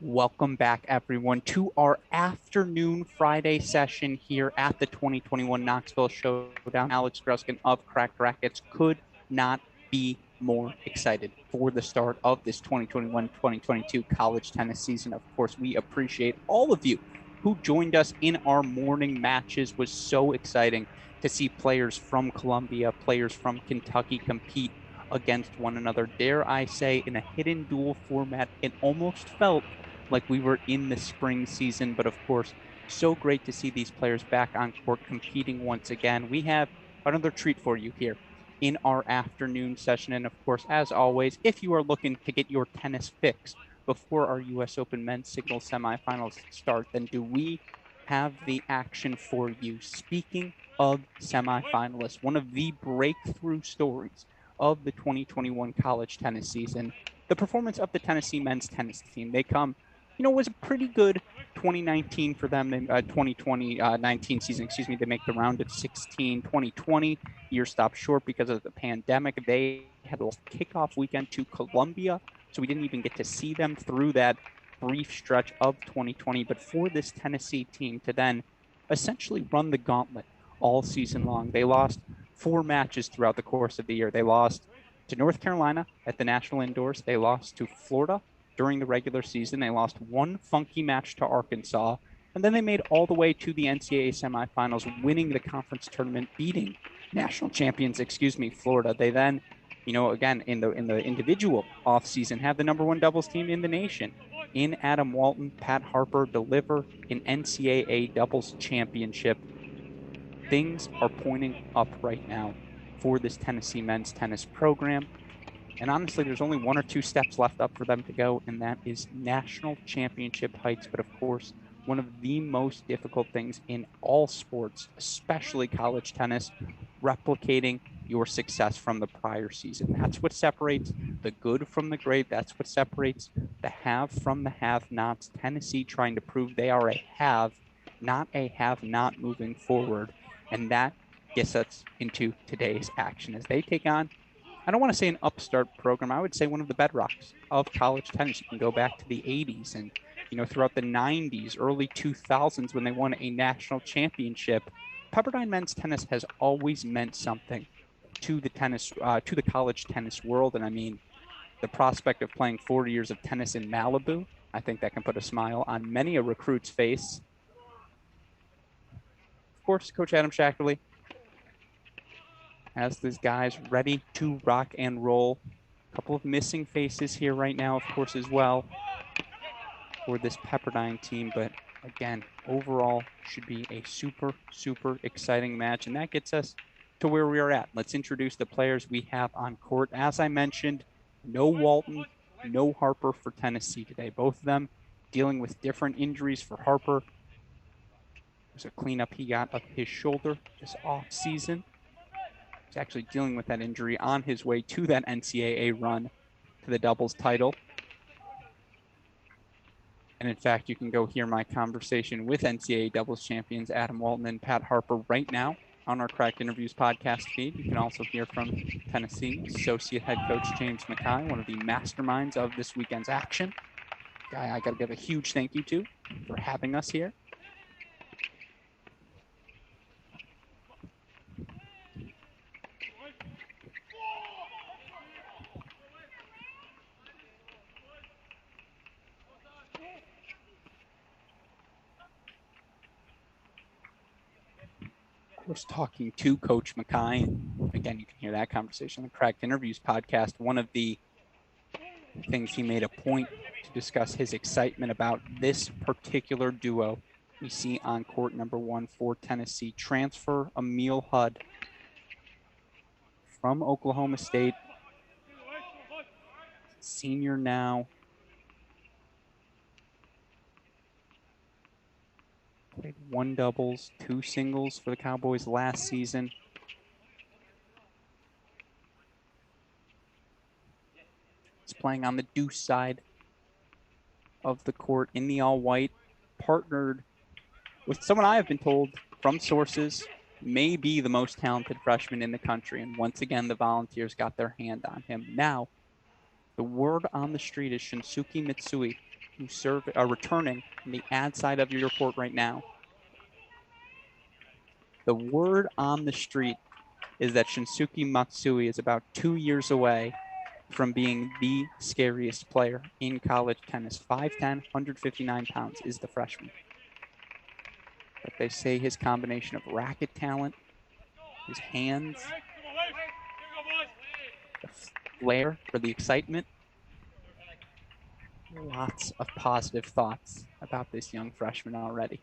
Welcome back, everyone, to our afternoon Friday session here at the 2021 Knoxville Showdown. Alex Gruskin of Cracked Racquets could not be more excited for the start of this 2021-2022 college tennis season. Of course, we appreciate all of you who joined us in our morning matches. It was so exciting to see players from Columbia, players from Kentucky compete against one another. Dare I say, in a hidden duel format, it almost felt like we were in the spring season. But of course, so great to see these players back on court competing once again. We have another treat for you here in our afternoon session. And of course, as always, if you are looking to get your tennis fix before our US Open men's singles semifinals start, then do we have the action for you. Speaking of semifinalists, one of the breakthrough stories of the 2021 college tennis season, the performance of the Tennessee men's tennis team. They come, was a pretty good 2019 for them. 2019 season, excuse me. They make the round at 16. 2020 year stopped short because of the pandemic. They had a kickoff weekend to Columbia, so we didn't even get to see them through that brief stretch of 2020. But for this Tennessee team to then essentially run the gauntlet all season long, they lost 4 matches throughout the course of the year. They lost to North Carolina at the National Indoors. They lost to Florida during the regular season. They lost 1 funky match to Arkansas, and then they made all the way to the NCAA semifinals, winning the conference tournament, beating national champions, Florida. They then, again, in the individual offseason, have the number 1 doubles team in the nation in Adam Walton, Pat Harper, deliver an NCAA doubles championship. Things are pointing up right now for this Tennessee men's tennis program. And honestly, there's only 1 or 2 steps left up for them to go, and that is national championship heights. But of course, one of the most difficult things in all sports, especially college tennis, replicating your success from the prior season. That's what separates the good from the great. That's what separates the have from the have-nots. Tennessee trying to prove they are a have, not a have-not moving forward. And that gets us into today's action as they take on, I don't want to say an upstart program. I would say one of the bedrocks of college tennis. You can go back to the 80s and, throughout the 90s, early 2000s when they won a national championship. Pepperdine men's tennis has always meant something to the to the college tennis world. And I mean, the prospect of playing 4 years of tennis in Malibu, I think that can put a smile on many a recruit's face. Of course, Coach Adam Shackley has these guys ready to rock and roll. A couple of missing faces here right now, of course, as well for this Pepperdine team. But again, overall should be a super, super exciting match. And that gets us to where we are at. Let's introduce the players we have on court. As I mentioned, no Walton, no Harper for Tennessee today. Both of them dealing with different injuries. For Harper, there's a cleanup he got of his shoulder this off season. He's actually dealing with that injury on his way to that NCAA run to the doubles title. And in fact, you can go hear my conversation with NCAA doubles champions Adam Walton and Pat Harper right now on our Cracked Interviews podcast feed. You can also hear from Tennessee associate head coach James Mackay, one of the masterminds of this weekend's action. Guy I got to give a huge thank you to for having us here. Of course, talking to Coach Mackay, and again, you can hear that conversation on the Cracked Interviews podcast. One of the things he made a point to discuss his excitement about this particular duo we see on court number 1 for Tennessee. Transfer Emil Hudd from Oklahoma State, senior now. Played 1 doubles, 2 singles for the Cowboys last season. He's playing on the deuce side of the court in the all-white, partnered with someone I have been told from sources may be the most talented freshman in the country. And once again, the Volunteers got their hand on him. Now, the word on the street is Shinsuke Mitsui who's returning on the ad side of your port right now. The word on the street is that Shinsuke Matsui is about 2 years away from being the scariest player in college tennis. 5'10", 159 pounds is the freshman. But they say his combination of racket talent, his hands, the flair for the excitement, lots of positive thoughts about this young freshman already.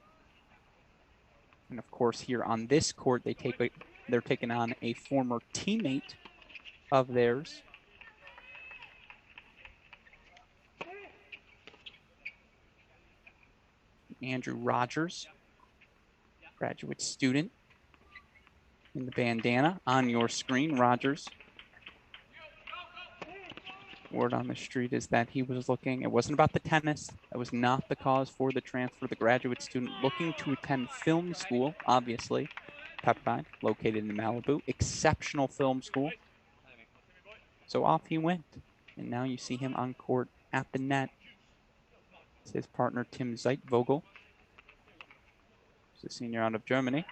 And of course, here on this court, they're taking on a former teammate of theirs. Andrew Rogers, graduate student in the bandana on your screen. Rogers, word on the street is that he was looking, it wasn't about the tennis. That was not the cause for the transfer. The graduate student looking to attend film school, obviously. Pepperdine, located in Malibu, exceptional film school. So off he went. And now you see him on court at the net. It's his partner, Tim Zeitvogel. He's a senior out of Germany.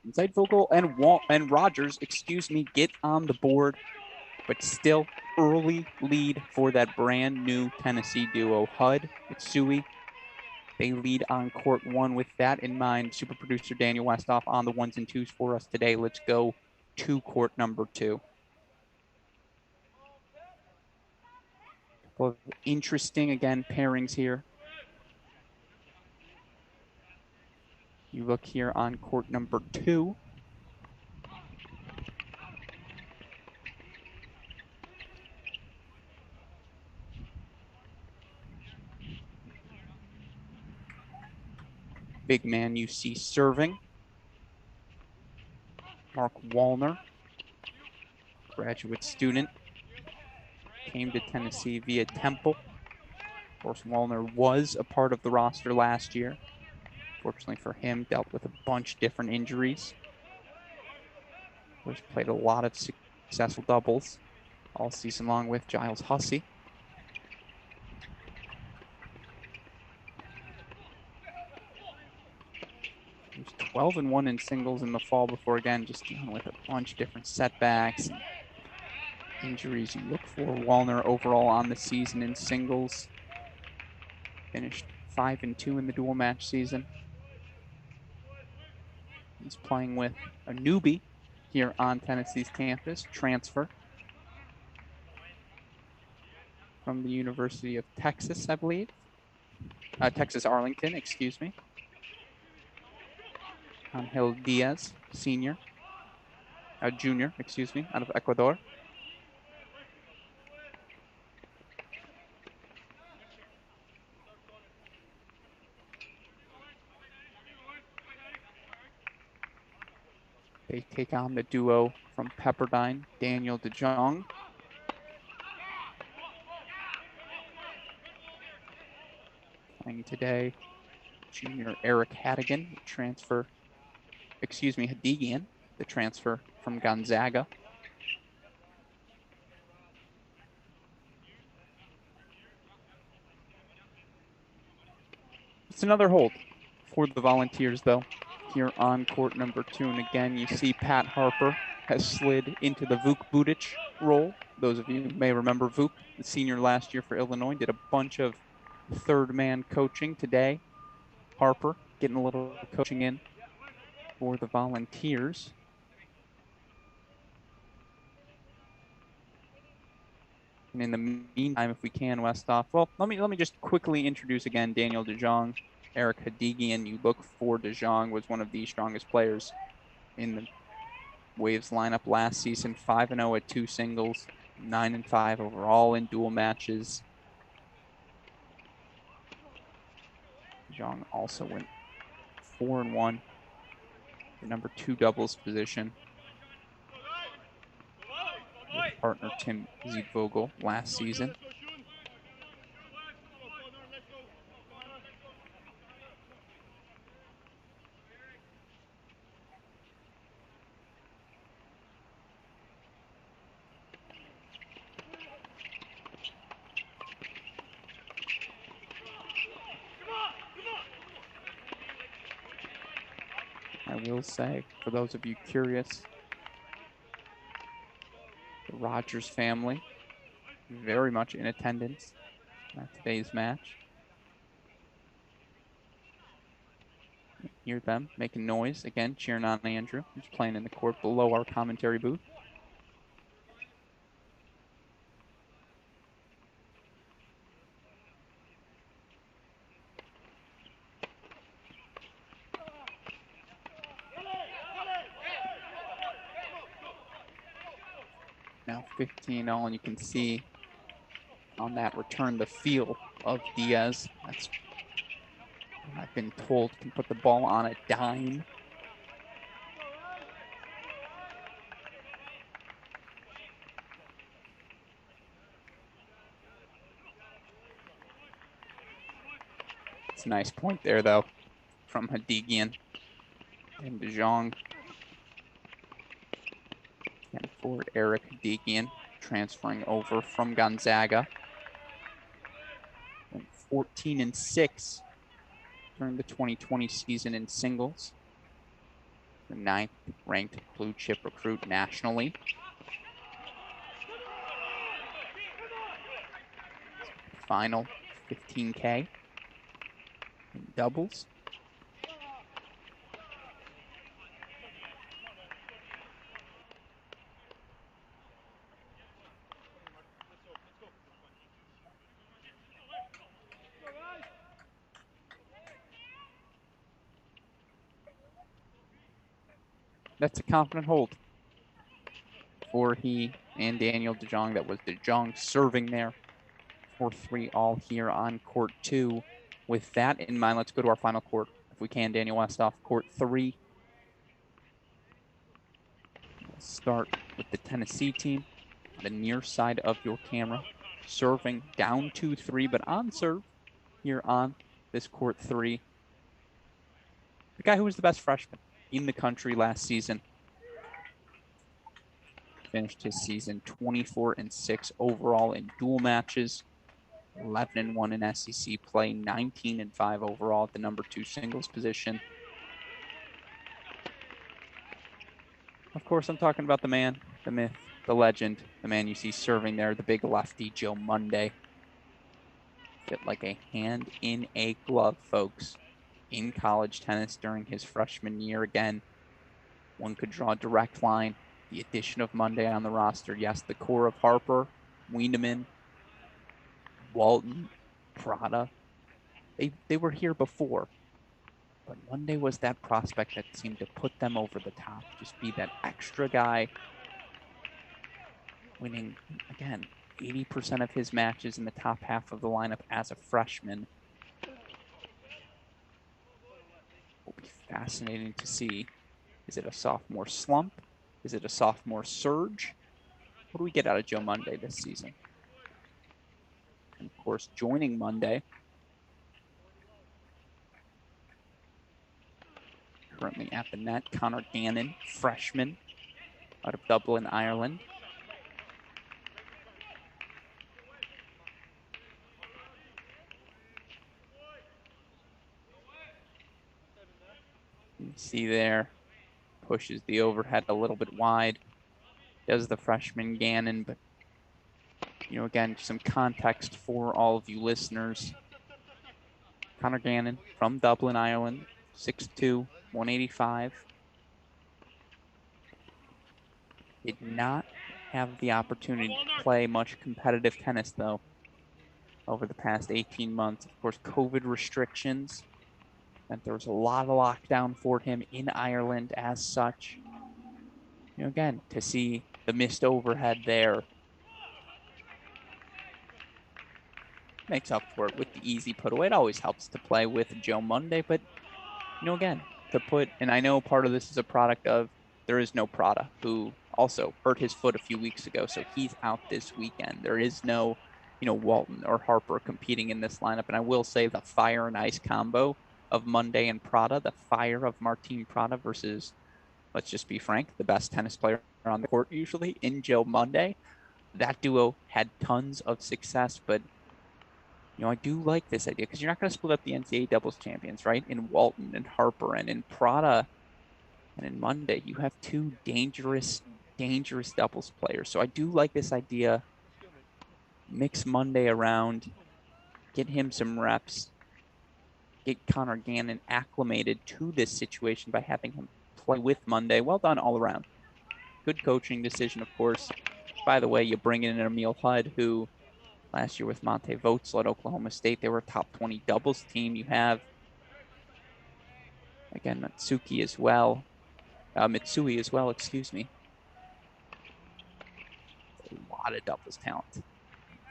Zeitvogel and Rogers, get on the board, but still early lead for that brand new Tennessee duo. Hud, Mitsui, they lead on court one. With that in mind, super producer Daniel Westoff on the ones and twos for us today. Let's go to court number 2. Couple of interesting, again, pairings here. You look here on court number 2. Big man you see serving. Mark Wallner, graduate student, came to Tennessee via Temple. Of course, Wallner was a part of the roster last year. Fortunately for him, dealt with a bunch of different injuries. Of course, played a lot of successful doubles all season long with Giles Hussey. He was 12-1 in singles in the fall before, again, just dealing with a bunch of different setbacks and injuries. You look for Wallner overall on the season in singles. Finished 5-2 in the dual match season. He's playing with a newbie here on Tennessee's campus, transfer from the University of Texas, I believe. Texas Arlington, excuse me. Angel Diaz, junior, out of Ecuador. They take on the duo from Pepperdine, Daniel DeJong. Playing today, junior Eric Hadigan, Hadigian, the transfer from Gonzaga. It's another hold for the Volunteers, though, here on court number 2. And again, you see Pat Harper has slid into the Vuk Budic role. Those of you who may remember Vuk, the senior last year for Illinois, did a bunch of third-man coaching today. Harper getting a little coaching in for the Volunteers. And in the meantime, if we can, Westoff, well, let me just quickly introduce again Daniel DeJong, Eric Hadigian. You look for DeJong, was one of the strongest players in the Waves lineup last season. 5-0 at 2 singles, 9-5 overall in dual matches. DeJong also went 4-1, the number 2 doubles position. With partner Tim Zeitvogel last season. I will say, for those of you curious, the Rogers family very much in attendance at today's match. Hear them making noise again, cheering on Andrew, who's playing in the court below our commentary booth. Now 15-0, and you can see on that return the feel of Diaz. That's what I've been told can put the ball on a dime. It's a nice point there, though, from Hadigian and De Jong. And forward Eric Hadigian transferring over from Gonzaga. Went 14-6 during the 2020 season in singles. The 9th ranked blue chip recruit nationally. Final 15K in doubles. That's a confident hold for he and Daniel De Jong. That was De Jong serving there. 4-3 all here on court 2. With that in mind, let's go to our final court. If we can, Daniel Westhoff, court 3. We'll start with the Tennessee team, the near side of your camera, serving down 2-3, but on serve here on this court 3. The guy who was the best freshman in the country last season. Finished his season 24-6 overall in dual matches, 11-1 in SEC play, 19-5 overall at the number 2 singles position. Of course, I'm talking about the man, the myth, the legend, the man you see serving there, the big lefty, Joe Monday. Fit like a hand in a glove, folks, in college tennis during his freshman year. Again, one could draw a direct line. The addition of Monday on the roster. Yes, the core of Harper, Wieneman, Walton, Prada, they were here before. But Monday was that prospect that seemed to put them over the top. Just be that extra guy. Winning, again, 80% of his matches in the top half of the lineup as a freshman. Will be fascinating to see. Is it a sophomore slump? Is it a sophomore surge? What do we get out of Joe Monday this season? And of course, joining Monday, currently at the net, Connor Gannon, freshman out of Dublin, Ireland. You see there, pushes the overhead a little bit wide. Does the freshman Gannon, but again, some context for all of you listeners. Connor Gannon from Dublin, Ireland, 6'2", 185. Did not have the opportunity to play much competitive tennis, though, over the past 18 months. Of course, COVID restrictions, and there was a lot of lockdown for him in Ireland as such. Again, to see the missed overhead there makes up for it with the easy put away. It always helps to play with Joe Monday, but again, to put, and I know part of this is a product of there is no Prada, who also hurt his foot a few weeks ago, so he's out this weekend. There is no, Walton or Harper competing in this lineup, and I will say the fire and ice combo of Monday and Prada, the fire of Martin Prada versus, let's just be frank, the best tennis player on the court usually in Joe Monday. That duo had tons of success, but I do like this idea because you're not going to split up the NCAA doubles champions, right? In Walton and Harper and in Prada. And in Monday, you have two dangerous doubles players. So I do like this idea. Mix Monday around, get him some reps, get Connor Gannon acclimated to this situation by having him play with Monday. Well done all around. Good coaching decision, of course. By the way, you bring in Emil Hudd, who last year with Monte Voetzl at Oklahoma State, they were a top 20 doubles team. You have, again, Mitsui as well, excuse me. A lot of doubles talent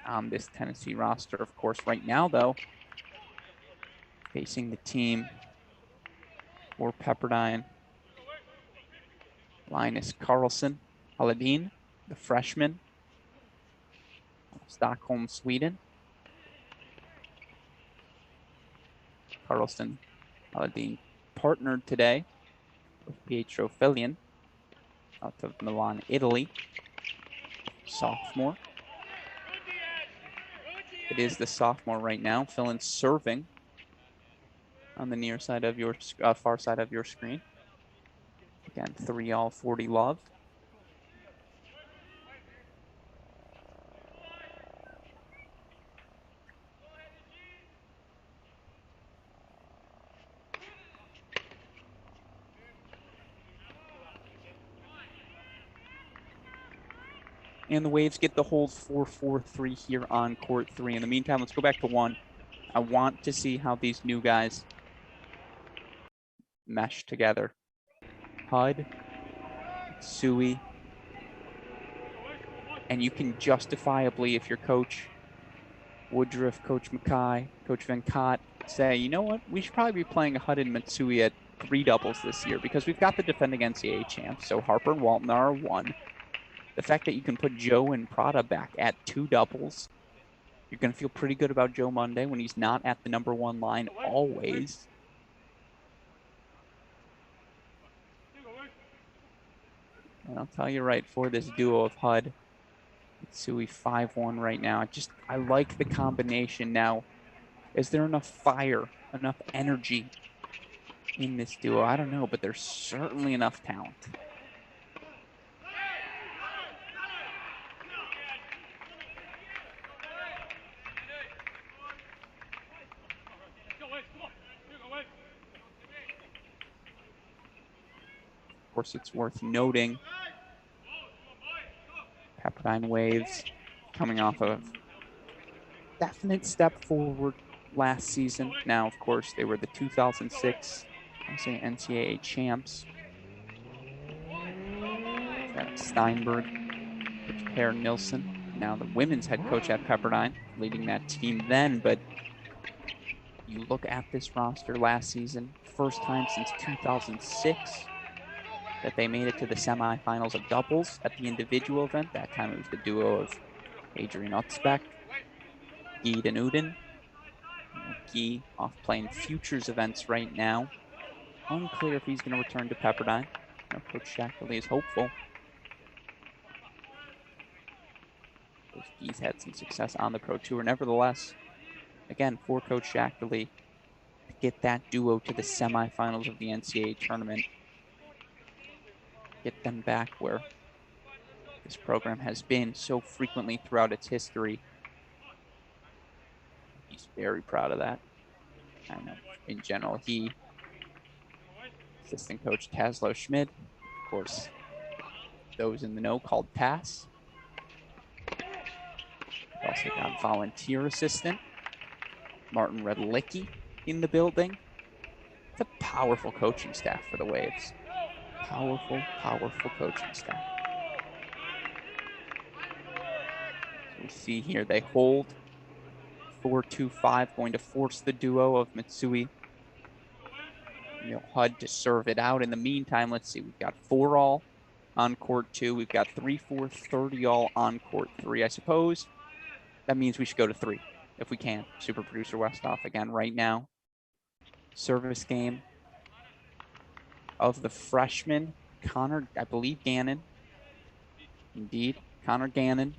on this Tennessee roster, of course. Right now, though, facing the team for Pepperdine, Linus Halledin, the freshman, Stockholm, Sweden. Halledin partnered today with Pietro Filian out of Milan, Italy, sophomore. It is the sophomore right now. Filian serving on the near side of your far side of your screen. Again, 3-all, 40 love. And the Waves get the hold 4-4-3 here on court 3. In the meantime, let's go back to 1. I want to see how these new guys mesh together. Hud, Sui, and you can justifiably, if you're Coach Woodruff, Coach Mackay, Coach Venkat, say, you know what, we should probably be playing Hud and Matsui at 3 doubles this year because we've got the defending NCAA champs. So Harper and Walton are 1. The fact that you can put Joe and Prada back at 2 doubles, you're going to feel pretty good about Joe Monday when he's not at the number 1 line always. And I'll tell you right, for this duo of Hud, Matsui 5-1 right now. I like the combination now. Is there enough fire, enough energy in this duo? I don't know, but there's certainly enough talent. Of course, it's worth noting Pepperdine Waves coming off of definite step forward last season. Now, of course, they were the 2006 NCAA champs. Travis Steinberg, Coach Per Nilsson, now the women's head coach at Pepperdine, leading that team then. But you look at this roster last season, first time since 2006 that they made it to the semifinals of doubles at the individual event. That time it was the duo of Adrian Otzbeck, Guy and Uden. Guy off playing futures events right now. Unclear if he's going to return to Pepperdine. Coach Shackley is hopeful. Guy's had some success on the Pro Tour. Nevertheless, again, for Coach Shackley to get that duo to the semifinals of the NCAA tournament, get them back where this program has been so frequently throughout its history. He's very proud of that. I know in general, assistant coach Taslo Schmid, of course, those in the know called TAS. We also got volunteer assistant Martin Redlicki in the building. It's a powerful coaching staff for the Waves. Powerful coaching staff. So we see here they hold 4-2-5, going to force the duo of Matsui and Hud to serve it out. In the meantime, let's see, we've got 4-all on court 2. We've got 3-4, 30-all on court 3. I suppose that means we should go to 3 if we can. Super producer Westhoff again right now. Service game of the freshman, Connor, I believe Gannon. Indeed, Connor Gannon.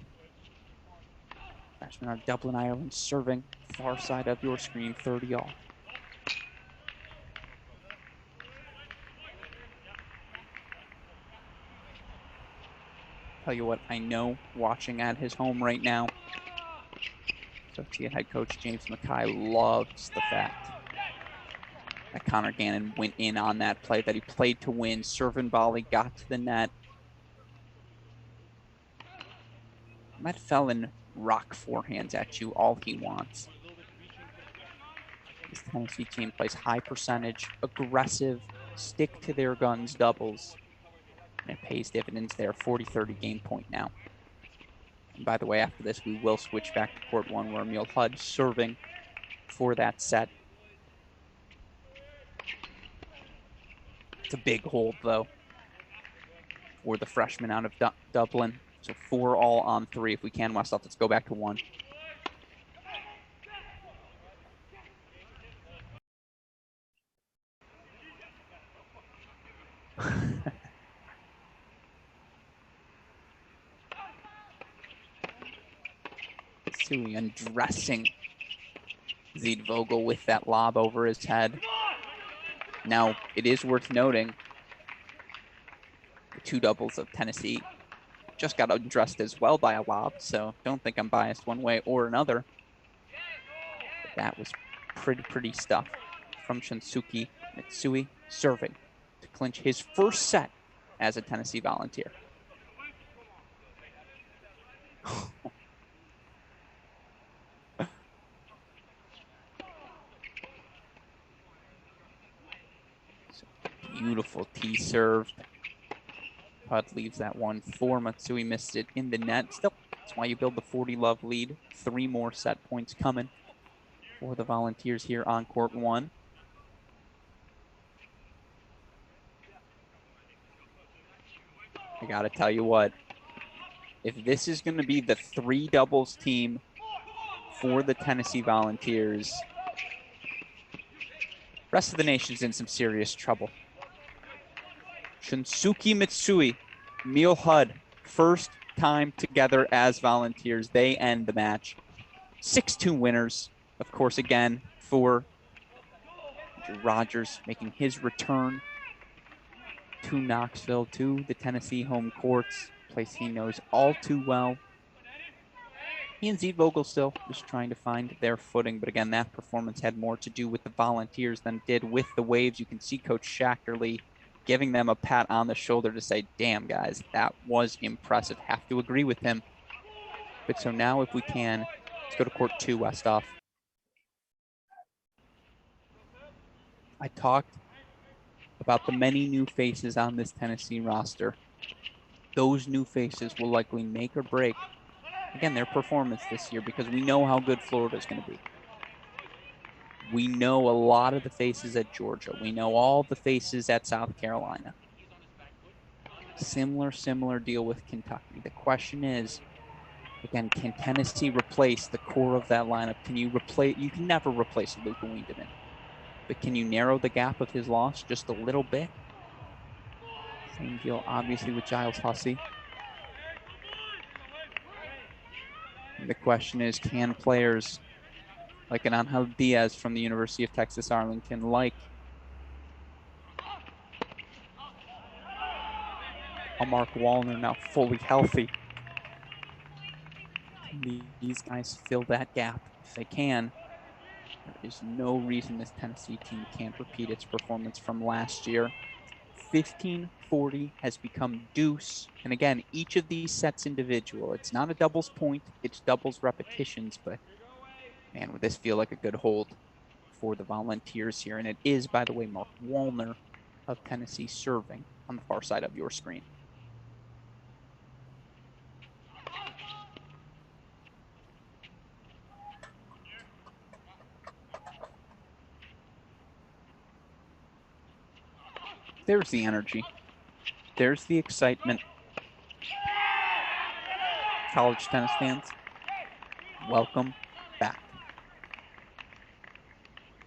Freshman out of Dublin, Ireland, serving far side of your screen, 30-all. Tell you what, I know watching at his home right now, associate head coach James Mackay loves the fact that Connor Gannon went in on that play, that he played to win, serve and volley, got to the net. Let Felon rock forehands at you all he wants. This Tennessee team plays high percentage, aggressive, stick to their guns doubles. And it pays dividends there, 40-30 game point now. And by the way, after this, we will switch back to court one where Emil Hudd serving for that set. It's a big hold, though, for the freshman out of Dublin. So 4 all on 3 if we can, Westhoff. Let's go back to 1. Sui undressing Ziedvogel with that lob over his head. Now, it is worth noting, the 2 doubles of Tennessee just got undressed as well by a lob, so don't think I'm biased one way or another. But that was pretty stuff from Shunsuke Mitsui, serving to clinch his first set as a Tennessee Volunteer. Beautiful tee serve. Hudd leaves that one for Matsui, missed it in the net. Still, that's why you build the 40-love lead. 3 more set points coming for the Volunteers here on court 1. I gotta tell you what, if this is gonna be the 3 doubles team for the Tennessee Volunteers, rest of the nation's in some serious trouble. Shunsuke Mitsui, Emil Hudd, first time together as Volunteers. They end the match. 6-2 winners, of course, again, for Andrew Rogers making his return to Knoxville, to the Tennessee home courts, a place he knows all too well. He and Ziedvogel still just trying to find their footing, but again, that performance had more to do with the Volunteers than it did with the Waves. You can see Coach Schachterly giving them a pat on the shoulder to say, damn, guys, that was impressive. Have to agree with him. But so now if we can, let's go to court 2, Westhoff. I talked about the many new faces on this Tennessee roster. Those new faces will likely make or break, again, their performance this year, because we know how good Florida's going to be. We know a lot of the faces at Georgia. We know all the faces at South Carolina. Similar deal with Kentucky. The question is, again, can Tennessee replace the core of that lineup? Can you replace? You can never replace Luka Wiedemann, but can you narrow the gap of his loss just a little bit? Same deal, obviously, with Giles Hussey. And the question is, can players like an Angel Diaz from the University of Texas Arlington, like a Mark Wallner, now fully healthy, can these guys fill that gap? If they can, there is no reason this Tennessee team can't repeat its performance from last year. 15-40 has become deuce. And again, each of these sets individual. It's not a doubles point, it's doubles repetitions, but man, would this feel like a good hold for the Volunteers here? And it is, by the way, Mark Wallner of Tennessee serving on the far side of your screen. There's the energy. There's the excitement. College tennis fans, welcome back.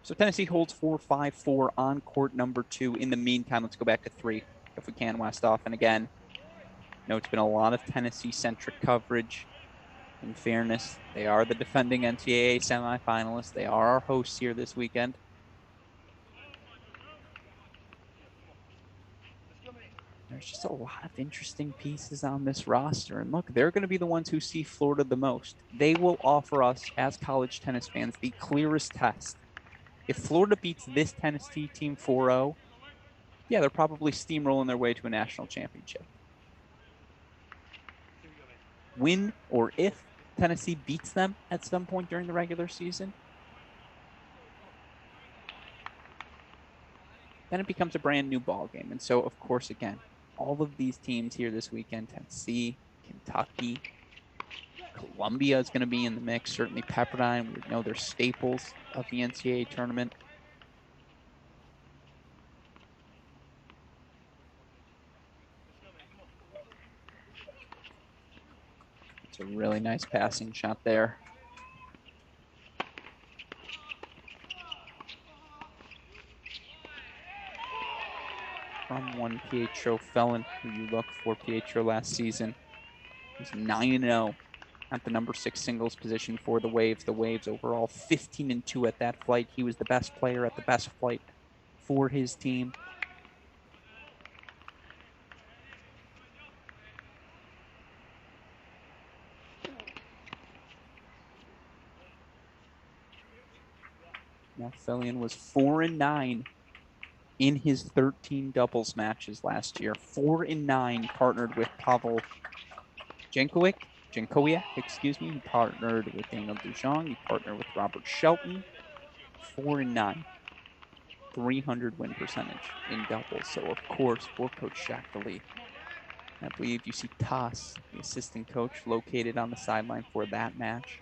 So Tennessee holds 4-5-4 on court number 2. In the meantime, let's go back to 3, if we can, Westhoff. And again, it's been a lot of Tennessee-centric coverage. In fairness, they are the defending NCAA semifinalists. They are our hosts here this weekend. There's just a lot of interesting pieces on this roster. And look, they're going to be the ones who see Florida the most. They will offer us, as college tennis fans, the clearest test. If Florida beats this Tennessee team 4-0, yeah, they're probably steamrolling their way to a national championship. When or if Tennessee beats them at some point during the regular season, then it becomes a brand new ball game. And so, of course, again, all of these teams here this weekend, Tennessee, Kentucky, Columbia is going to be in the mix. Certainly Pepperdine, we know they're staples of the NCAA tournament. It's a really nice passing shot there. From one Pietro Felon, who you look for Pietro last season. He's 9-0 at the number 6 singles position for the Waves. The Waves overall 15-2 at that flight. He was the best player at the best flight for his team. Now Felion was 4-9 in his 13 doubles matches last year. 4-9, partnered with Pavel Jankowiak, He partnered with Daniel Dujon. He partnered with Robert Shelton. 4-9, 300 win percentage in doubles. So, of course, for Coach Shackley, I believe you see Toss, the assistant coach, located on the sideline for that match.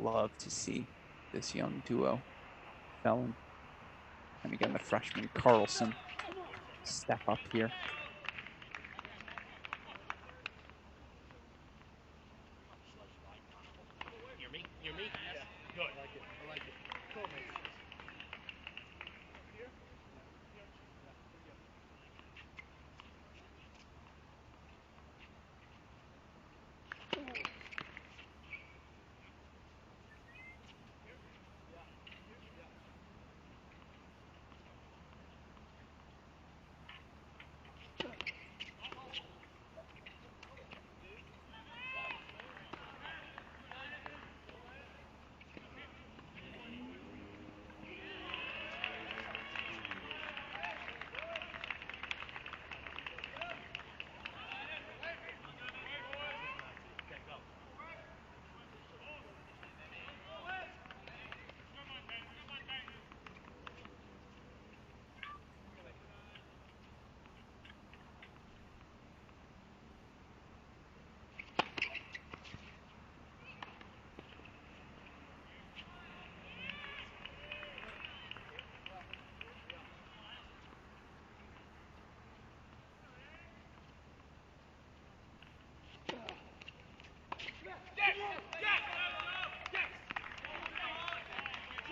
Love to see this young duo, Felon, and again the freshman Carlson, step up here.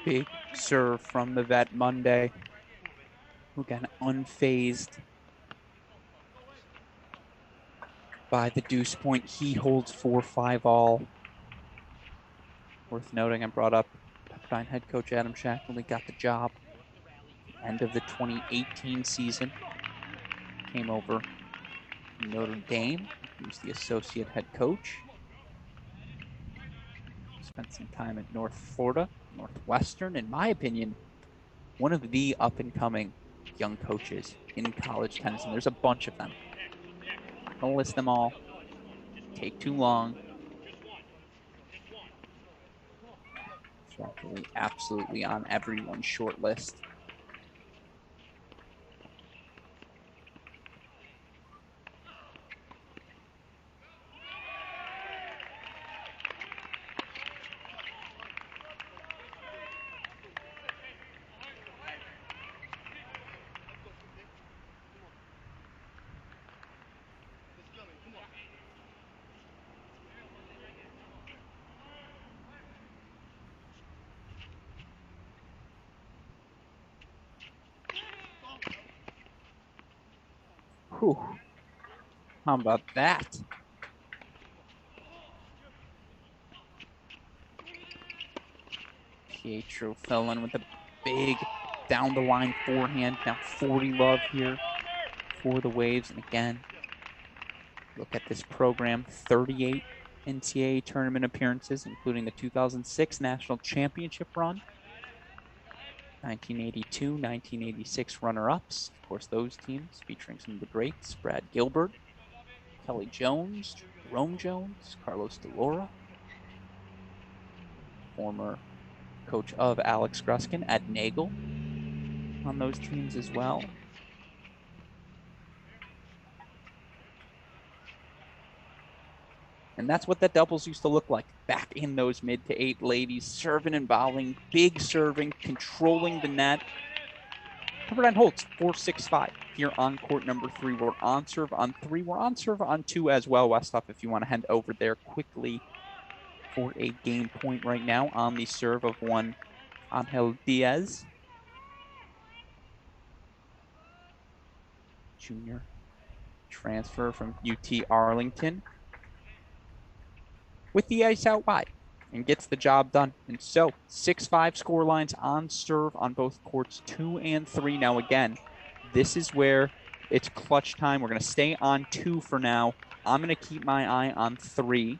Big serve from the vet Monday. Again, unfazed by the deuce point. He holds 4-5 all. Worth noting, I brought up Pepperdine head coach Adam Shackley got the job end of the 2018 season. Came over from Notre Dame. He was the associate head coach. Spent some time at North Florida, Northwestern. In my opinion, one of the up-and-coming young coaches in college tennis, and there's a bunch of them. I'm not going to list them all. Take too long. Shackley absolutely on everyone's short list. Whew. How about that? Pietro fell in with a big down the line forehand. Now 40 love here for the Waves. And again, look at this program, 38 NCAA tournament appearances, including the 2006 national championship run, 1982, 1986 runner-ups. Of course, those teams featuring some of the greats, Brad Gilbert, Kelly Jones, Jerome Jones, Carlos DeLora, former coach of Alex Gruskin, Ed Nagel on those teams as well. And that's what that doubles used to look like back in those mid to eight ladies, serving and volleying, big serving, controlling the net. Pepperdine holds 4-6-5 here on court number 3. We're on serve on 3. We're on serve on 2 as well, Westhoff, if you want to head over there quickly for a game point right now on the serve of one Angel Diaz. Junior transfer from UT Arlington with the ice out wide and gets the job done. And so 6-5 score lines on serve on both courts 2 and 3. Now again, this is where it's clutch time. We're going to stay on 2 for now. I'm going to keep my eye on 3.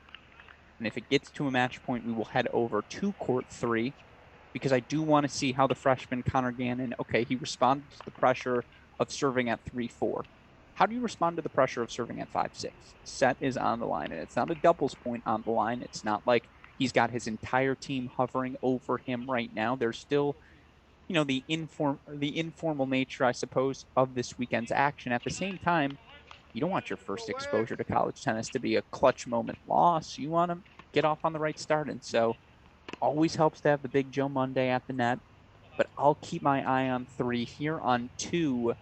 And if it gets to a match point, we will head over to court 3 because I do want to see how the freshman Connor Gannon, okay, he responded to the pressure of serving at 3-4. How do you respond to the pressure of serving at 5-6? Set is on the line, and it's not a doubles point on the line. It's not like he's got his entire team hovering over him right now. There's still, you know, the informal nature, I suppose, of this weekend's action. At the same time, you don't want your first exposure to college tennis to be a clutch moment loss. You want to get off on the right start, and so always helps to have the big Joe Monday at the net. But I'll keep my eye on 3 here on 2.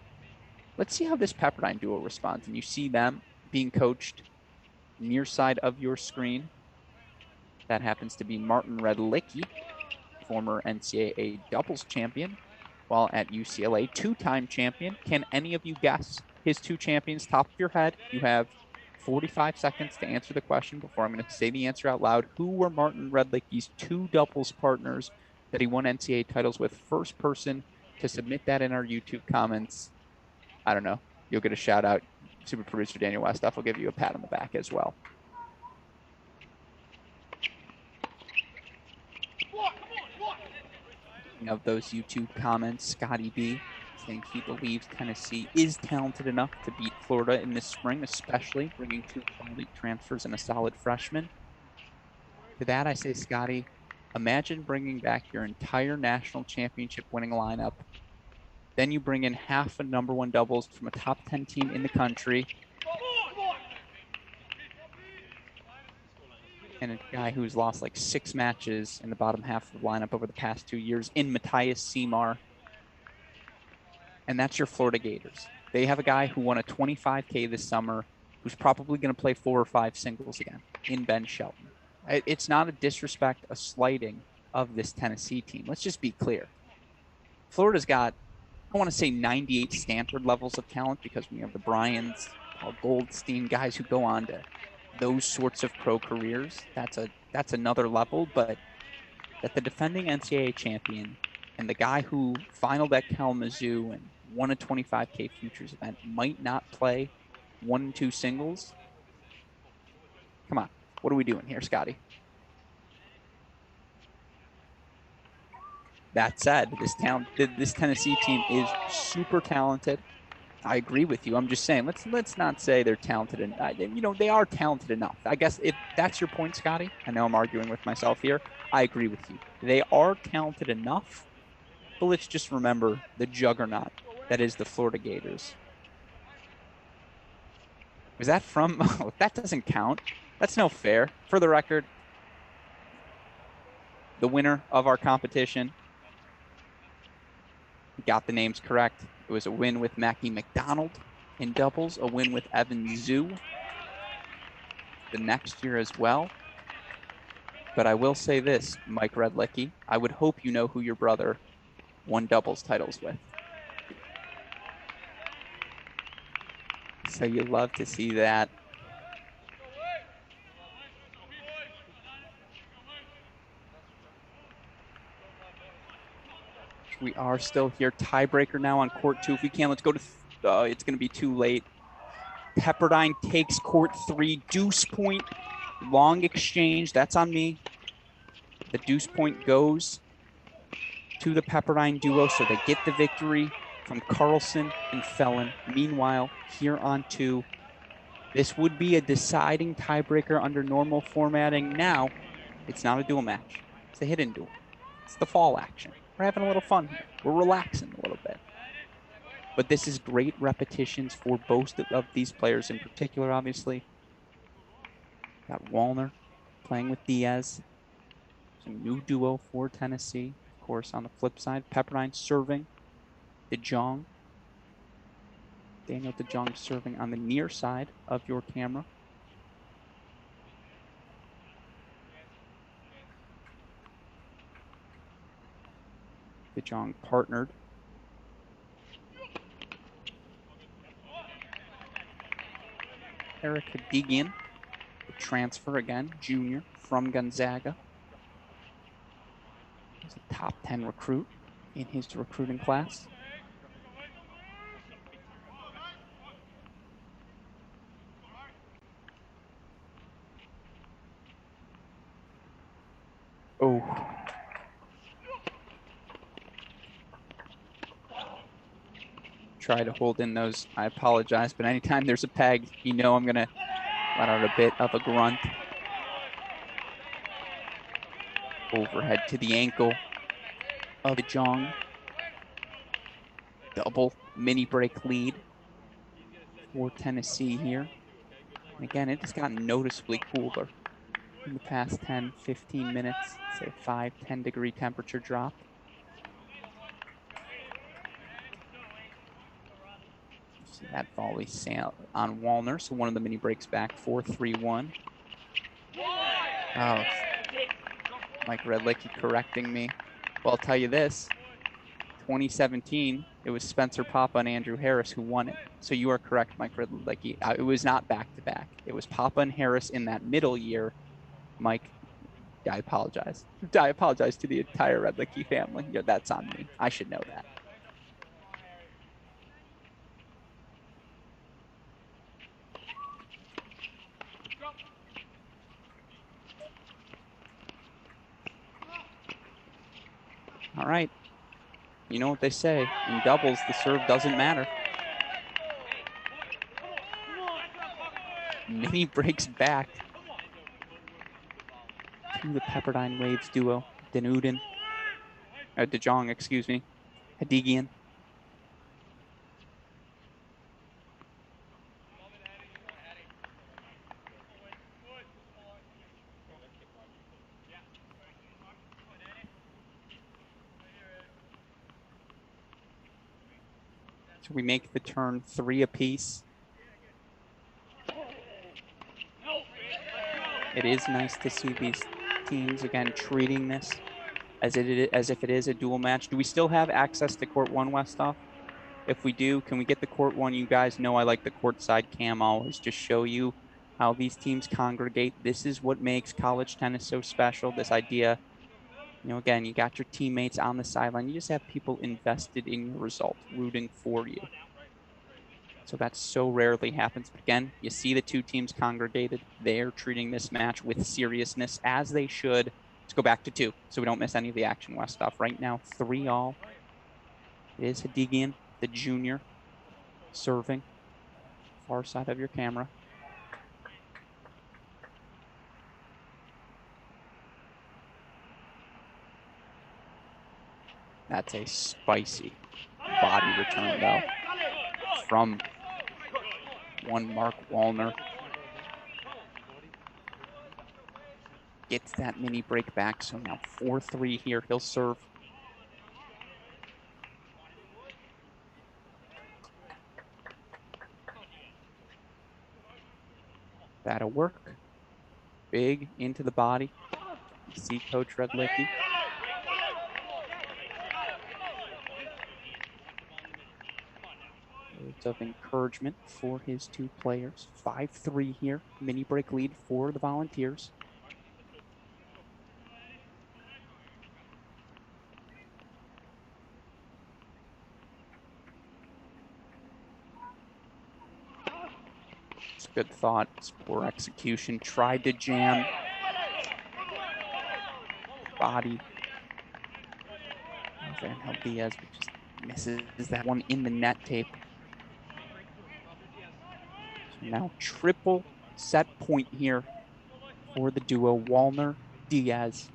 Let's see how this Pepperdine duo responds. And you see them being coached near side of your screen. That happens to be Martin Redlicki, former NCAA doubles champion, while at UCLA, 2-time champion. Can any of you guess his 2 champions top of your head? You have 45 seconds to answer the question before I'm going to say the answer out loud. Who were Martin Redlicki's 2 doubles partners that he won NCAA titles with? First person to submit that in our YouTube comments, I don't know, you'll get a shout out. Super producer Daniel Westhoff will give you a pat on the back as well. Of those YouTube comments, Scotty B saying he believes Tennessee is talented enough to beat Florida in this spring, especially bringing 2 quality transfers and a solid freshman. To that, I say, Scotty, imagine bringing back your entire national championship winning lineup. Then you bring in half a number 1 doubles from a top 10 team in the country. And a guy who's lost like 6 matches in the bottom half of the lineup over the past 2 years in Matthias Seymour. And that's your Florida Gators. They have a guy who won a 25K this summer who's probably going to play 4 or 5 singles again in Ben Shelton. It's not a disrespect, a slighting of this Tennessee team. Let's just be clear. Florida's got, I want to say 98 Stanford levels of talent because we have the Bryans, Paul Goldstein, guys who go on to those sorts of pro careers. That's another level, but that the defending NCAA champion and the guy who finaled at Kalamazoo and won a 25K futures event might not play 1 and 2 singles. Come on, what are we doing here, Scotty? That said, this Tennessee team is super talented. I agree with you. I'm just saying, let's not say they're talented, and you know, they are talented enough. I guess if that's your point, Scotty, I know I'm arguing with myself here. I agree with you. They are talented enough, but let's just remember the juggernaut that is the Florida Gators. Was that from? Oh, that doesn't count. That's no fair. For the record, the winner of our competition got the names correct. It was a win with Mackie McDonald in doubles, a win with Evan Zhu the next year as well. But I will say this, Mike Redlicki, I would hope you know who your brother won doubles titles with. So you love to see that. We are still here. Tiebreaker now on court 2. If we can, let's go to, it's going to be too late. Pepperdine takes court 3. Deuce point, long exchange. That's on me. The deuce point goes to the Pepperdine duo, so they get the victory from Carlson and Felon. Meanwhile, here on 2, this would be a deciding tiebreaker under normal formatting. Now, it's not a dual match. It's a hidden duel. It's the fall action. We're having a little fun here. We're relaxing a little bit. But this is great repetitions for both of these players in particular, obviously. Got Wallner playing with Diaz. It's a new duo for Tennessee. Of course, on the flip side, Pepperdine serving. DeJong. Daniel DeJong serving on the near side of your camera. DeJong partnered. Eric Hadigian, the transfer again, junior from Gonzaga. He's a top 10 recruit in his recruiting class. Oh. Try to hold in those. I apologize, but anytime there's a peg, you know I'm going to let out a bit of a grunt. Overhead to the ankle of DeJong. Double mini break lead for Tennessee here. And again, it has gotten noticeably cooler in the past 10, 15 minutes. Say 5, 10 degree temperature drop. See that volley sail on Wallner. So one of the mini breaks back, 4-3-1. Oh, Mike Redlicki correcting me. Well, I'll tell you this. 2017, it was Spencer Papa and Andrew Harris who won it. So you are correct, Mike Redlicki. It was not back-to-back. It was Papa and Harris in that middle year. Mike, I apologize. I apologize to the entire Redlicki family. Yeah, that's on me. I should know that. All right. You know what they say. In doubles, the serve doesn't matter. Mini breaks back to the Pepperdine Waves duo. DeJong, excuse me. Hadigian. So we make the turn 3 apiece. It is nice to see these teams, again, treating this as if it is a dual match. Do we still have access to court 1, Westhoff? If we do, can we get the court 1? You guys know I like the court side cam. I'll always just show you how these teams congregate. This is what makes college tennis so special. This idea, you know, again, you got your teammates on the sideline. You just have people invested in your result, rooting for you. So that so rarely happens. But again, you see the two teams congregated. They're treating this match with seriousness, as they should. Let's go back to 2 so we don't miss any of the action, Westhoff. Right now, 3-all. It is Hadigian, the junior, serving. Far side of your camera. That's a spicy body return, though, from one Mark Wallner. Gets that mini break back, so now 4-3 here. He'll serve. That'll work. Big into the body. You see Coach Redlicki. Words of encouragement for his two players. 5-3 here. Mini break lead for the Volunteers. Good thought. Poor execution. Tried to jam. Body. Van Diaz just misses that one in the net tape. So now triple set point here for the duo Wallner, Diaz,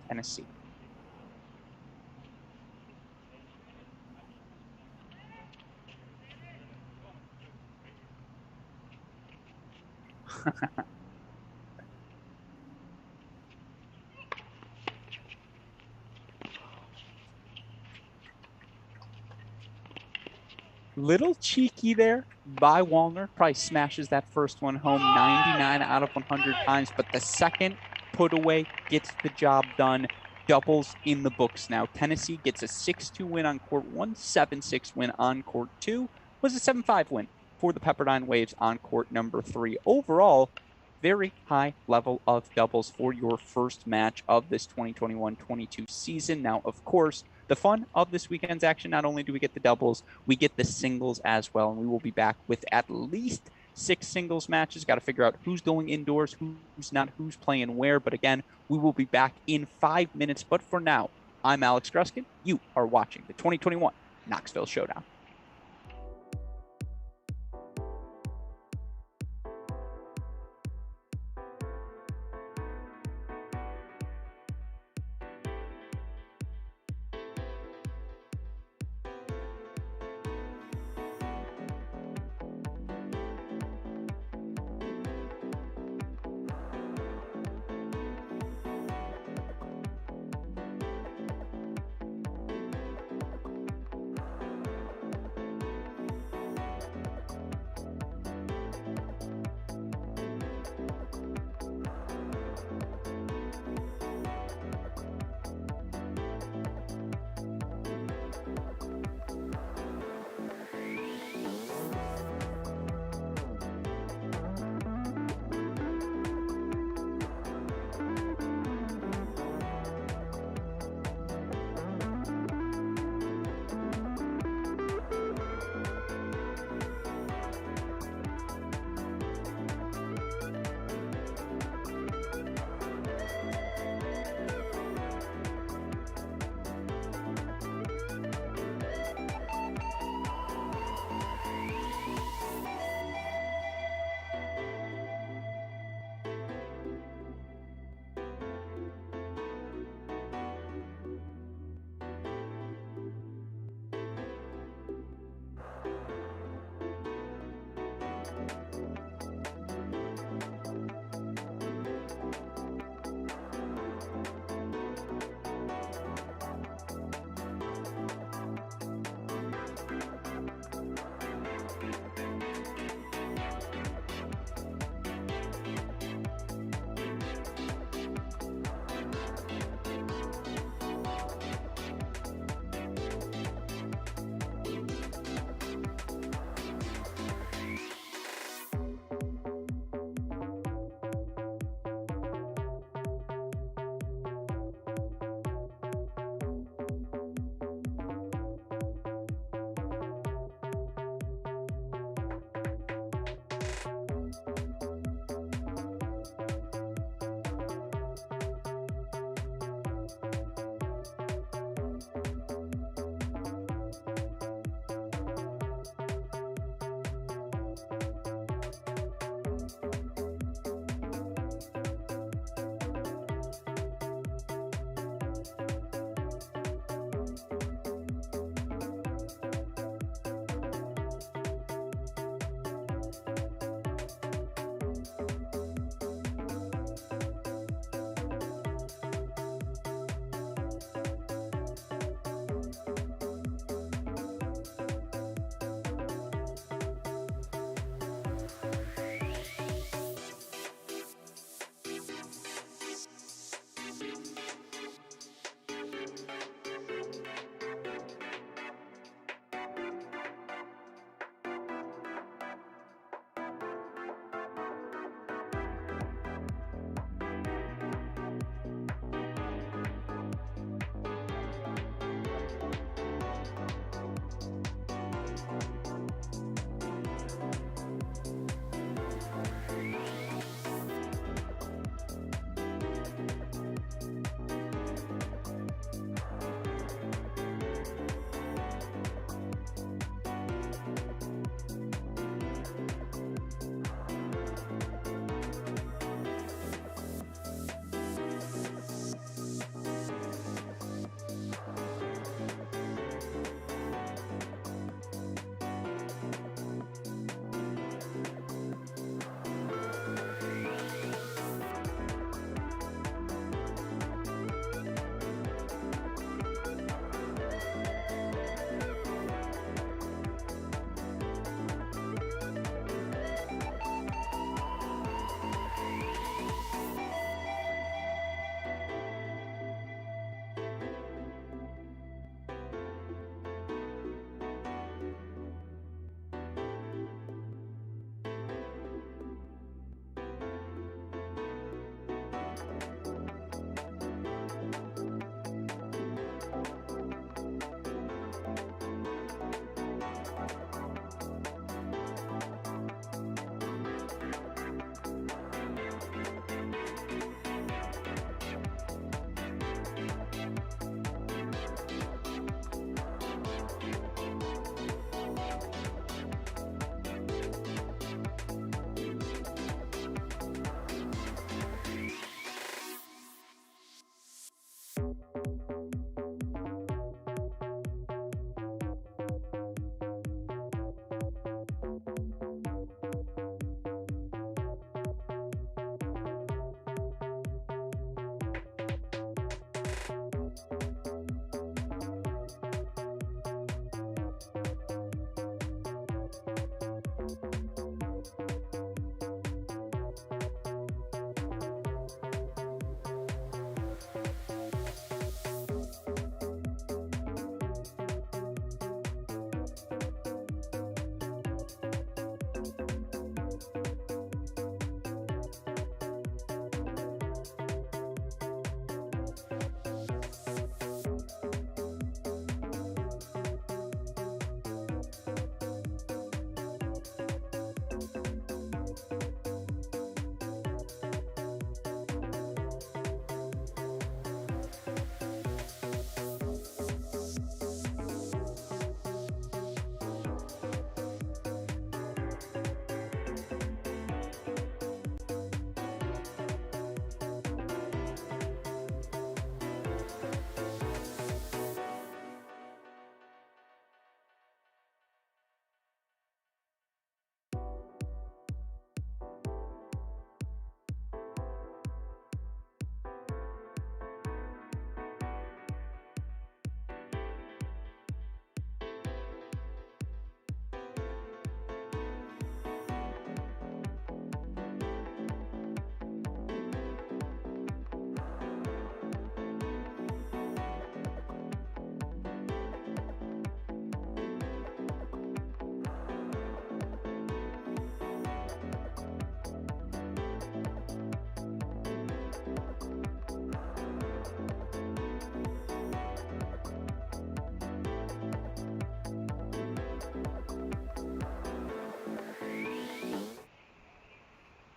Tennessee. Little cheeky there by Wallner. Probably smashes that first one home 99 out of 100 times, but the second put away gets the job done. Doubles in the books now. Tennessee gets a 6-2 win on court one, 7-6 win on court two. Was a 7-5 win for the Pepperdine Waves on court number three. Overall, very high level of doubles for your first match of this 2021-22 season. Now, of course, the fun of this weekend's action, not only do we get the doubles, we get the singles as well. And we will be back with at least 6 singles matches. Got to figure out who's going indoors, who's not, who's playing where. But again, we will be back in 5 minutes. But for now, I'm Alex Gruskin. You are watching the 2021 Knoxville Showdown.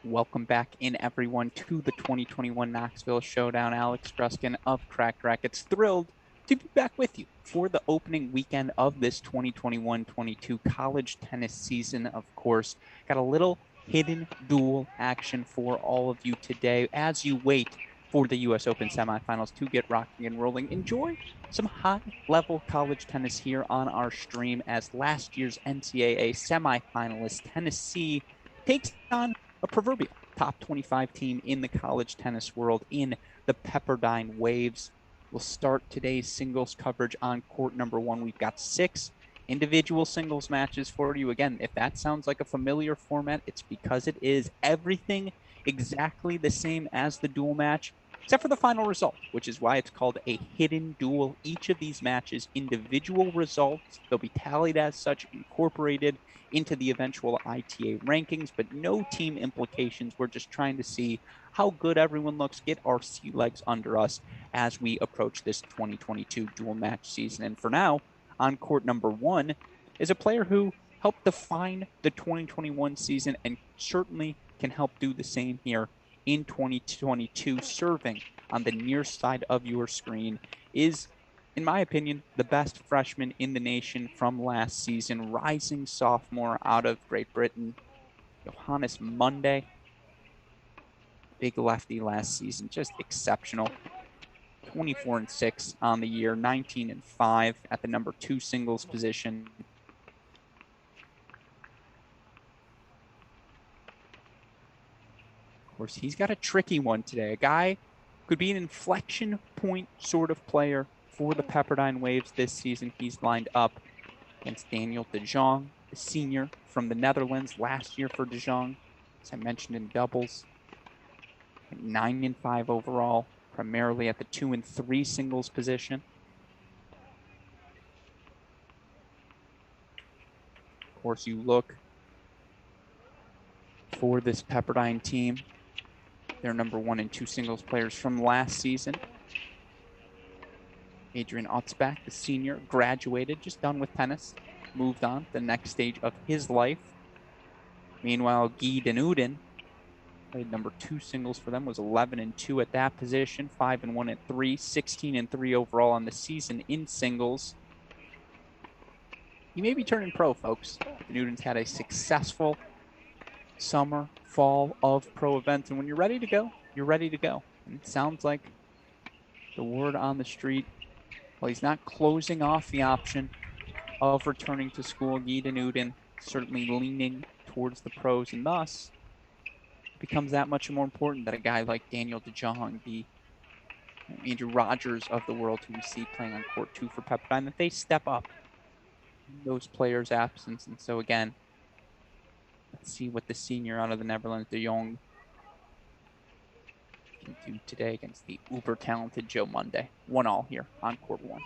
Welcome back in, everyone, to the 2021 Knoxville Showdown. Alex Gruskin of Cracked Racquets, thrilled to be back with you for the opening weekend of this 2021-22 college tennis season. Of course, got a little hidden duel action for all of you today as you wait for the U.S. Open semifinals to get rocking and rolling. Enjoy some high-level college tennis here on our stream as last year's NCAA semifinalist Tennessee takes on a proverbial top 25 team in the college tennis world in the Pepperdine Waves. We'll start today's singles coverage on court number one. We've got 6 individual singles matches for you. Again, if that sounds like a familiar format, it's because it is. Everything exactly the same as the dual match, except for the final result, which is why it's called a hidden duel. Each of these matches, individual results, they'll be tallied as such, incorporated into the eventual ITA rankings, but no team implications. We're just trying to see how good everyone looks, get our sea legs under us as we approach this 2022 dual match season. And for now, on court number one is a player who helped define the 2021 season and certainly can help do the same here in 2022. Serving on the near side of your screen is, in my opinion, the best freshman in the nation from last season, rising sophomore out of Great Britain, Johannes Monday. Big lefty last season, just exceptional. 24-6 on the year, 19-5 at the number 2 singles position. Of course, he's got a tricky one today. A guy could be an inflection point sort of player for the Pepperdine Waves this season. He's lined up against Daniel de Jong, the senior from the Netherlands, last year for de Jong, as I mentioned in doubles. 9-5 overall, primarily at the 2 and 3 singles position. Of course, you look for this Pepperdine team. They're number 1 and 2 singles players from last season. Adrian Otzbach, the senior, graduated, just done with tennis, moved on to the next stage of his life. Meanwhile, Guy Denuden played number 2 singles for them, was 11-2 at that position, 5-1 at 3, 16-3 overall on the season in singles. He may be turning pro, folks. Denuden's had a successful summer, fall of pro events, and when you're ready to go, you're ready to go. And it sounds like the word on the street, well, he's not closing off the option of returning to school. Guy Denuden certainly leaning towards the pros, and thus it becomes that much more important that a guy like Daniel de Jong, the Andrew Rogers of the world, who we see playing on court 2 for Pepperdine, that they step up in those players' absence. And so again, let's see what the senior out of the Netherlands, de Jong, can do today against the uber talented Joe Monday. 1-1 here on court 1.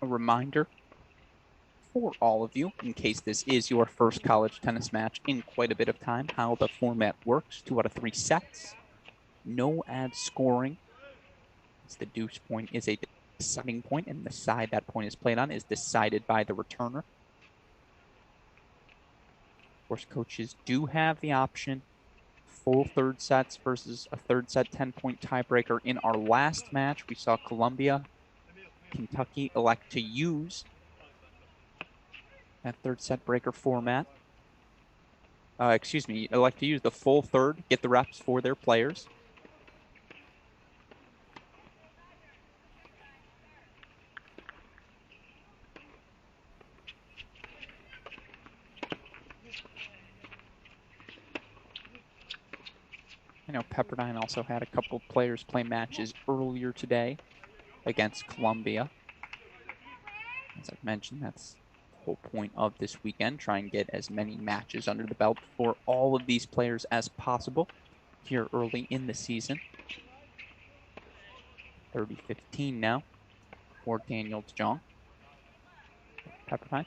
A reminder for all of you, in case this is your first college tennis match in quite a bit of time, how the format works. 2 out of 3 sets. No ad scoring. The deuce point is a deciding point, and the side that point is played on is decided by the returner. Of course, coaches do have the option. Full third sets versus a third set 10-point tiebreaker. In our last match, we saw Columbia, Kentucky elect to use that third set breaker format. Excuse me, I like to use the full third, get the reps for their players. I know Pepperdine also had a couple of players play matches earlier today against Columbia. As I've mentioned, that's the whole point of this weekend. Try and get as many matches under the belt for all of these players as possible here early in the season. 30-15 now for Daniel DeJong. Pepperdine.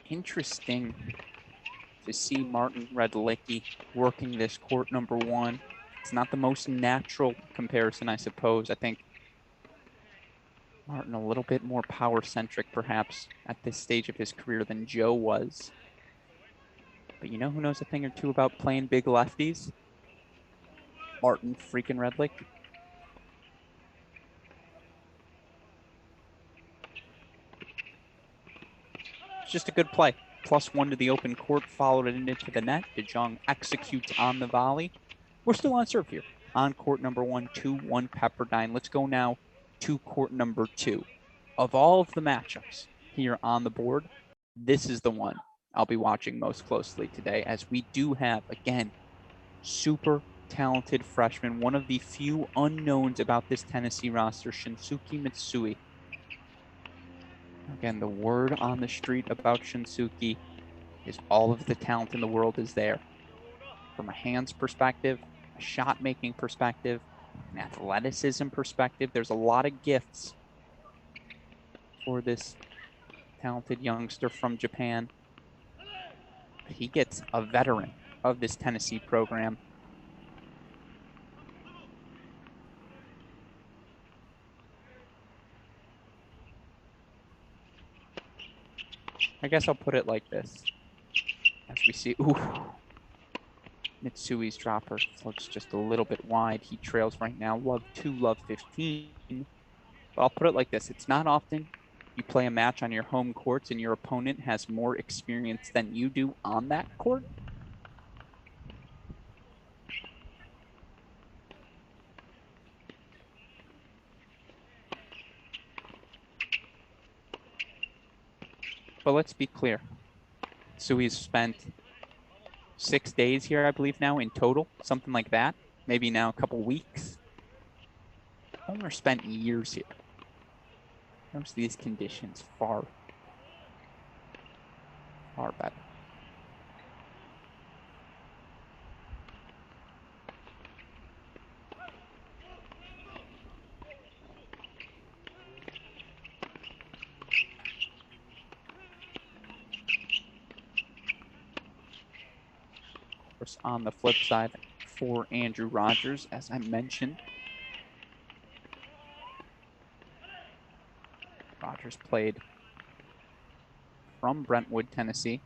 Interesting to see Martin Redlicki working this court number one. It's not the most natural comparison, I suppose. I think Martin a little bit more power-centric, perhaps, at this stage of his career than Joe was. But you know who knows a thing or two about playing big lefties? Martin freaking Redlick. It's just a good play. +1 to the open court, followed it into the net. DeJong executes on the volley. We're still on serve here. On court number 1, 2-1 Pepperdine. Let's go now to court number 2. Of all of the matchups here on the board, this is the one I'll be watching most closely today, as we do have, again, super talented freshman, one of the few unknowns about this Tennessee roster, Shinsuke Mitsui. Again, the word on the street about Shinsuke is all of the talent in the world is there. From a hands perspective, a shot-making perspective, an athleticism perspective, there's a lot of gifts for this talented youngster from Japan. But he gets a veteran of this Tennessee program. I guess I'll put it like this. As we see, ooh, Mitsui's dropper floats just a little bit wide. He trails right now, love 2, love 15. But I'll put it like this. It's not often you play a match on your home courts and your opponent has more experience than you do on that court. But let's be clear. Sui's spent 6 days here, I believe now in total, something like that. Maybe now a couple weeks. Homer spent years here. Comes to these conditions far better. Of course, on the flip side, for Andrew Rogers, as I mentioned, Rogers played from Brentwood, Tennessee.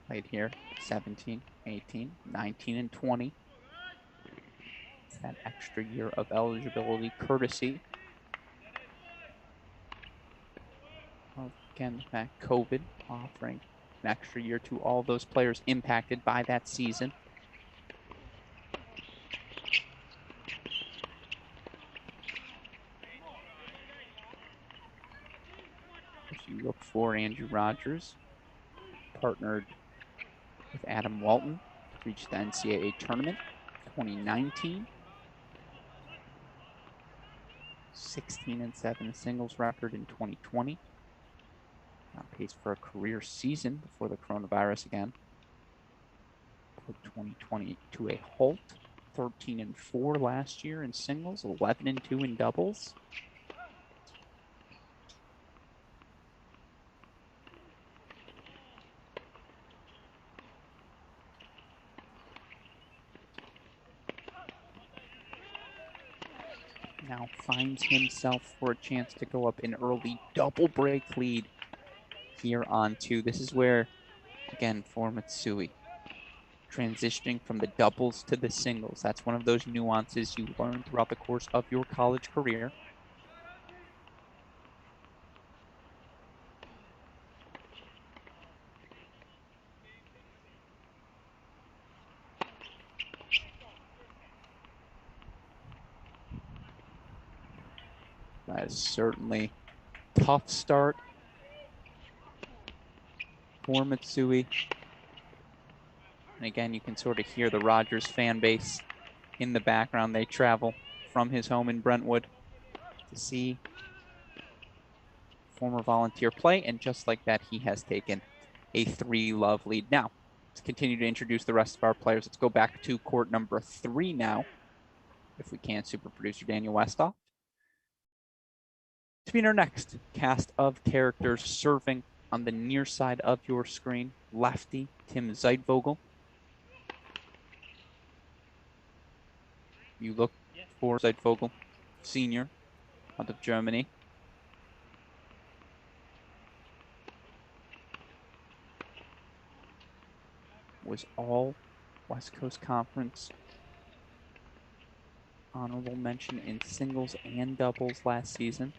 Played here 17, 18, 19, and 20. It's that extra year of eligibility courtesy of, again, that COVID offering an extra year to all those players impacted by that season. If you look for Andrew Rogers, partnered with Adam Walton to reach the NCAA tournament 2019. 16-7 singles record in 2020. On pace for a career season before the coronavirus again. Put 2020 to a halt. 13-4 last year in singles, 11-2 in doubles. Now finds himself for a chance to go up an early double break lead here on two. This is where, again, for Mitsui, transitioning from the doubles to the singles. That's one of those nuances you learn throughout the course of your college career. That is certainly a tough start for Mitsui. And again, you can sort of hear the Rogers fan base in the background. They travel from his home in Brentwood to see former Volunteer play. And just like that, he has taken a 3-love lead. Now, let's continue to introduce the rest of our players. Let's go back to court number 3 now, if we can, super producer Daniel Westhoff. To be in our next cast of characters, serving on the near side of your screen, lefty Tim Zeitvogel. You look for Zeitvogel, senior, out of Germany. Was all West Coast Conference honorable mention in singles and doubles last season.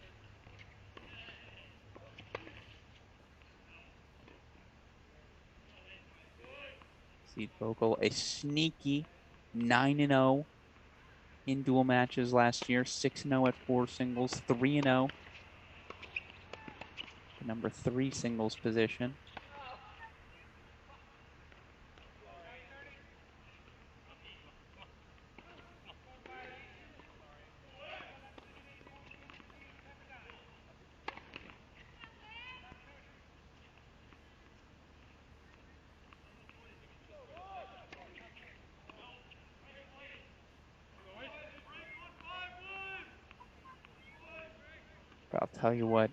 Zeitvogel, a sneaky 9-0 in dual matches last year, 6-0 at 4 singles, 3-0 the number 3 singles position. But I'll tell you what,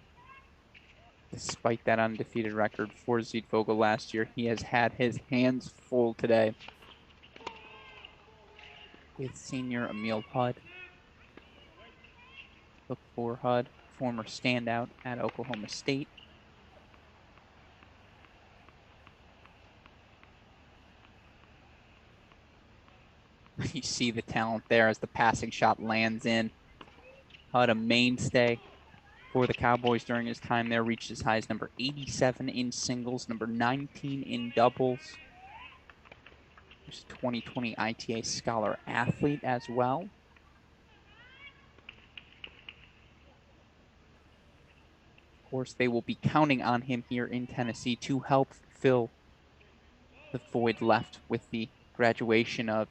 despite that undefeated record for Zeitvogel last year, he has had his hands full today with senior Emil Hudd. Look for Hudd, former standout at Oklahoma State. You see the talent there as the passing shot lands in. Hudd, a mainstay for the Cowboys during his time there, reached as high as number 87 in singles, number 19 in doubles. He's a 2020 ITA Scholar athlete as well. Of course, they will be counting on him here in Tennessee to help fill the void left with the graduation of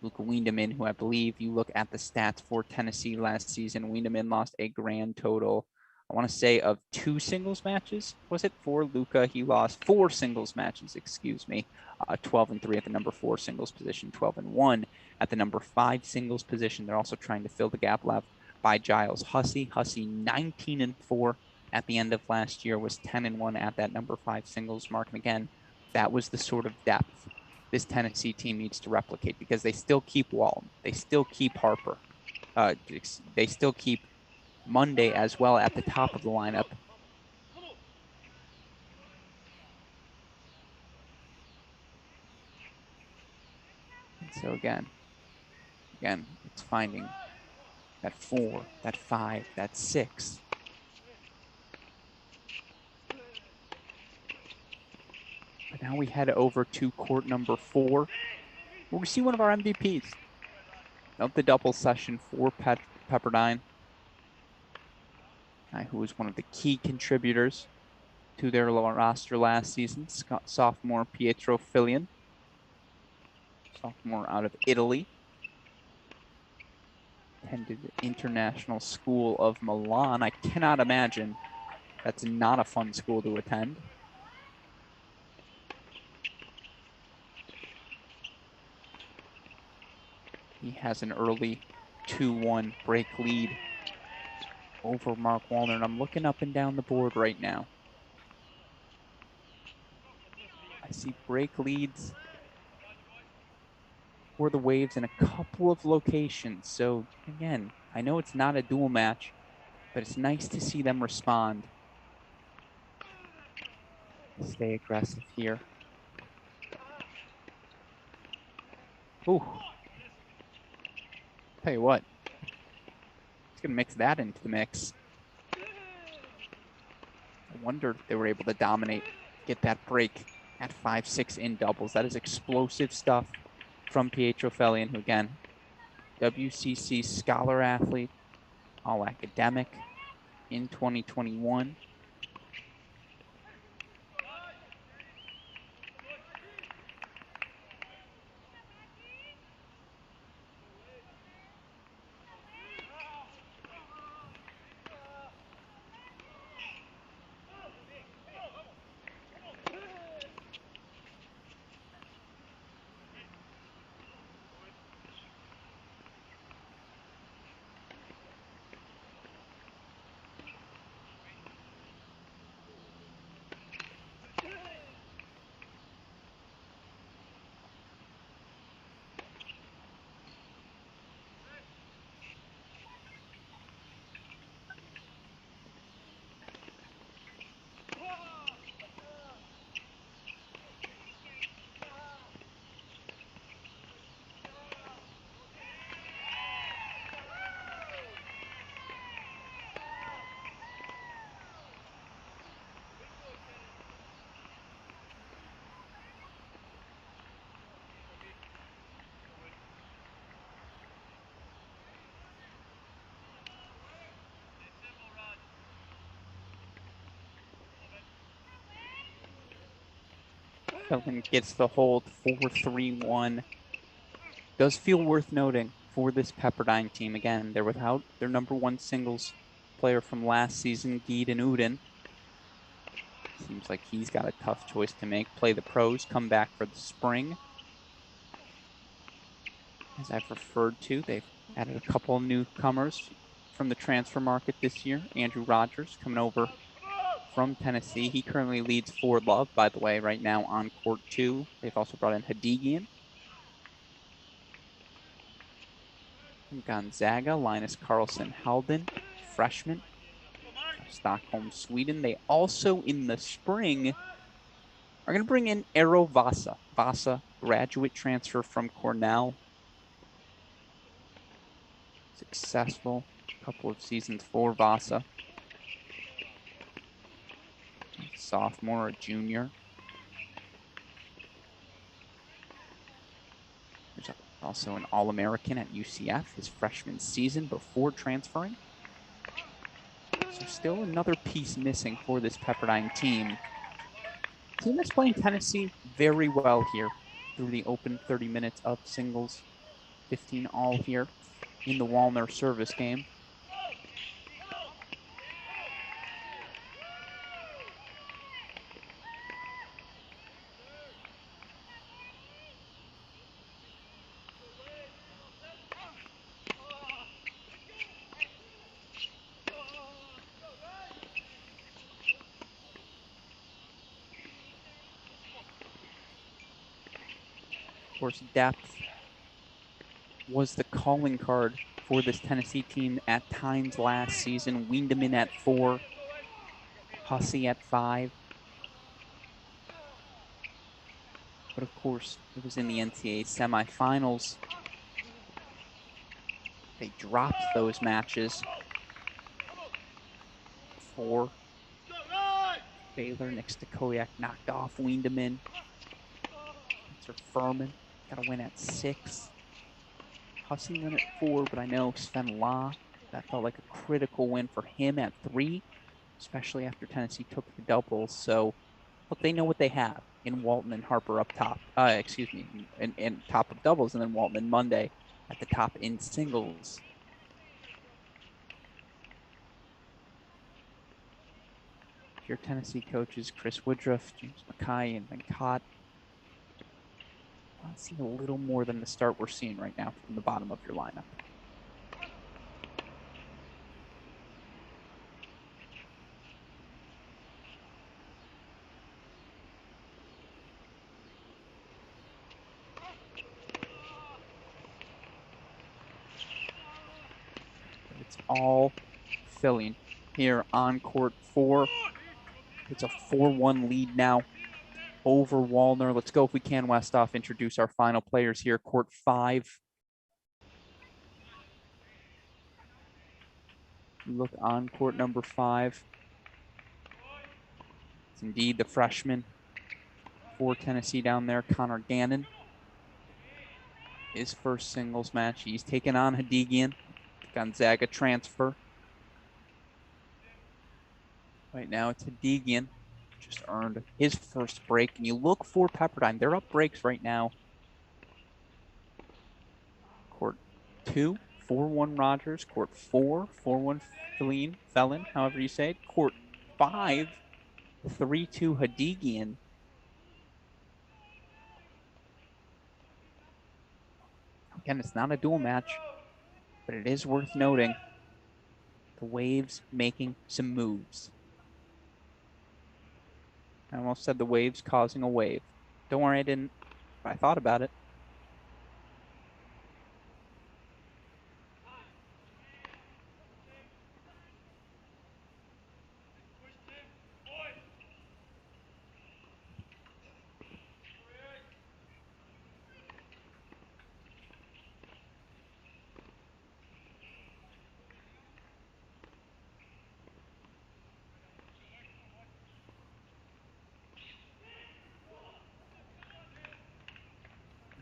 Luke Wiedemann, who I believe you look at the stats for Tennessee last season. Wiedemann lost a grand total, I want to say, of 2 singles matches. Was it for Luca? He lost 4 singles matches, excuse me. 12-3 at the number 4 singles position, 12-1 at the number 5 singles position. They're also trying to fill the gap left by Giles Hussey. Hussey 19-4 at the end of last year, was 10-1 at that number 5 singles mark. And again, that was the sort of depth this Tennessee team needs to replicate, because they still keep Walton, they still keep Harper, they still keep Monday as well at the top of the lineup. And so again, it's finding that 4, that 5, that 6. But now we head over to court number 4, where we see one of our MVPs of the double session for Pepperdine, who was one of the key contributors to their roster last season, sophomore Pietro Filion, sophomore out of Italy. Attended the International School of Milan. I cannot imagine that's not a fun school to attend. He has an early 2-1 break lead over Mark Wallner, and I'm looking up and down the board right now. I see break leads for the Waves in a couple of locations. So again, I know it's not a dual match, but it's nice to see them respond. Stay aggressive here. Ooh. Tell you what, it's going to mix that into the mix. I wonder if they were able to dominate, get that break at 5-6 in doubles. That is explosive stuff from Pietro Fellian, who again, WCC scholar athlete, all academic in 2021. Fellian gets the hold 4-3-1. Does feel worth noting for this Pepperdine team. Again, they're without their number one singles player from last season, Gideon Uden. Seems like he's got a tough choice to make. Play the pros, come back for the spring. As I've referred to, they've added a couple of newcomers from the transfer market this year. Andrew Rogers coming over from Tennessee. He currently leads Ford Love, by the way, right now on court 2. They've also brought in Hadigian. From Gonzaga, Linus Carlson Halden, freshman from Stockholm, Sweden. They also, in the spring, are going to bring in Eero Vasa. Vasa, graduate transfer from Cornell. Successful couple of seasons for Vasa. Sophomore or junior. There's also an All-American at UCF his freshman season before transferring. So still another piece missing for this Pepperdine team. Team that's playing Tennessee very well here through the open 30 minutes of singles. 15 all here in the Walner service game. Of course, depth was the calling card for this Tennessee team at times last season. Wiedemann at 4, Hussey at 5. But of course, it was in the NCAA semifinals. They dropped those matches for Baylor. Nick Stakoyak knocked off Wiedemann. Spencer Furman got a win at 6. Hussey win at 4, but I know Sven Law, that felt like a critical win for him at 3, especially after Tennessee took the doubles. So, look, they know what they have in Walton and Harper up top. In top of doubles, and then Walton and Monday at the top in singles. Your Tennessee coaches, Chris Woodruff, James Mackay, and Venkot. I see a little more than the start we're seeing right now from the bottom of your lineup. all filling here on court 4. It's a 4-1 lead now over Walner. Let's go if we can, Westoff, introduce our final players here. Court 5. Look on court number 5. It's indeed the freshman for Tennessee down there, Connor Gannon. His first singles match. He's taken on Hadigian, the Gonzaga transfer. Right now it's Hadigian. Just earned his first break. And you look for Pepperdine. They're up breaks right now. Court 2, 4-1 Rogers. Court 4, 4-1 Felon, however you say it. Court 5, 3-2 Hadigian. Again, it's not a dual match, but it is worth noting the Waves making some moves. I almost said the Waves causing a wave. Don't worry, I didn't. I thought about it.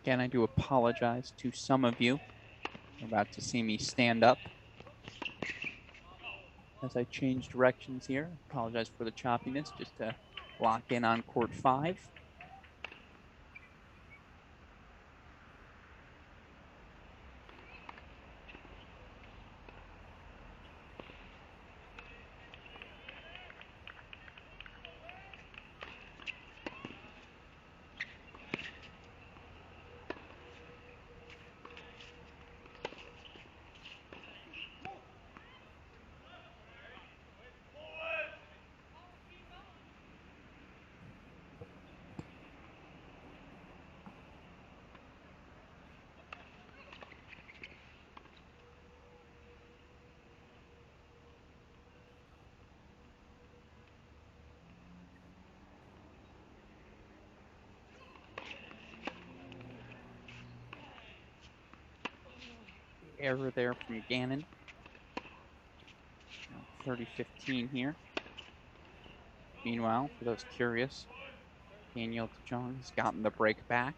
Again, I do apologize to some of you. You're about to see me stand up as I change directions here. Apologize for the choppiness, just to lock in on court 5. Error there from Gannon. 30-15 here. Meanwhile, for those curious, Daniel DeJong has gotten the break back.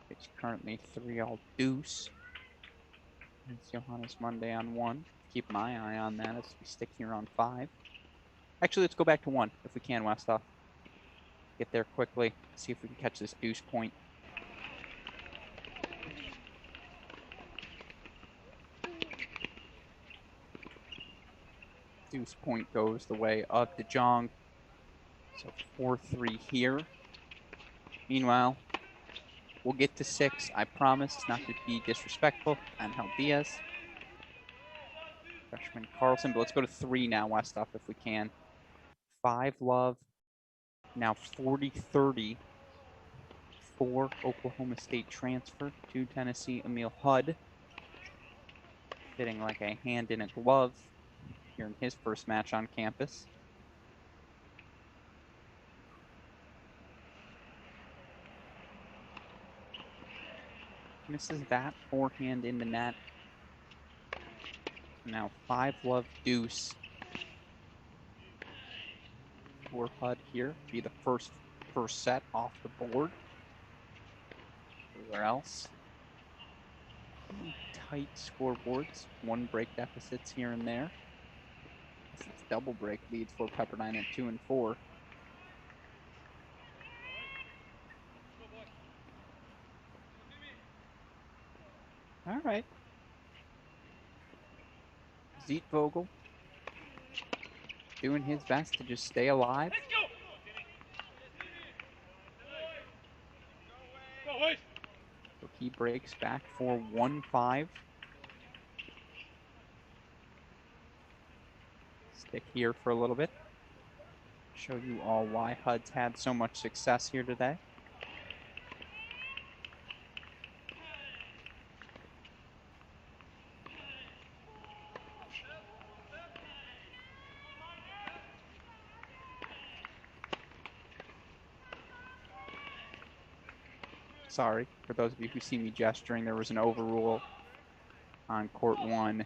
It's currently 3-all deuce. It's Johannes Monday on 1. Keep my eye on that as we stick here on 5. Actually, let's go back to 1 if we can, Westoff. Get there quickly. See if we can catch this deuce point. Deuce point goes the way of DeJong. So 4-3 here. Meanwhile, we'll get to 6. I promise not to be disrespectful. Angel Diaz. Freshman Carlson. But let's go to 3 now, Westoff, if we can. 5 love. Now 40-30 for Oklahoma State transfer to Tennessee, Emil Hudd. Fitting like a hand in a glove here in his first match on campus. Misses that forehand in the net. Now 5 love deuce for Hudd here. Be the first set off the board. Everywhere else, tight scoreboards. 1 break deficits here and there. It's double break leads for Pepperdine at 2 and 4. All right. Vogel doing his best to just stay alive. So he breaks back for 1-5. Stick here for a little bit. Show you all why HUD's had so much success here today. Sorry, for those of you who see me gesturing, there was an overrule on court 1.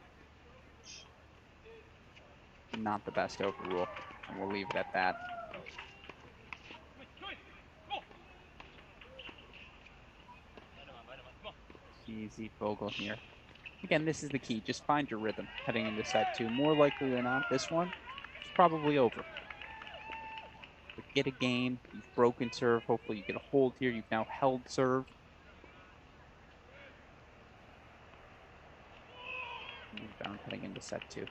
Not the best overrule, and we'll leave it at that. Easy Vogel here. Again, this is the key. Just find your rhythm heading into set 2. More likely than not, this one is probably over. But get a game. You've broken serve. Hopefully you get a hold here. You've now held serve. Rebound heading into set 2.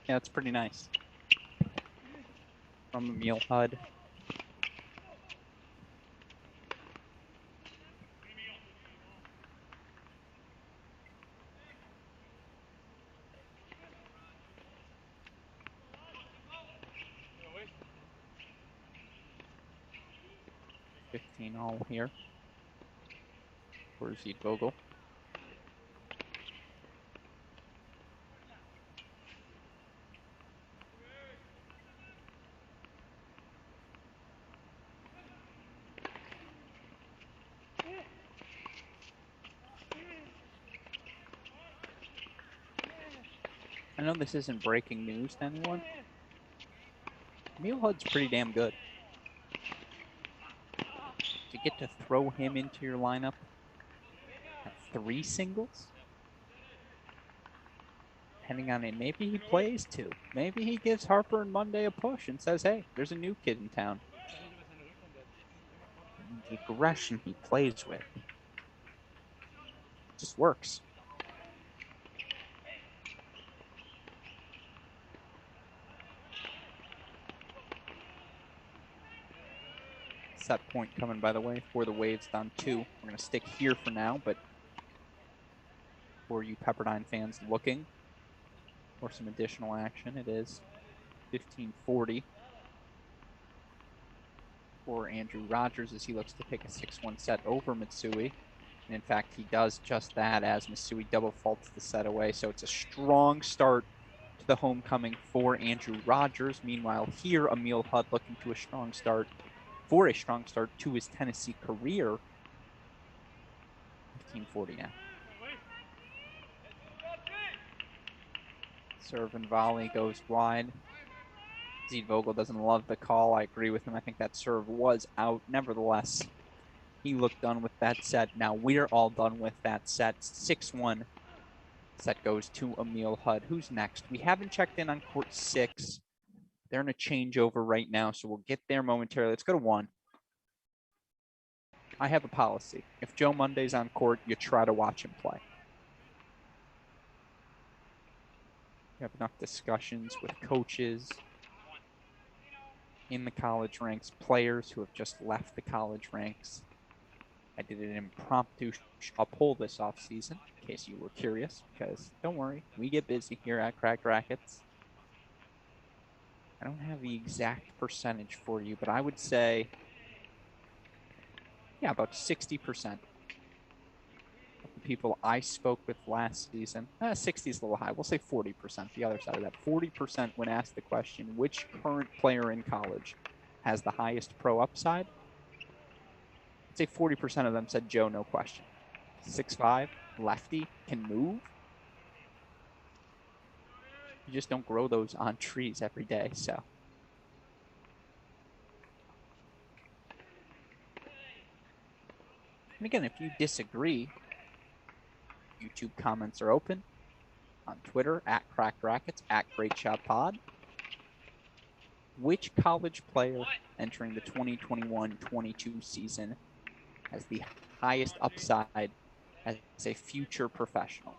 Yeah, it's pretty nice. From Emil HUD. All here for Vogel. I know this isn't breaking news to anyone. Emil HUD's pretty damn good. To get to throw him into your lineup at 3 singles, depending on it, maybe he plays 2. Maybe he gives Harper and Monday a push and says, hey, there's a new kid in town. And the aggression he plays with just works. Set point coming, by the way, for the Waves down 2. We're going to stick here for now, but for you Pepperdine fans looking for some additional action, it is 15-40 for Andrew Rogers as he looks to take a 6-1 set over Mitsui. And in fact, he does just that as Mitsui double faults the set away. So it's a strong start to the homecoming for Andrew Rogers. Meanwhile, here, Emil HUD looking to a strong start to his Tennessee career. 15-40 now. Serve and volley goes wide. Vogel doesn't love the call. I agree with him. I think that serve was out. Nevertheless, he looked done with that set. Now we're all done with that set. 6-1. Set goes to Emil HUD. Who's next? We haven't checked in on court 6. They're in a changeover right now, so we'll get there momentarily. Let's go to 1. I have a policy. If Joe Monday's on court, you try to watch him play. You have enough discussions with coaches in the college ranks, players who have just left the college ranks. I did an impromptu poll this offseason, in case you were curious, because don't worry, we get busy here at Cracked Racquets. I don't have the exact percentage for you, but I would say, yeah, about 60% of the people I spoke with last season, 60 is a little high, we'll say 40%, the other side of that. 40% when asked the question, which current player in college has the highest pro upside? I'd say 40% of them said Joe, no question. 6'5", lefty, can move. You just don't grow those on trees every day, so. And again, if you disagree, YouTube comments are open. On Twitter, at Cracked Racquets, at Great Shot Pod. Which college player entering the 2021-22 season has the highest upside as a future professional.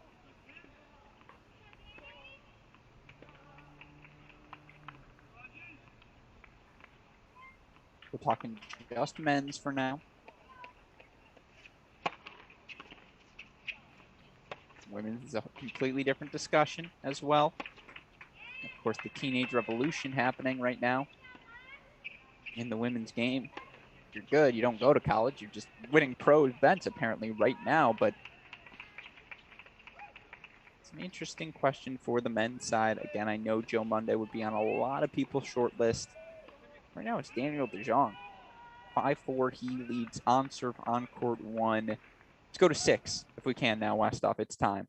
We're talking just men's for now. Women's is a completely different discussion as well. Of course, the teenage revolution happening right now in the women's game. If you're good, you don't go to college. You're just winning pro events apparently right now. But it's an interesting question for the men's side. Again, I know Joe Monday would be on a lot of people's short list. Right now, it's Daniel DeJong. 5-4, he leads on serve, on court 1. Let's go to 6 if we can now, Westhoff. It's time.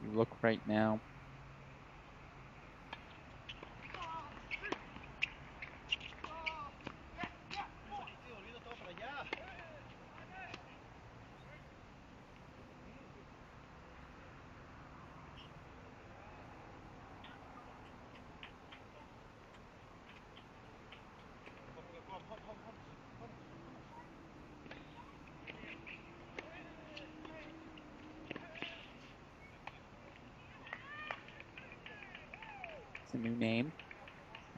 You look right now. It's a new name.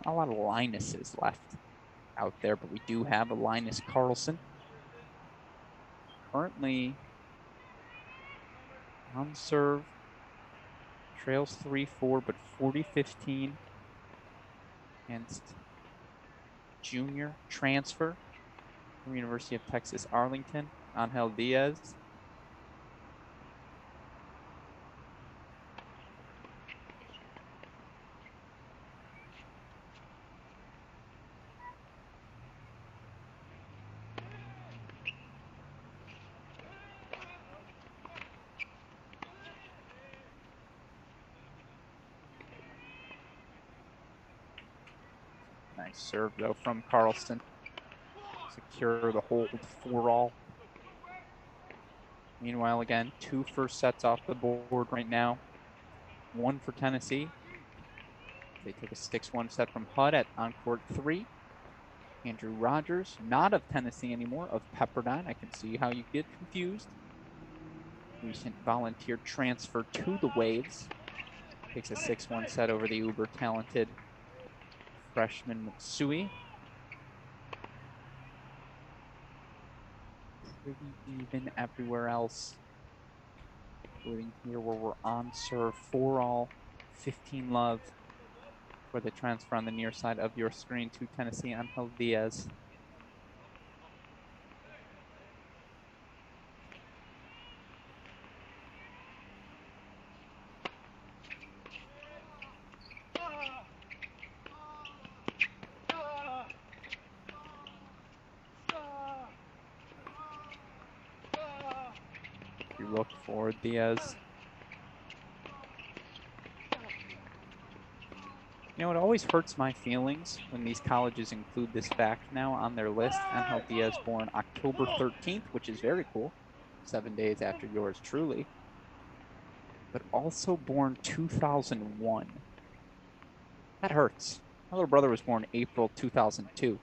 Not a lot of Linuses left out there, but we do have a Linus Carlson. Currently on serve, trails 3-4, but 40-15 against junior transfer from University of Texas Arlington, Angel Diaz. Nice serve, though, from Carlson. Secure the hold 4-all. Meanwhile, again, 2 first sets off the board right now. 1 for Tennessee. They take a 6-1 set from Hud at on-court 3. Andrew Rogers, not of Tennessee anymore, of Pepperdine. I can see how you get confused. Recent volunteer transfer to the Waves. Takes a 6-1 set over the uber-talented freshman Matsui. Pretty even everywhere else, including here where we're on serve 4-all, 15-love for the transfer on the near side of your screen to Tennessee, Angel Diaz. You look for Diaz. You know, it always hurts my feelings when these colleges include this fact now on their list. Angel Diaz born October 13th, which is very cool. 7 days after yours truly. But also born 2001. That hurts. My little brother was born April 2002.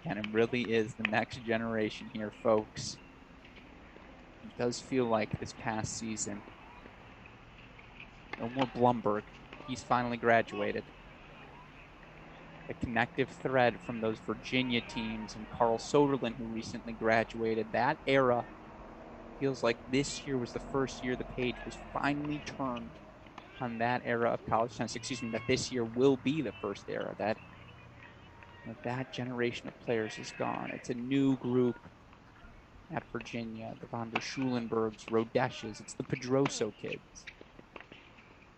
And it really is the next generation here, folks. It does feel like this past season. No more Blumberg. He's finally graduated. The connective thread from those Virginia teams and Carl Soderlund, who recently graduated, that era feels like this year was the first year the page was finally turned on that era of college tennis. Excuse me, that this year will be the first era. That generation of players is gone. It's a new group at Virginia, the Von der Schulenbergs, Rodesches. It's the Pedroso kids.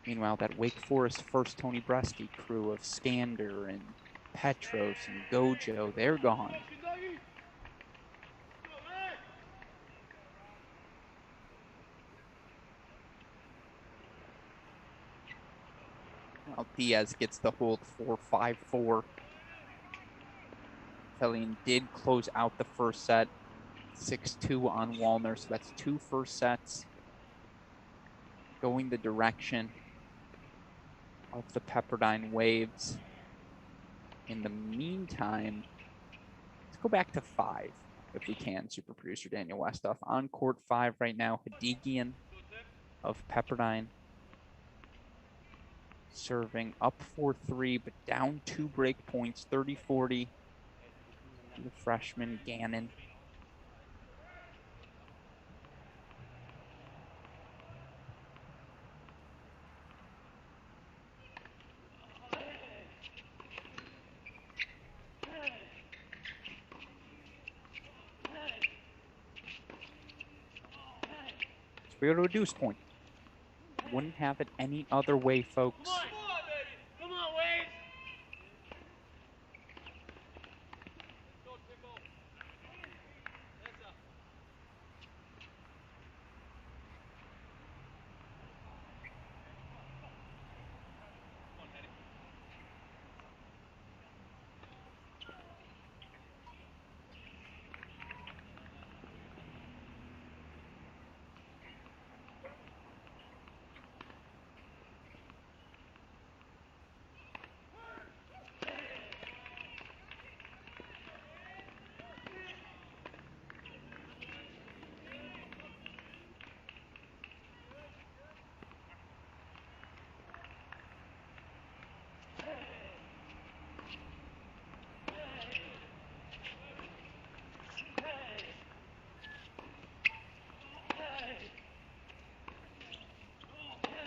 Meanwhile, that Wake Forest first Tony Bresky crew of Stander and Petros and Gojo, they're gone. Well, Diaz gets the hold 4-5-4. Felian did close out the first set 6-2 on Walner, so that's 2 first sets going the direction of the Pepperdine Waves. In the meantime, let's go back to 5 if we can, super producer Daniel Westoff. On court 5 right now, Hadigian of Pepperdine serving up 4-3, but down 2 break points, 30-40. The freshman Gannon. So we go to a deuce point. Wouldn't have it any other way, folks. Come on, Wade.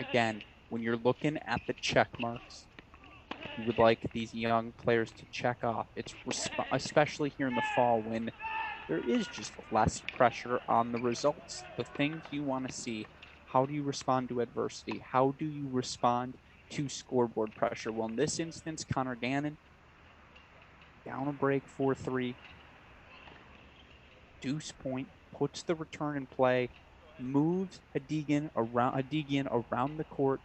Again, when you're looking at the check marks, you would like these young players to check off. It's especially here in the fall when there is just less pressure on the results. The things you want to see, how do you respond to adversity? How do you respond to scoreboard pressure? Well, in this instance, Connor Gannon, down a break 4-3, deuce point, puts the return in play, moves Hadigian around the court,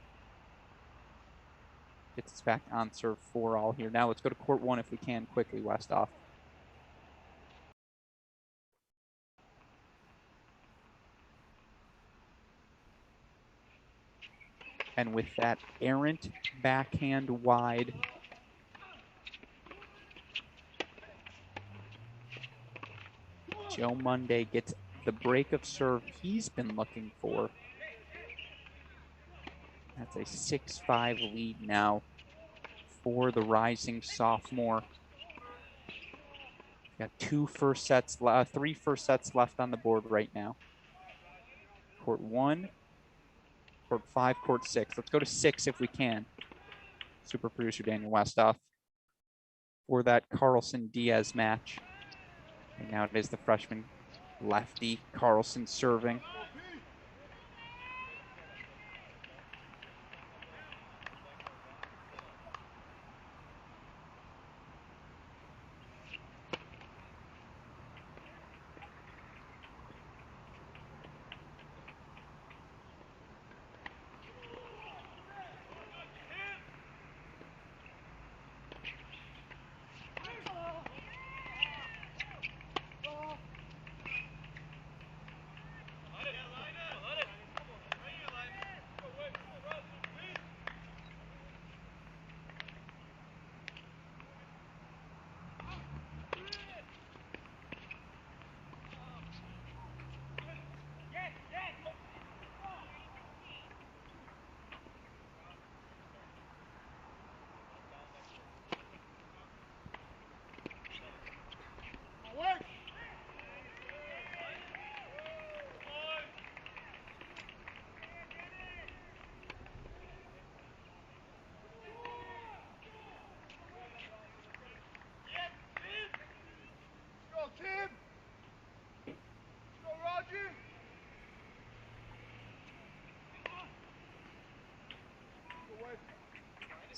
gets us back on serve 4-all here. Now let's go to court 1 if we can quickly, Westoff. And with that errant backhand wide, Joe Monday gets the break of serve he's been looking for. That's a 6-5 lead now for the rising sophomore. Got 3 first sets left on the board right now. Court 1, court 5, court 6. Let's go to 6 if we can. Super producer Daniel Westoff for that Carlson-Diaz match. And now it is the freshman lefty Carlson serving.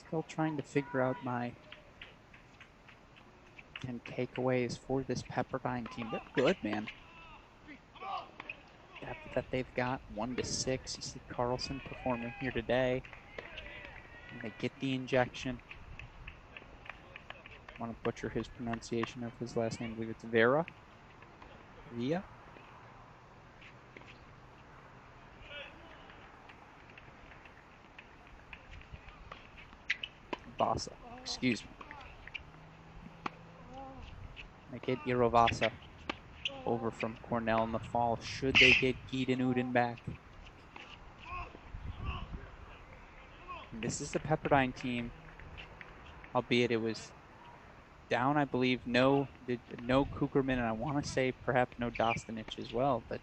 Still trying to figure out my 10 takeaways for this Pepperdine team. They're good, man. Depth that they've got, 1-6. You see Carlson performing here today. And they get the injection. I want to butcher his pronunciation of his last name. I believe it's Villa. Vasa. Excuse me. They get Irovasa over from Cornell in the fall. Should they get Keaton Uden back? And this is the Pepperdine team, albeit it was down, I believe, no Kukerman, and I want to say perhaps no Dostanic as well, but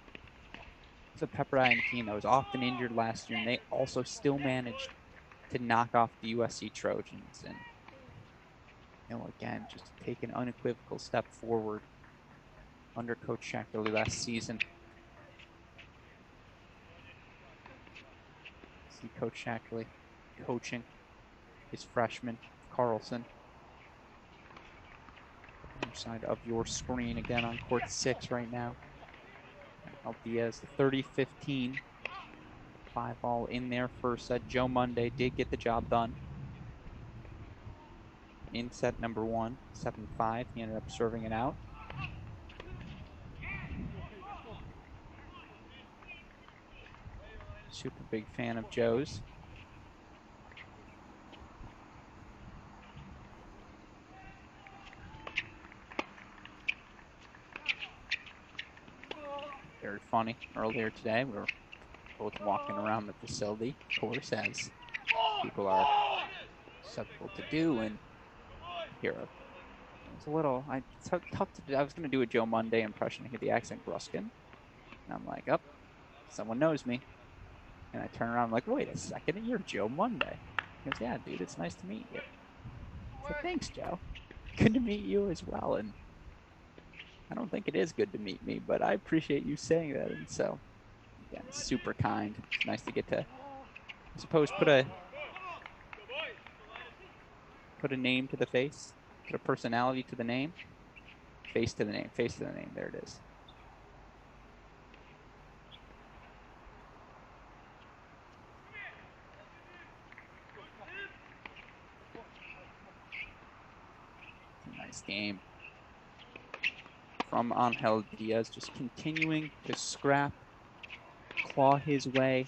it's a Pepperdine team that was often injured last year, and they also still managed to knock off the USC Trojans. And, again, just take an unequivocal step forward under Coach Shackley last season. See Coach Shackley coaching his freshman, Carlson. Other side of your screen again on court 6 right now. Diaz, the 30-15. 5-all in there first set. Joe Monday did get the job done in set number 1, 7-5. He ended up serving it out. Super big fan of Joe's. Very funny. Earlier today, we were both walking around the facility, of course, as people are susceptible to do, and here it's a little, it's tough to do. I was going to do a Joe Monday impression. I hear the accent Gruskin, and I'm like, oh, someone knows me. And I turn around, I'm like, wait a second, you're Joe Monday. He goes, yeah, dude, it's nice to meet you. I said, thanks, Joe. Good to meet you as well. And I don't think it is good to meet me, but I appreciate you saying that. And so, again, super kind. It's nice to get to, I suppose, put a name to the face, put a personality to the name, face to the name, face to the name. There it is. Nice game from Angel Diaz, just continuing to scrap, claw his way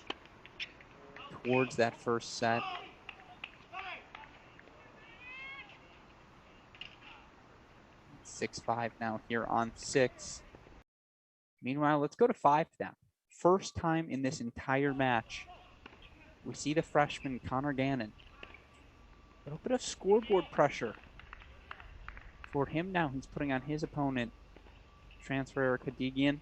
towards that first set. It's 6-5 now here on 6. Meanwhile, let's go to 5 now. First time in this entire match, we see the freshman Connor Gannon. A little bit of scoreboard pressure for him now. He's putting on his opponent, transfer Kadigian.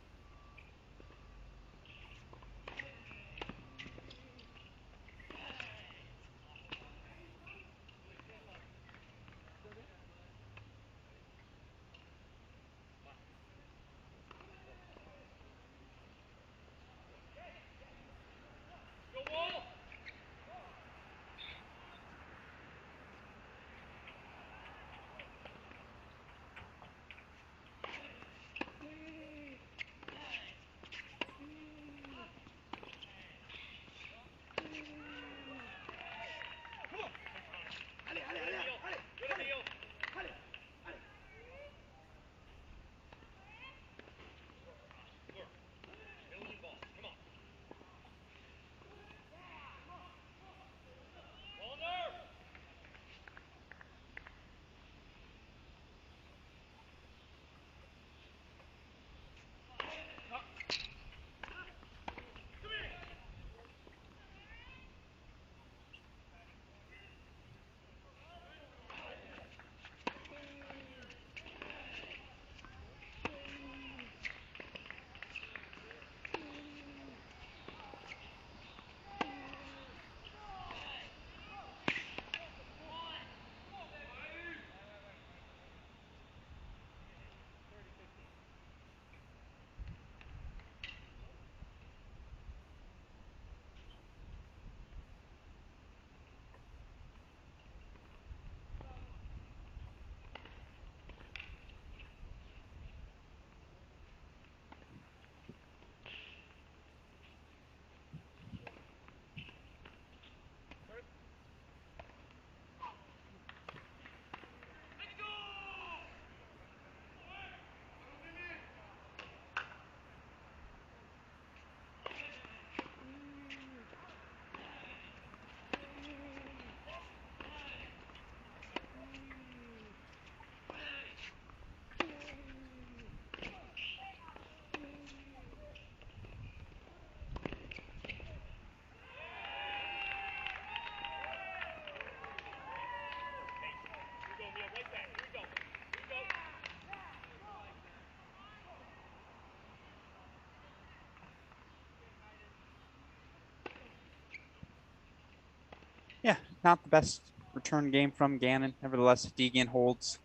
Not the best return game from Gannon. Nevertheless, Deegan holds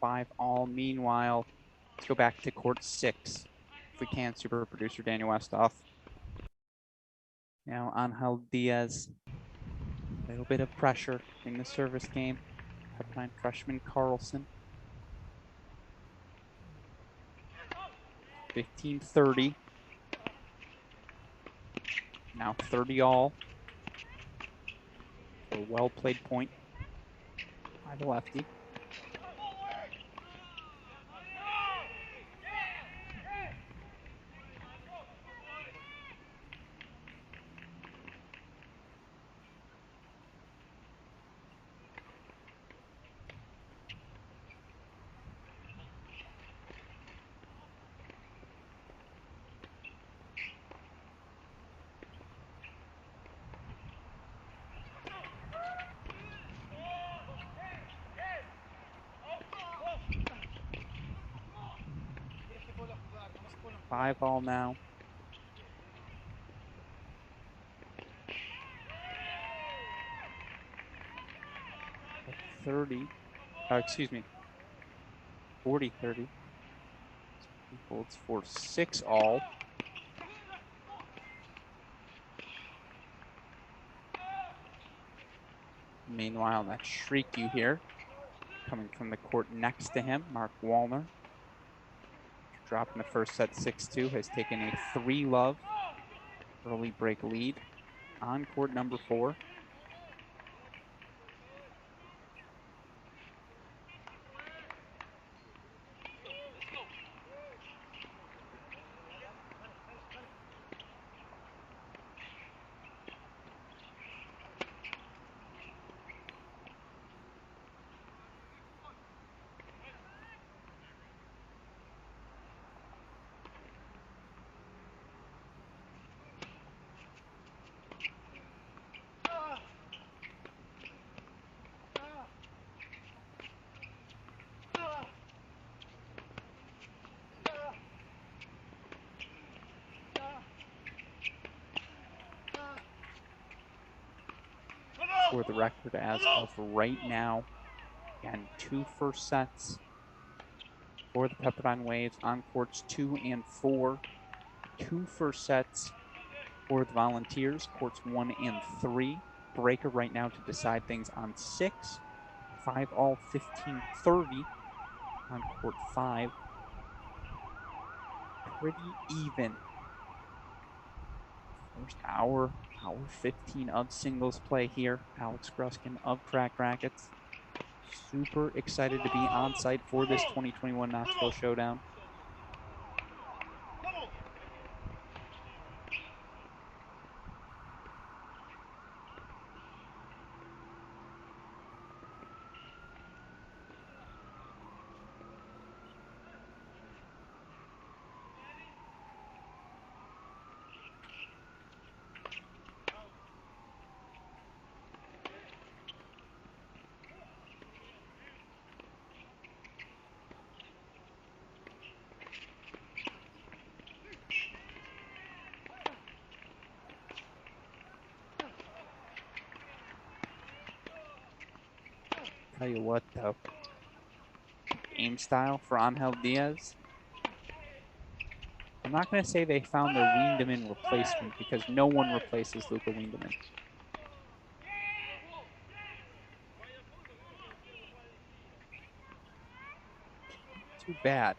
5-all. Meanwhile, let's go back to court 6. If we can, super producer Daniel Westoff. Now, Angel Diaz. A little bit of pressure in the service game. Pepperdine freshman Carlson. 15-30. Now 30-all. A well-played point by the lefty. Five-all now. 30. Excuse me. 40-30. He holds for 6-all. Meanwhile, that shriek you hear coming from the court next to him, Mark Wallner. Dropping the first set 6-2, has taken a 3-love early break lead on court number 4. For the record, as of right now, again, 2 first sets for the Pepperdine Waves on courts 2 and 4. 2 first sets for the Volunteers, courts 1 and 3. Breaker right now to decide things on 6. 5-all, 15-30 on court 5. Pretty even. First hour 15 of singles play here. Alex Gruskin of Cracked Racquets. Super excited to be on site for this 2021 Knoxville Showdown. Tell you what, though, game style for Angel Diaz. I'm not going to say they found their Wiedemann replacement because no one replaces Luca Wiedemann. Too bad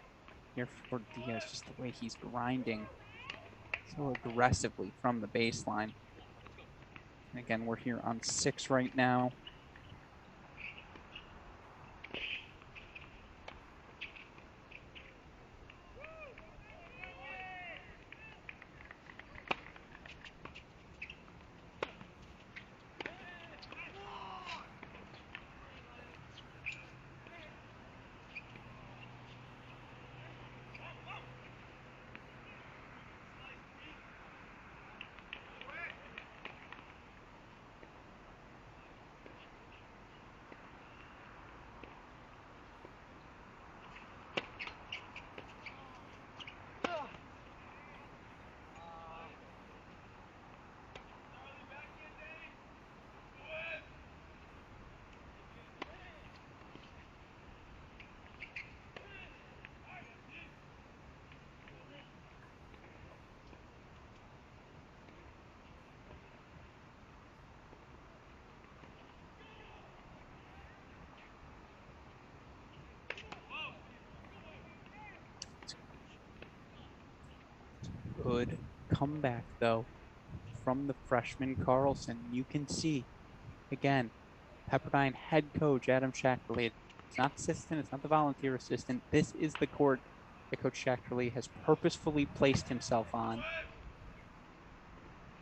here for Diaz, just the way he's grinding so aggressively from the baseline. And again, we're here on 6 right now. Good comeback, though, from the freshman Carlson. You can see, again, Pepperdine head coach Adam Shackley. It's not assistant, it's not the volunteer assistant. This is the court that Coach Shackley has purposefully placed himself on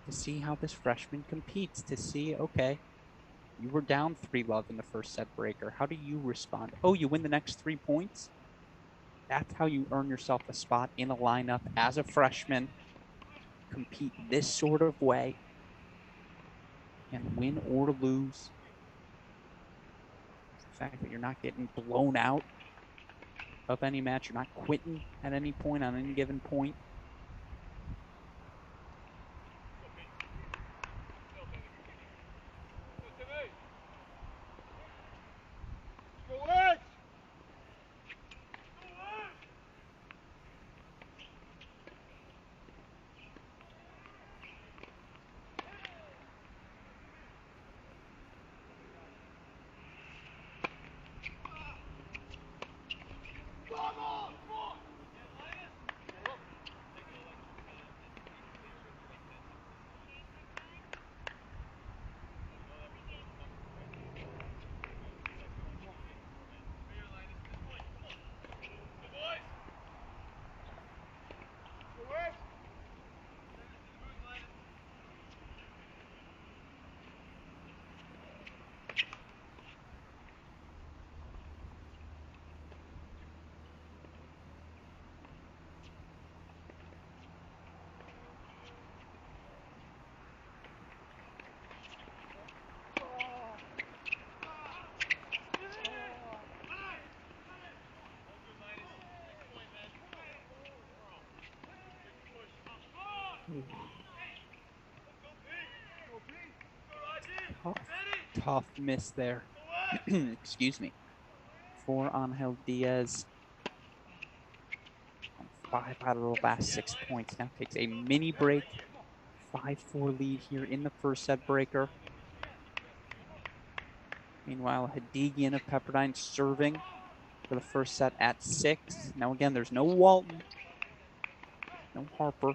to see how this freshman competes, to see, okay, you were down 3-love in the first set breaker. How do you respond? Oh, you win the next 3 points? That's how you earn yourself a spot in a lineup as a freshman. Compete this sort of way and win or lose. The fact that you're not getting blown out of any match, you're not quitting at any point on any given point. Tough miss there. Excuse me. For Angel Diaz. 5 out of the last 6 points. Now takes a mini break. 5-4 lead here in the first set breaker. Meanwhile, Hadigian of Pepperdine serving for the first set at 6. Now again, there's no Walton, no Harper,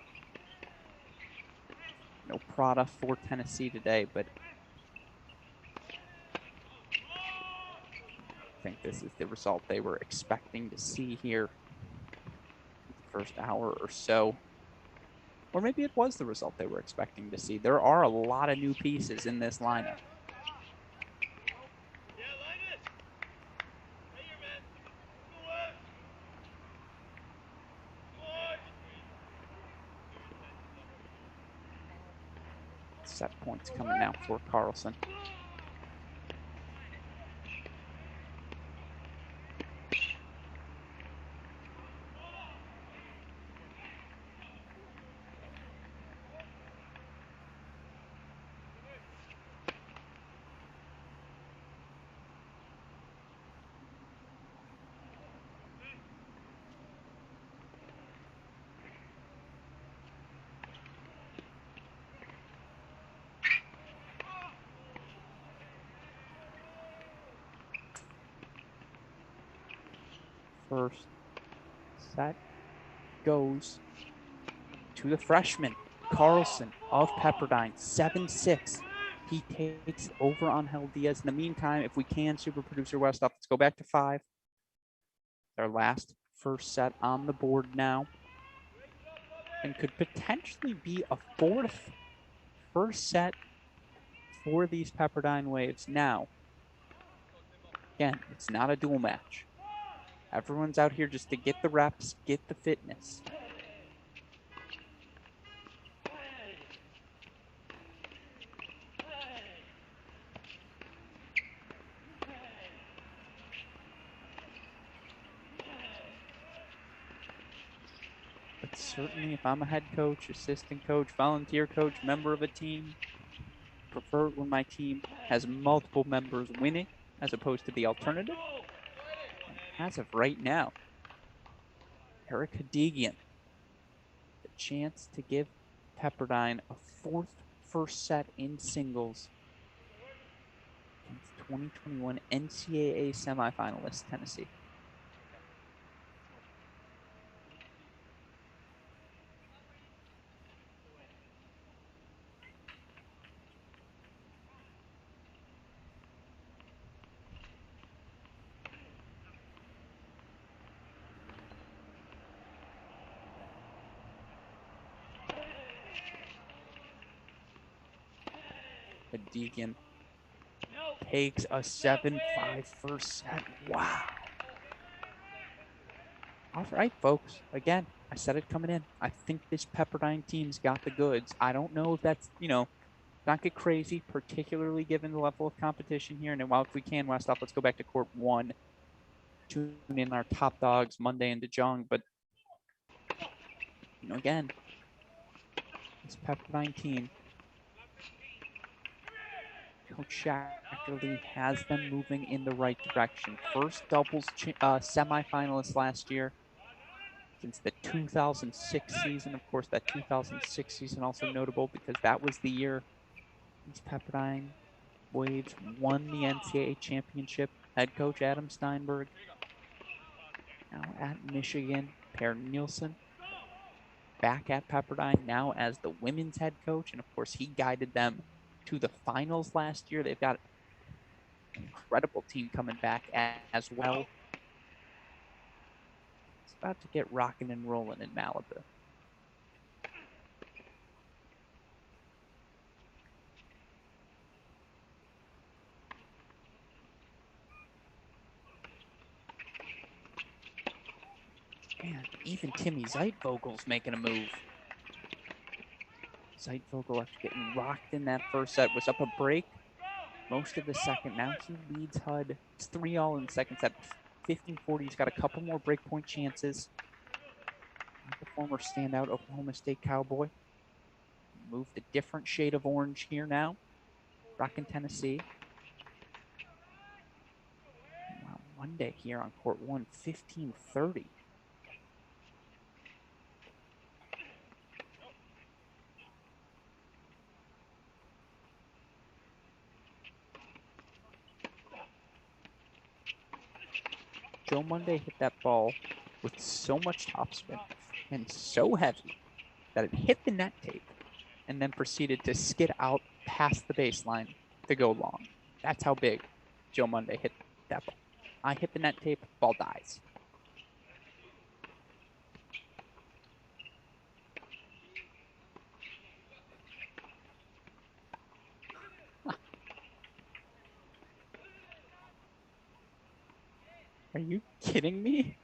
no Prada for Tennessee today, but I think this is the result they were expecting to see here in the first hour or so. Or maybe it was the result they were expecting to see. There are a lot of new pieces in this lineup. Set points coming now for Carlson. First set goes to the freshman, Carlson of Pepperdine, 7-6. He takes over on Angel Diaz. In the meantime, if we can, super producer Westhoff, let's go back to 5. Our last first set on the board now. And could potentially be a 4th first set for these Pepperdine Waves. Now, again, it's not a dual match. Everyone's out here just to get the reps, get the fitness. But certainly if I'm a head coach, assistant coach, volunteer coach, member of a team, prefer when my team has multiple members winning as opposed to the alternative. And as of right now, Eric Hadigian, the chance to give Pepperdine a 4th first set in singles against 2021 NCAA semifinalist Tennessee. Deegan takes a 7-5 first set. Wow. All right, folks. Again, I said it coming in. I think this Pepperdine team's got the goods. I don't know if that's, not get crazy, particularly given the level of competition here. And while if we can, Westhoff, let's go back to court one. Tune in our top dogs, Monday and DeJong. But, again, this Pepperdine team, Coach Shackerly has them moving in the right direction. First doubles semifinalist last year since the 2006 season. Of course, that 2006 season also notable because that was the year these Pepperdine Waves won the NCAA championship. Head coach Adam Steinberg, now at Michigan. Per Nielsen, back at Pepperdine, now as the women's head coach. And of course, he guided them to the finals last year. They've got an incredible team coming back as well. It's about to get rocking and rolling in Malibu. Man, even Timmy Zeitvogel's making a move. Zeitvogel, after getting rocked in that first set, was up a break most of the second. Now he leads HUD. It's 3-all in the second set. 15-40. He's got a couple more breakpoint chances. The former standout Oklahoma State Cowboy. Moved a different shade of orange here now. Rocking Tennessee. Wow, Monday here on court one, 15-30. Joe Monday hit that ball with so much topspin and so heavy that it hit the net tape and then proceeded to skid out past the baseline to go long. That's how big Joe Monday hit that ball. I hit the net tape, ball dies. Are you kidding me?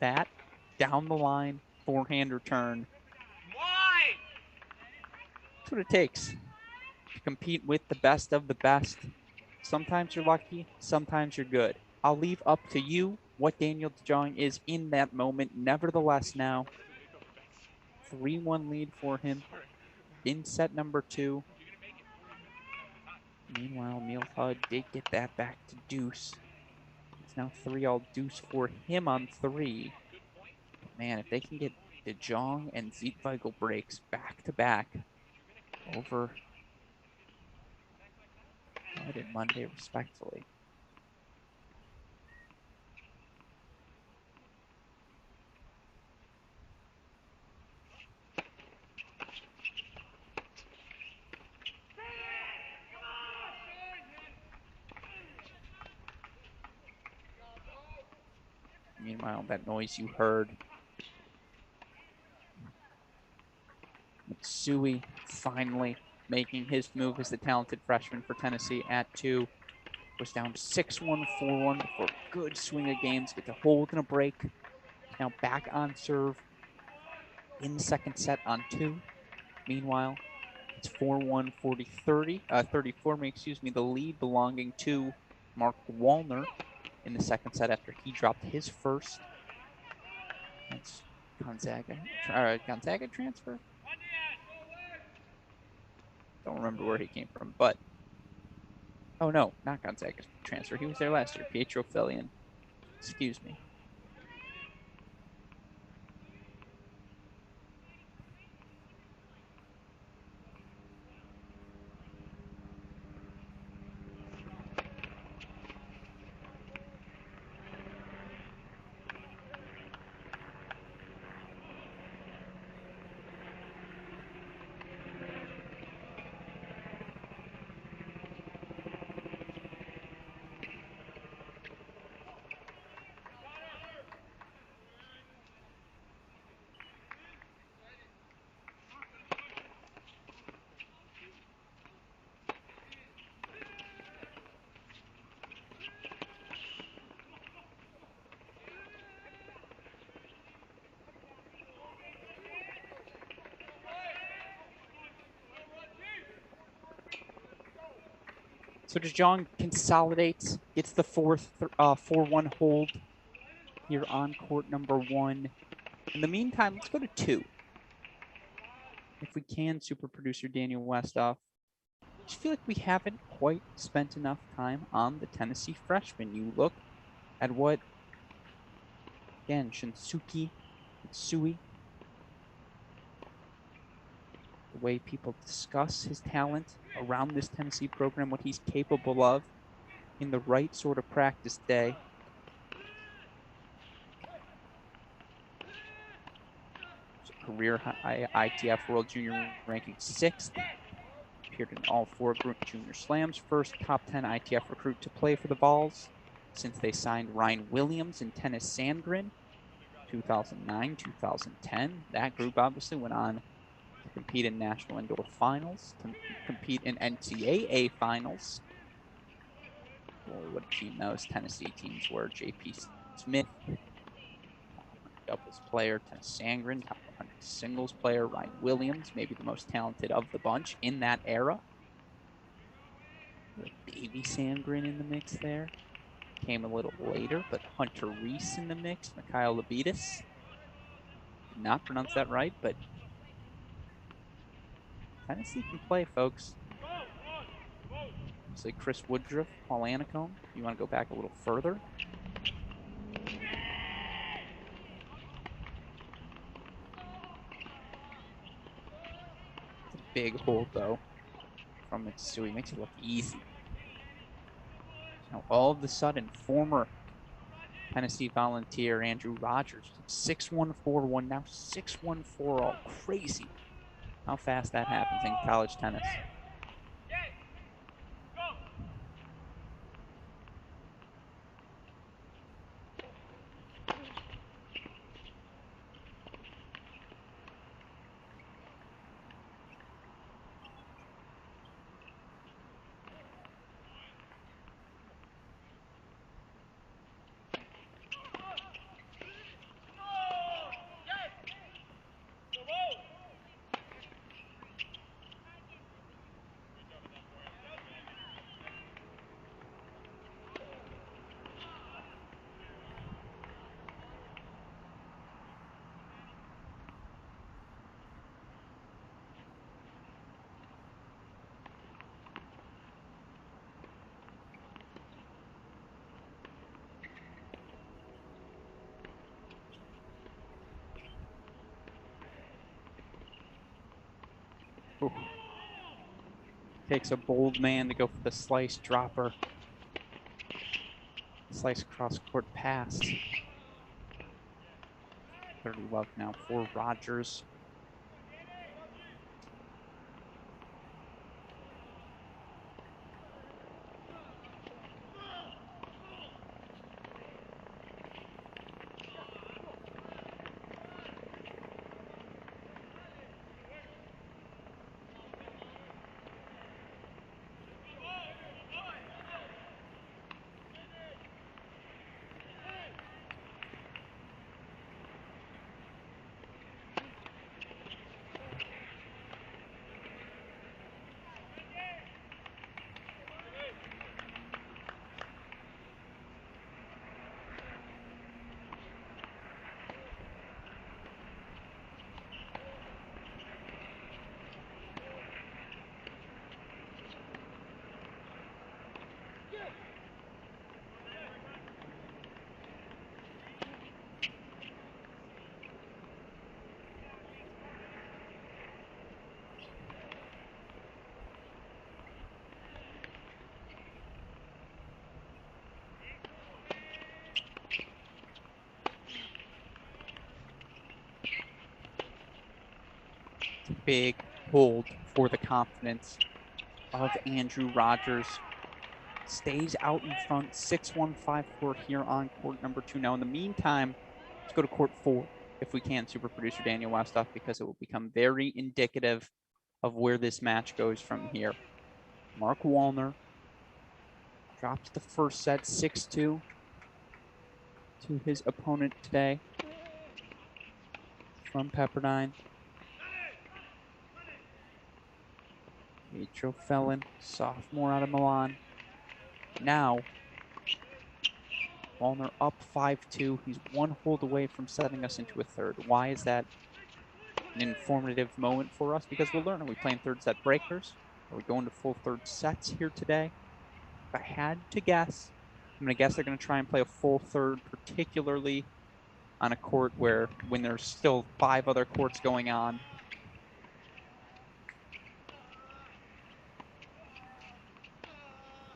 That down the line forehand return. That's what it takes to compete with the best of the best. Sometimes you're lucky, sometimes you're good. I'll leave up to you what Daniel DeJong is in that moment. Nevertheless, now 3-1 lead for him in set number 2. Meanwhile, Emil Hud did get that back to deuce. It's now 3-all deuce for him on 3. Man, if they can get DeJong and Zeitweigel breaks back to back over Hud and Monday respectfully. Meanwhile, that noise you heard. Matsui finally making his move as the talented freshman for Tennessee at 2. Was down 6-1, 4-1 before a good swing of games. Gets a hold and a break. Now back on serve in the second set on 2. Meanwhile, it's 4-1, 34, the lead belonging to Mark Wallner in the second set after he dropped his first. That's Gonzaga transfer? Don't remember where he came from, but oh no, not Gonzaga transfer. He was there last year. Pietro Fillion. Excuse me. So DeJong consolidates, gets the 4-1 hold here on court number 1. In the meantime, let's go to 2. If we can, super producer Daniel Westoff. I just feel like we haven't quite spent enough time on the Tennessee freshman. You look at what, again, Shinsuke Mitsui, the way people discuss his talent around this Tennessee program, what he's capable of in the right sort of practice day. Career ITF World Junior ranking 6th. Appeared in all 4 junior slams. First top 10 ITF recruit to play for the Vols since they signed Ryan Williams and Tennis Sandgren 2009, 2010. That group obviously went on to compete in national indoor finals, to compete in NCAA finals. Boy, what a team those Tennessee teams were. J.P. Smith, doubles player, Tennis Sandgren, top 100 singles player, Ryan Williams, maybe the most talented of the bunch in that era. Baby Sandgren in the mix there. Came a little later, but Hunter Reese in the mix, Mikhail Labidas. Did not pronounce that right, but Tennessee can play, folks. Say Chris Woodruff, Paul Anacone. You want to go back a little further? It's a big hold, though, from Mitsui. Makes it look easy. Now, all of a sudden, former Tennessee Volunteer Andrew Rogers, 6-1, 4-1, now 6-1, 4-all. Crazy how fast that happens in college tennis. Ooh. Takes a bold man to go for the slice dropper. Slice cross court pass. 30 love now for Rogers. Big hold for the confidence of Andrew Rogers. Stays out in front, 6-1, 5-4 here on court number 2. Now, in the meantime, let's go to court 4, if we can, super producer Daniel Westoff, because it will become very indicative of where this match goes from here. Mark Wallner drops the first set, 6-2, to his opponent today from Pepperdine. Pietro Felon, sophomore out of Milan. Now, Wallner up 5-2. He's one hold away from setting us into a third. Why is that an informative moment for us? Because we'll learn. Are we playing third set breakers? Are we going to full third sets here today? If I had to guess, I'm going to guess they're going to try and play a full third, particularly on a court where when there's still 5 other courts going on.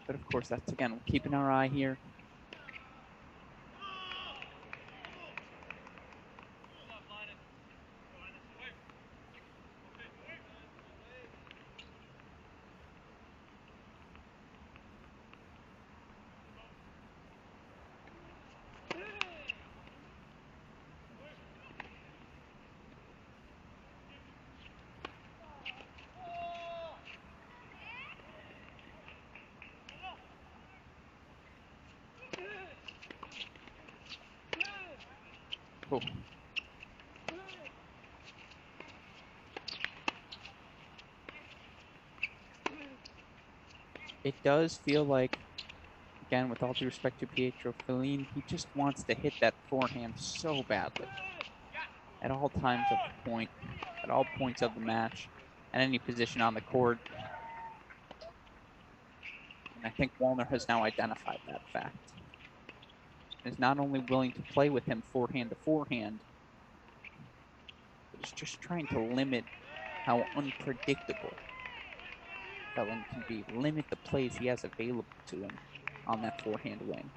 But of course, that's, again, we're keeping our eye here. Oh. It does feel like, again, with all due respect to Pietro Feline, he just wants to hit that forehand so badly. At all times of the point, at all points of the match, at any position on the court. And I think Wallner has now identified that fact. Is not only willing to play with him forehand to forehand, but is just trying to limit how unpredictable Felon can be, limit the plays he has available to him on that forehand wing.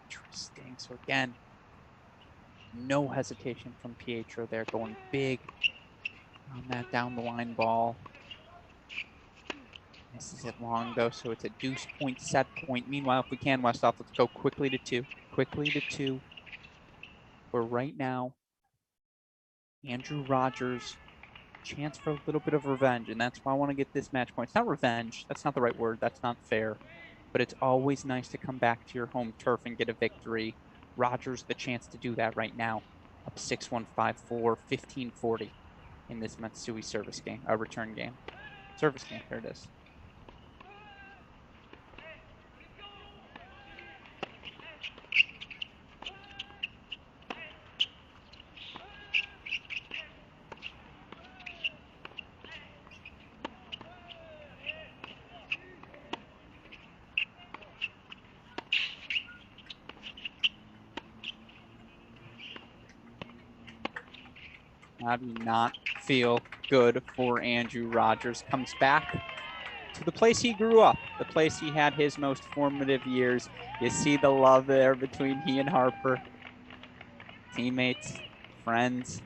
Interesting. So again, no hesitation from Pietro there, going big on that down the line ball. Misses it long though, so it's a deuce point, set point. Meanwhile, if we can, Westhoff, let's go quickly to 2. Quickly to 2. Where right now, Andrew Rogers, chance for a little bit of revenge, and that's why I want to get this match point. It's not revenge. That's not the right word. That's not fair. But it's always nice to come back to your home turf and get a victory. Rogers the chance to do that right now. Up 6-1, 5-4, 15-40 in this Matsui service game, a return game. Service game, there it is. How do you not feel good for Andrew Rogers? Comes back to the place he grew up, the place he had his most formative years. You see the love there between he and Harper. Teammates, friends.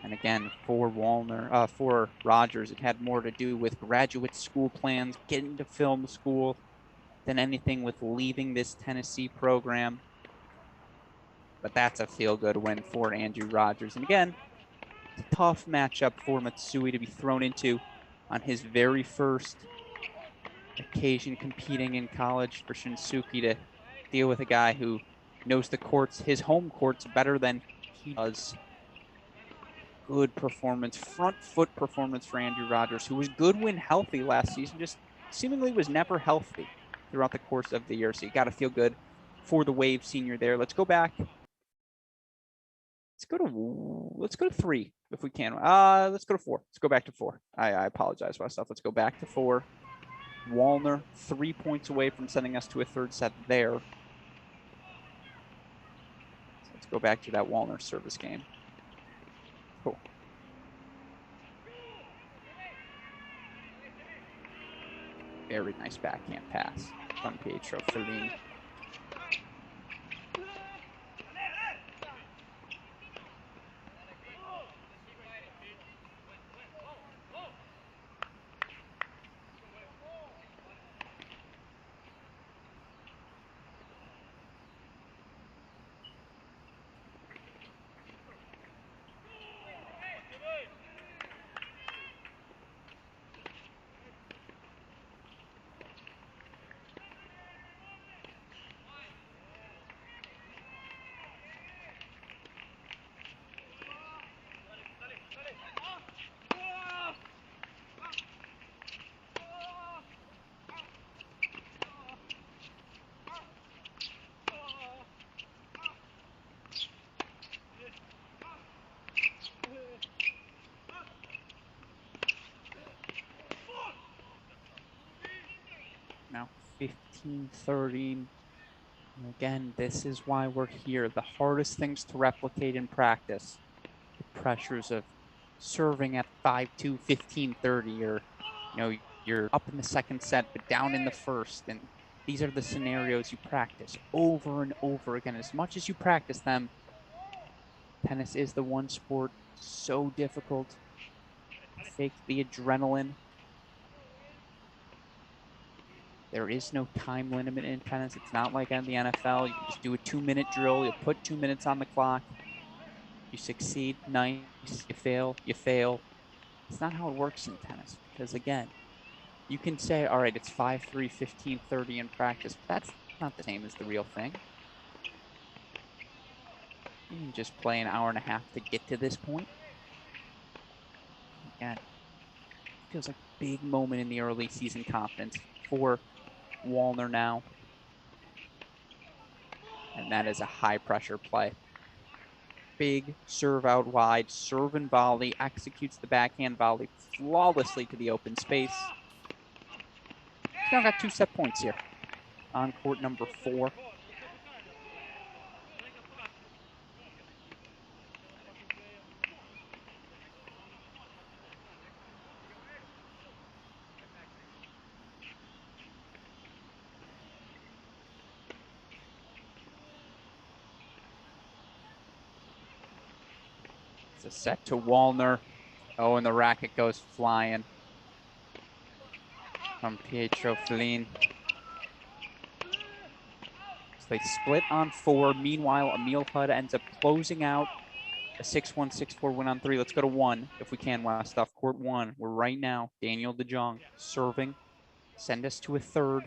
And again, for Rogers, it had more to do with graduate school plans, getting to film school, than anything with leaving this Tennessee program. But that's a feel-good win for Andrew Rogers. And again, Tough matchup for Matsui to be thrown into on his very first occasion competing in college for Shinsuke, to deal with a guy who knows the courts, his home courts, better than he does. Good performance, front foot performance for Andrew Rogers, who was good when healthy last season, just seemingly was never healthy throughout the course of the year. So you got to feel good for the Wave senior there. Let's go back. Let's go to 3 if we can. Let's go to 4. Let's go back to 4. I apologize for myself. Let's go back to 4. Wallner 3 points away from sending us to a third set there. So let's go back to that Wallner service game. Cool. Very nice backhand pass from Pietro Fellini. Now 15-13. Again, this is why we're here. The hardest things to replicate in practice. The pressures of serving at 5-2, 15-30, or you're up in the second set but down in the first. And these are the scenarios you practice over and over again. As much as you practice them, tennis is the one sport so difficult to fake the adrenaline. There is no time limit in tennis. It's not like in the NFL. You can just do a 2-minute drill. You put 2 minutes on the clock. You succeed, nice. You fail, you fail. It's not how it works in tennis because, again, you can say, all right, it's 5-3, 15-30 in practice, but that's not the same as the real thing. You can just play an hour and a half to get to this point. Again, it feels like a big moment in the early season confidence for Wallner now. And that is a high pressure play. Big serve out wide, serve and volley, executes the backhand volley flawlessly to the open space. He's now got 2 set points here on court number 4. It's a set to Wallner. Oh, and the racket goes flying from Pietro Fellini. So they split on 4. Meanwhile, Emil Hudd ends up closing out a 6-1, 6-4 win on 3. Let's go to 1 if we can, West. Off court 1. We're right now. Daniel DeJong serving. Send us to a third.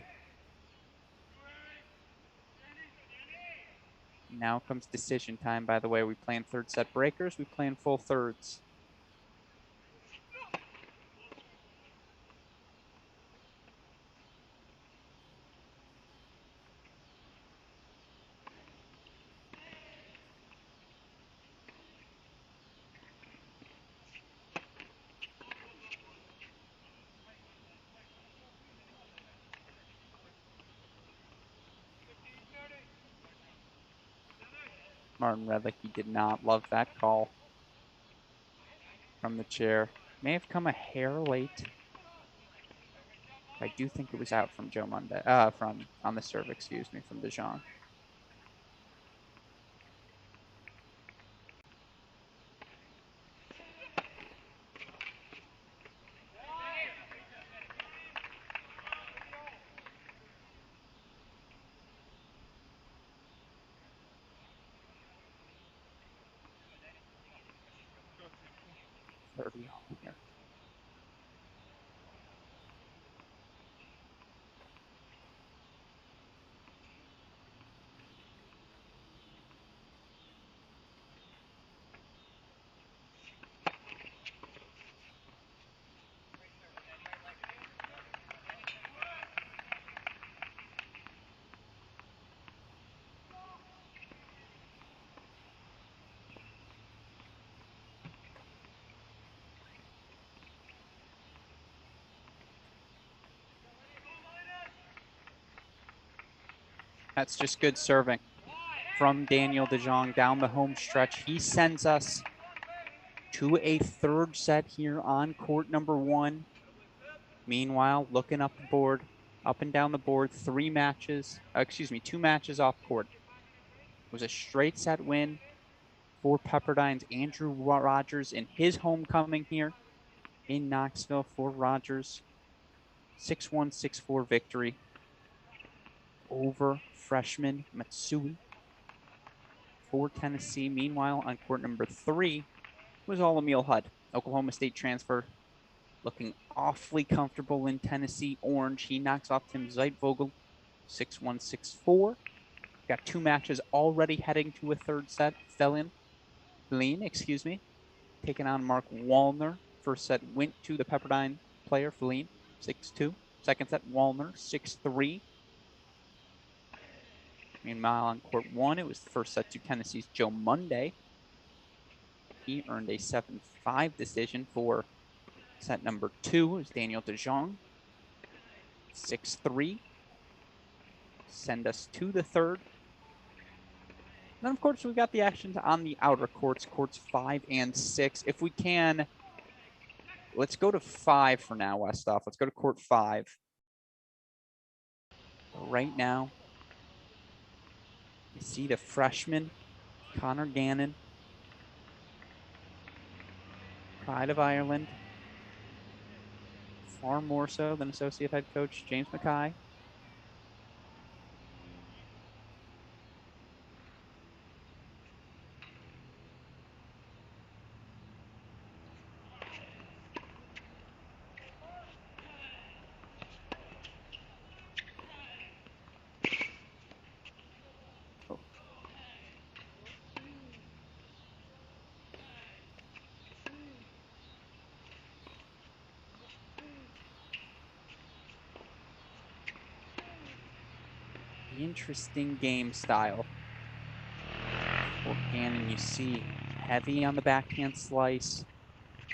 Now comes decision time, by the way. We playing third set breakers. We playing full thirds. Martin Redlicky did not love that call from the chair. May have come a hair late. I do think it was out from Joe Monday. From on the serve, excuse me, from DeJong. 30 all here. That's just good serving from Daniel DeJong down the home stretch. He sends us to a third set here on court number 1. Meanwhile, looking up the board, up and down the board, 2 matches off court. It was a straight set win for Pepperdine's Andrew Rogers in his homecoming here in Knoxville for Rogers. 6-1, 6-4 victory over freshman Matsui for Tennessee. Meanwhile, on court number 3 was All-Emil Hudd, Oklahoma State transfer, looking awfully comfortable in Tennessee orange. He knocks off Tim Zeitvogel, 6-1, 6-4. Got 2 matches already heading to a third set. Feline, taking on Mark Wallner. First set went to the Pepperdine player, Feline, 6-2. Second set, Wallner, 6-3. Meanwhile, on court 1, it was the first set to Tennessee's Joe Monday. He earned a 7-5 decision for set number 2. It was Daniel DeJong, 6-3. Send us to the third. And then, of course, we've got the actions on the outer courts, courts 5 and 6. If we can, let's go to 5 for now, Westhoff. Let's go to court 5. Right now, you see the freshman, Connor Gannon, pride of Ireland, far more so than associate head coach James Mackay. Interesting game style for Gannon. You see heavy on the backhand slice,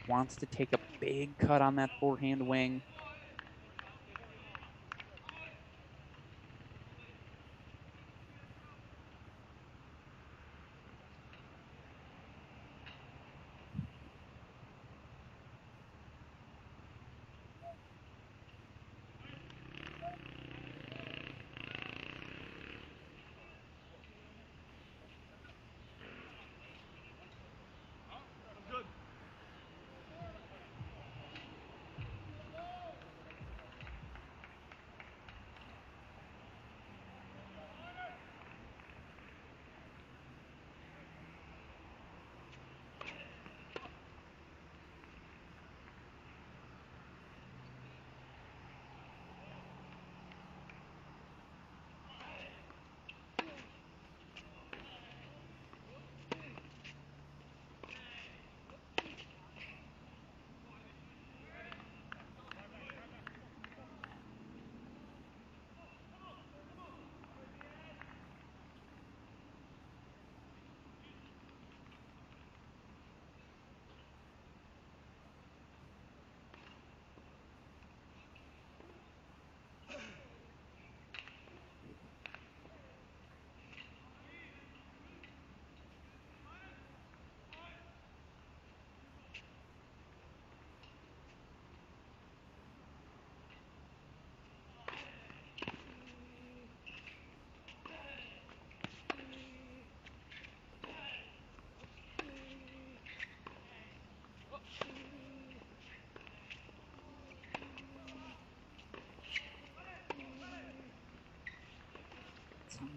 wants to take a big cut on that forehand wing.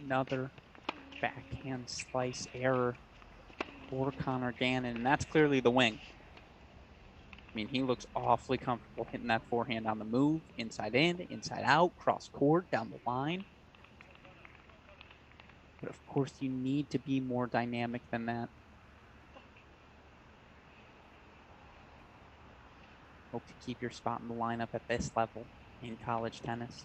Another backhand slice error for Connor Gannon, and that's clearly the wing. I mean, he looks awfully comfortable hitting that forehand on the move, inside in, inside out, cross court, down the line. But of course, you need to be more dynamic than that. Hope to keep your spot in the lineup at this level in college tennis.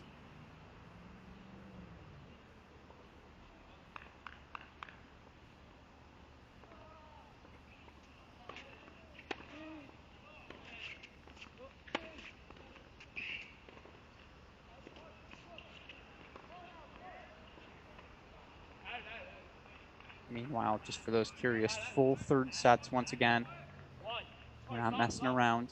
Meanwhile, just for those curious, full third sets once again. We're not messing around.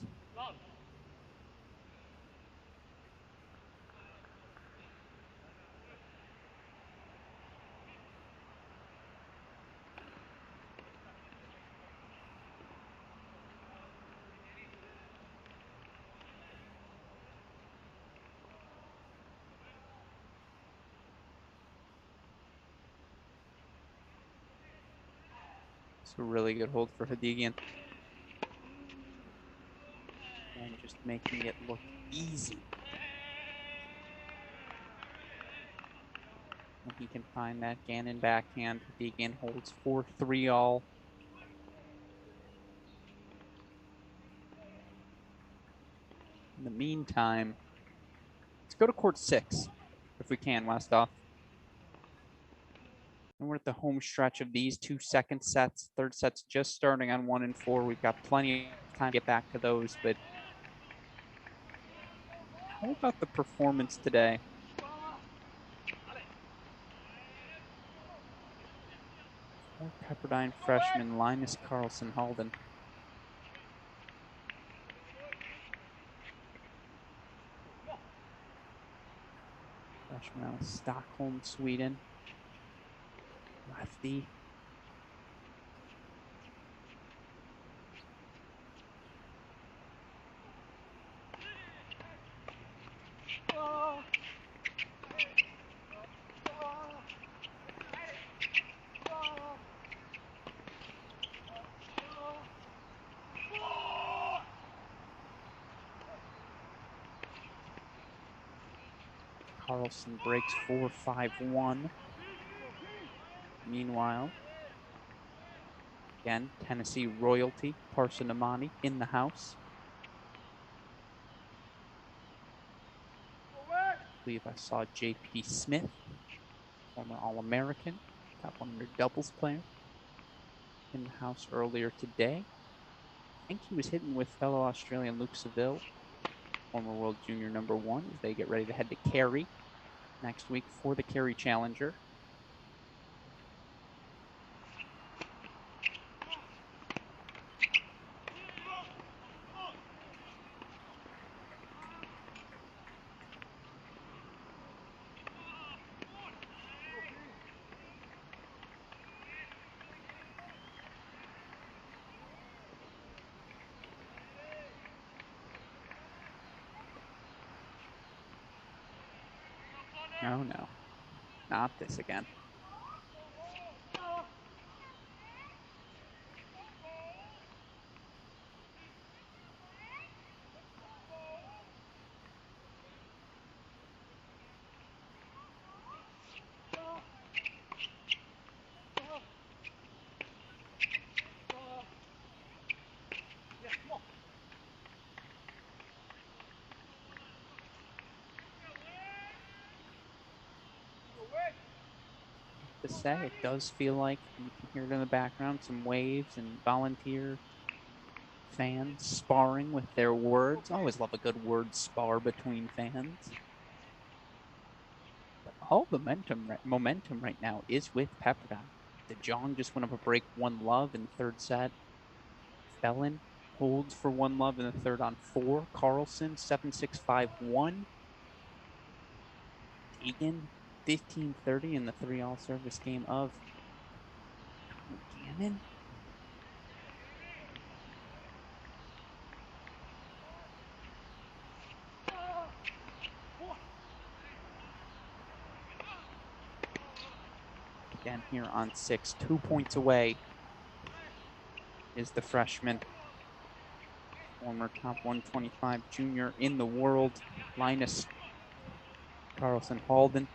It's a really good hold for Hadigian. And just making it look easy. When he can find that Gannon backhand, Hadigian holds 4-3 all. In the meantime, let's go to court 6, if we can, Westoff. And we're at the home stretch of these two second sets. Third set's just starting on 1 and 4. We've got plenty of time to get back to those, but how about the performance today? For Pepperdine freshman Linus Carlson Halden. Freshman out of Stockholm, Sweden. Lefty. Carlson breaks 4-5-1. Meanwhile, again, Tennessee royalty, Parson Amani in the house. I believe I saw J.P. Smith, former All-American, top 100 doubles player, in the house earlier today. I think he was hitting with fellow Australian Luke Seville, former world junior #1, as they get ready to head to Cary next week for the Cary Challenger. Oh no, not this again. To say, it does feel like you can hear it in the background, some waves and volunteer fans sparring with their words. I always love a good word spar between fans. But all the momentum right now is with Pepperdine. DeJong just went up a break 1-love in the third set. Felon holds for 1-love in the third on 4. Carlson 7-6-5-1. Deegan 15-30 in the 3-all service game of Gannon. Again here on 6, 2 points away is the freshman, former top 125 junior in the world, Linus Carlson Halden.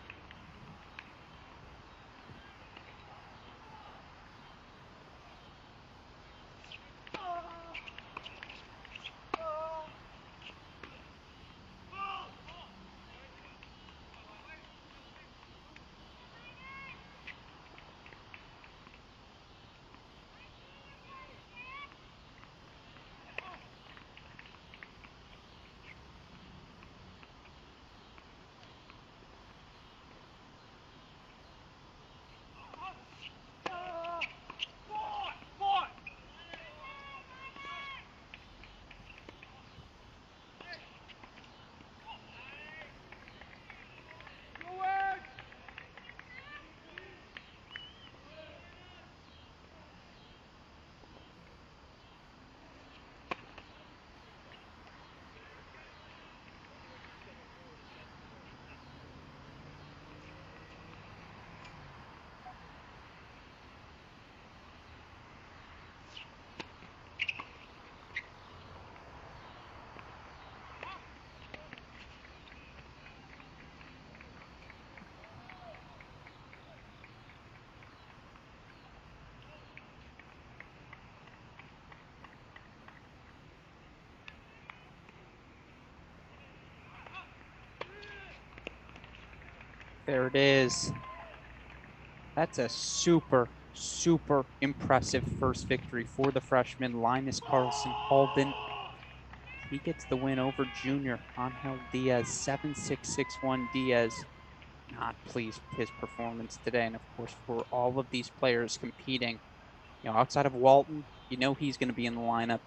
There it is. That's a super, super impressive first victory for the freshman, Linus Carlson Halden. He gets the win over junior Angel Diaz, 7-6-6-1. Diaz not pleased with his performance today. And of course, for all of these players competing, outside of Walton, he's going to be in the lineup.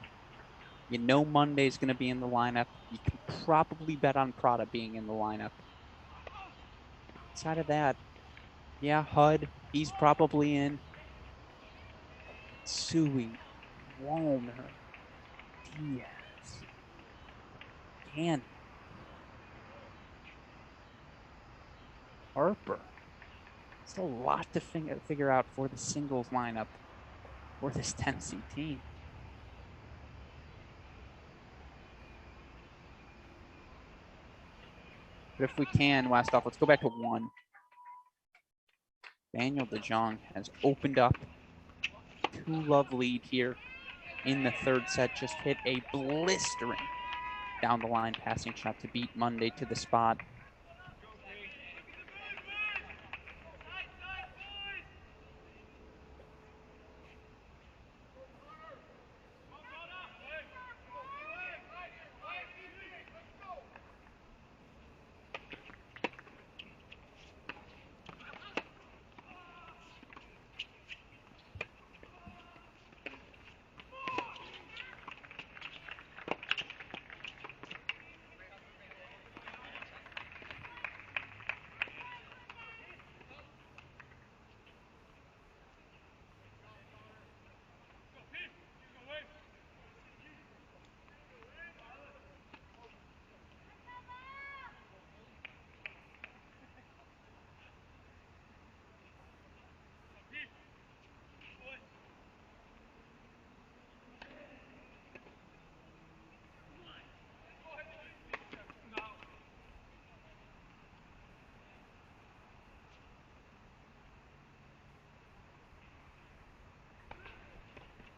Monday's going to be in the lineup. You can probably bet on Prada being in the lineup. Outside of that, Hud, he's probably in. Sui, Walner, Diaz, Gannon, Harper. It's a lot to figure out for the singles lineup for this Tennessee team. But if we can, Westoff, let's go back to 1. Daniel DeJong has opened up 2-love lead here in the third set. Just hit a blistering down the line passing shot to beat Monday to the spot.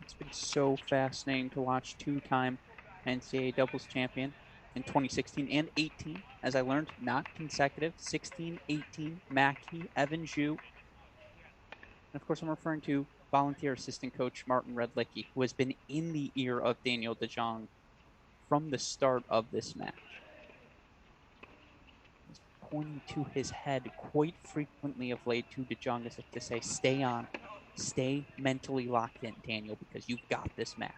It's been so fascinating to watch 2-time NCAA doubles champion in 2016 and 18, as I learned, not consecutive, 16, 18, Mackey, Evan Zhu. And of course, I'm referring to volunteer assistant coach Martin Redlicki, who has been in the ear of Daniel DeJong from the start of this match. He's pointing to his head quite frequently of late to DeJong as if to say, stay on. Stay mentally locked in, Daniel, because you've got this match.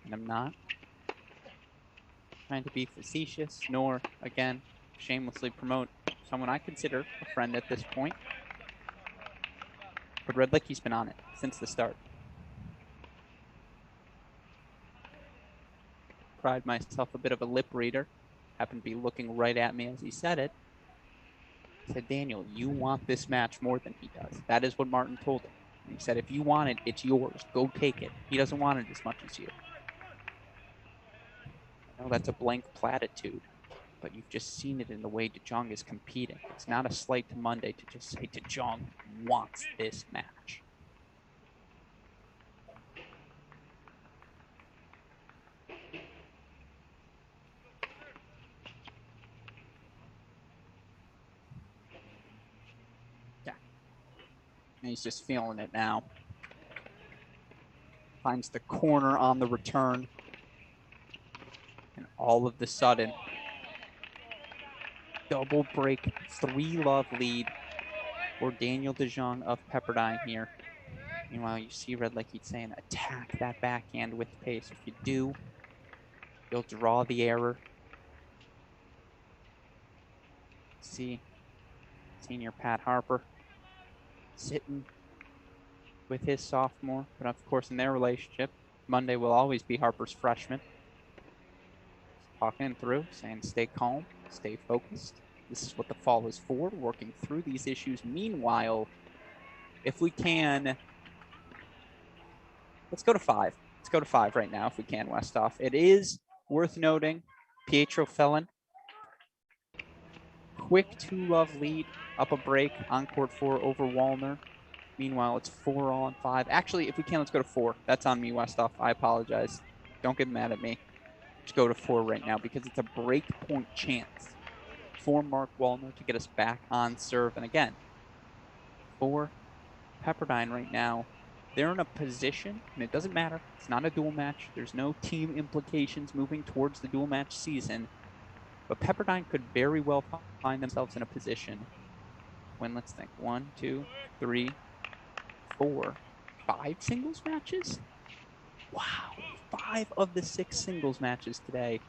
And I'm not trying to be facetious, nor, again, shamelessly promote someone I consider a friend at this point. But Red Lake's been on it since the start. Pride myself a bit of a lip reader. Happened to be looking right at me as he said it. I said, Daniel, you want this match more than he does. That is what Martin told him. And he said, if you want it, it's yours. Go take it. He doesn't want it as much as you. I know that's a blank platitude, but you've just seen it in the way DeJong is competing. It's not a slight to Monday to just say DeJong wants this match. Yeah. And he's just feeling it now. Finds the corner on the return. And all of the sudden, double break, 3-love lead for Daniel DeJong of Pepperdine here. Meanwhile, you see Red Lake saying, attack that backhand with pace. If you do, you'll draw the error. See senior Pat Harper sitting with his sophomore, but of course in their relationship, Monday will always be Harper's freshman. Talking through, saying stay calm, stay focused. This is what the fall is for, working through these issues. Meanwhile, if we can, let's go to 5. Let's go to 5 right now if we can, Westhoff. It is worth noting, Pietro Felon, quick 2-love lead, up a break, on court 4 over Wallner. Meanwhile, it's 4-on-5. Actually, if we can, let's go to 4. That's on me, Westhoff. I apologize. Don't get mad at me. Let's go to 4 right now because it's a break point chance for Mark Wallner to get us back on serve. And again, for Pepperdine right now, they're in a position, and it doesn't matter. It's not a dual match. There's no team implications moving towards the dual match season. But Pepperdine could very well find themselves in a position when, let's think, 1, 2, 3, 4, 5 singles matches? Wow, 5 of the 6 singles matches today.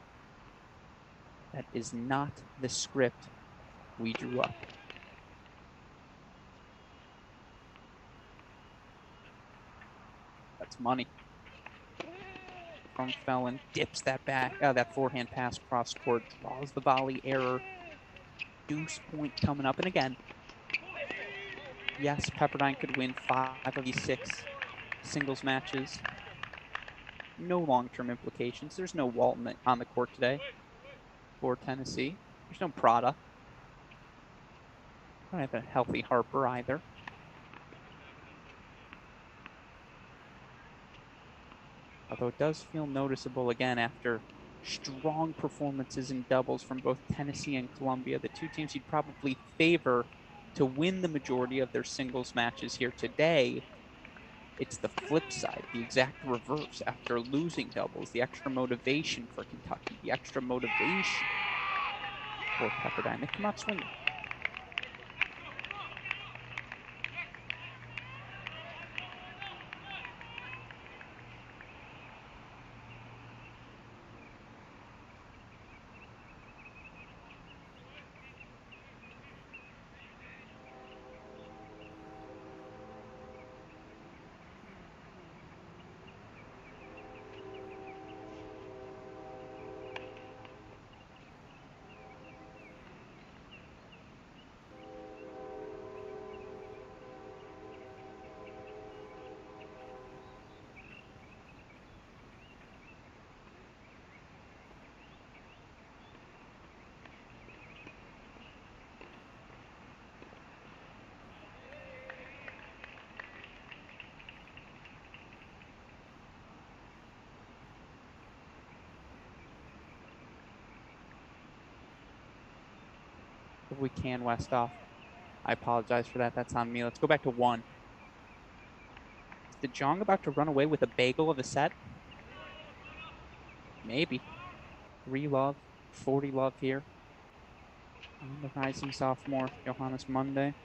That is not the script we drew up. That's money. From Felon, dips that back, that forehand pass cross court, draws the volley error. Deuce point coming up. And again, yes, Pepperdine could win 5 of these 6 singles matches. No long-term implications. There's no Walton on the court today for Tennessee. There's no Prada. I don't have a healthy Harper either. Although it does feel noticeable again after strong performances in doubles from both Tennessee and Columbia, the two teams you'd probably favor to win the majority of their singles matches here today. It's the flip side, the exact reverse. After losing doubles, the extra motivation for Kentucky, the extra motivation for Pepperdine. They come out swinging. If we can, Westhoff. I apologize for that. That's on me. Let's go back to 1. Is DeJong about to run away with a bagel of a set? Maybe. 3-love, 40-love here. And the rising sophomore, Johannes Monday.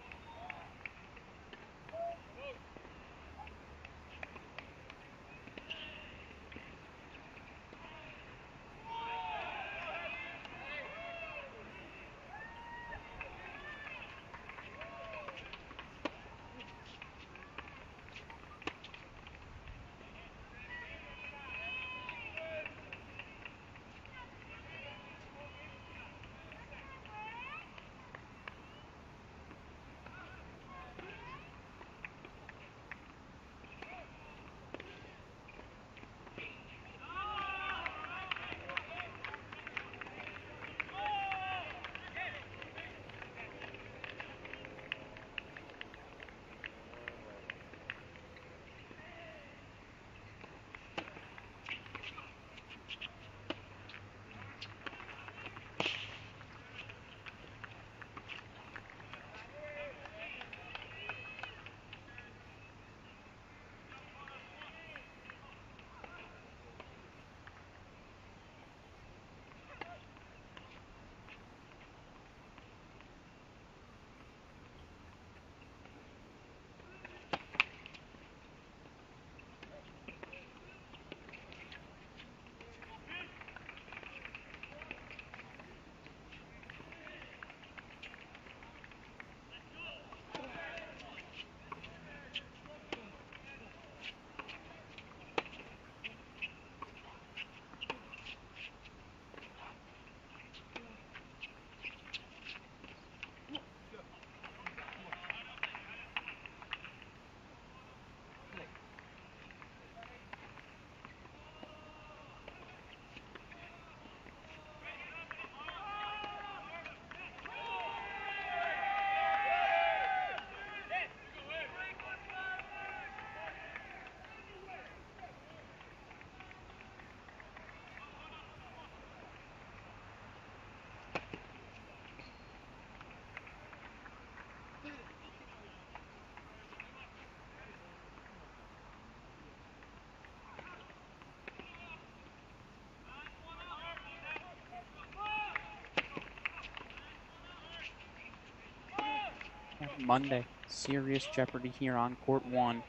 Monday, serious jeopardy here on court one.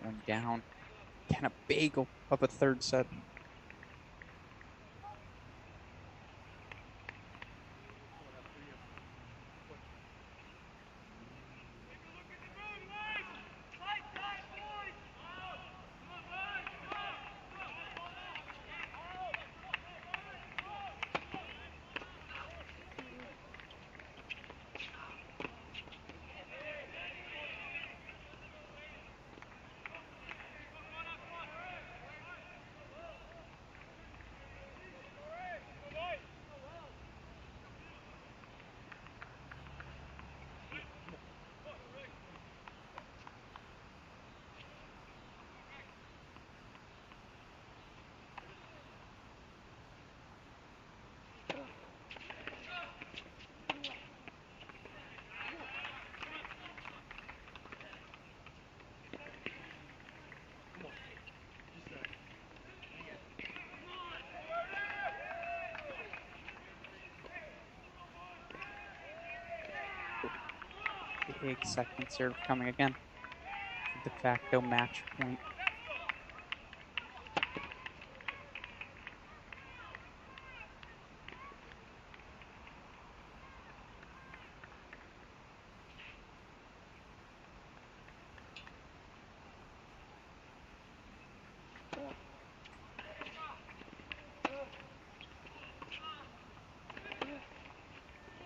Going down. Can a bagel of a third set. Big second serve coming again. De facto match point.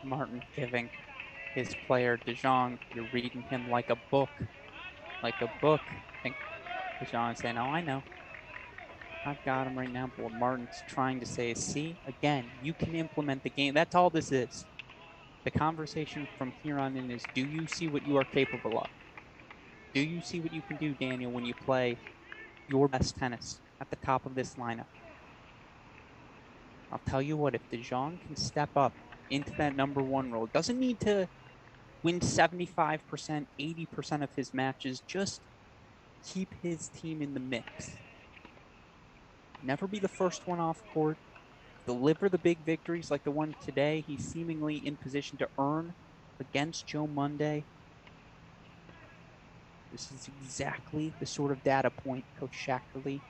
Martin giving his player De Jong, you're reading him like a book. Like a book. I think De Jong is saying, oh, I know. I've got him right now. But what Martin's trying to say is, see, again, you can implement the game. That's all this is. The conversation from here on in is, do you see what you are capable of? Do you see what you can do, Daniel, when you play your best tennis at the top of this lineup? I'll tell you what, if De Jong can step up into that number one role, doesn't need to win 75%, 80% of his matches, just keep his team in the mix. Never be the first one off court. Deliver the big victories like the one today. He's seemingly in position to earn against Joe Monday. This is exactly the sort of data point Coach Shackerly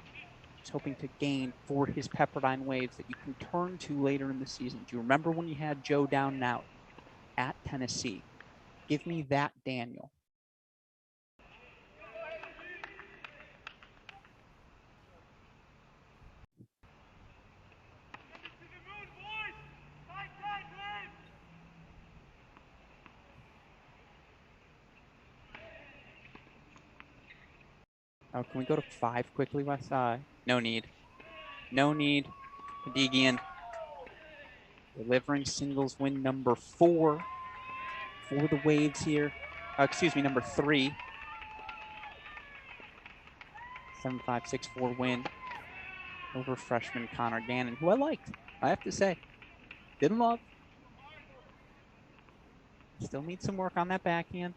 is hoping to gain for his Pepperdine Waves that you can turn to later in the season. Do you remember when you had Joe down and out at Tennessee? Give me that, Daniel. Oh, can we go to 5 quickly, West? No need. No need. Hadigian delivering singles win number 4 for the Waves here. Excuse me, number 3. 7-5-6-4 win over freshman Connor Gannon, who I liked, I have to say. Didn't love. Still needs some work on that backhand.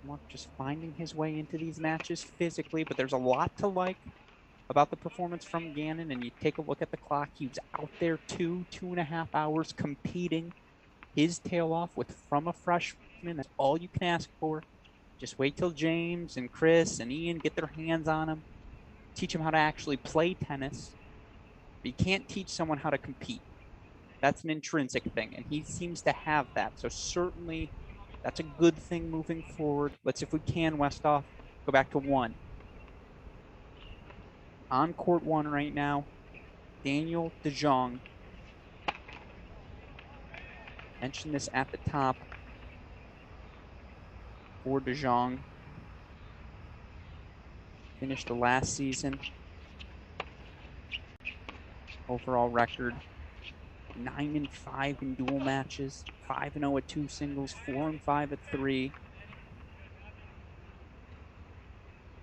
Mark just finding his way into these matches physically, but there's a lot to like about the performance from Gannon. And you take a look at the clock, he was out there 2.5 hours competing his tail off from a freshman. That's all you can ask for. Just wait till James and Chris and Ian get their hands on him, teach him how to actually play tennis. But you can't teach someone how to compete. That's an intrinsic thing, and he seems to have that. So certainly that's a good thing moving forward. Let's, if we can, Westhoff, go back to 1. On court 1 right now, Daniel De Jong. Mentioned this at the top for De Jong. Finished the last season. Overall record 9-5 in dual matches, 5-0 at 2 singles, 4-5 at 3.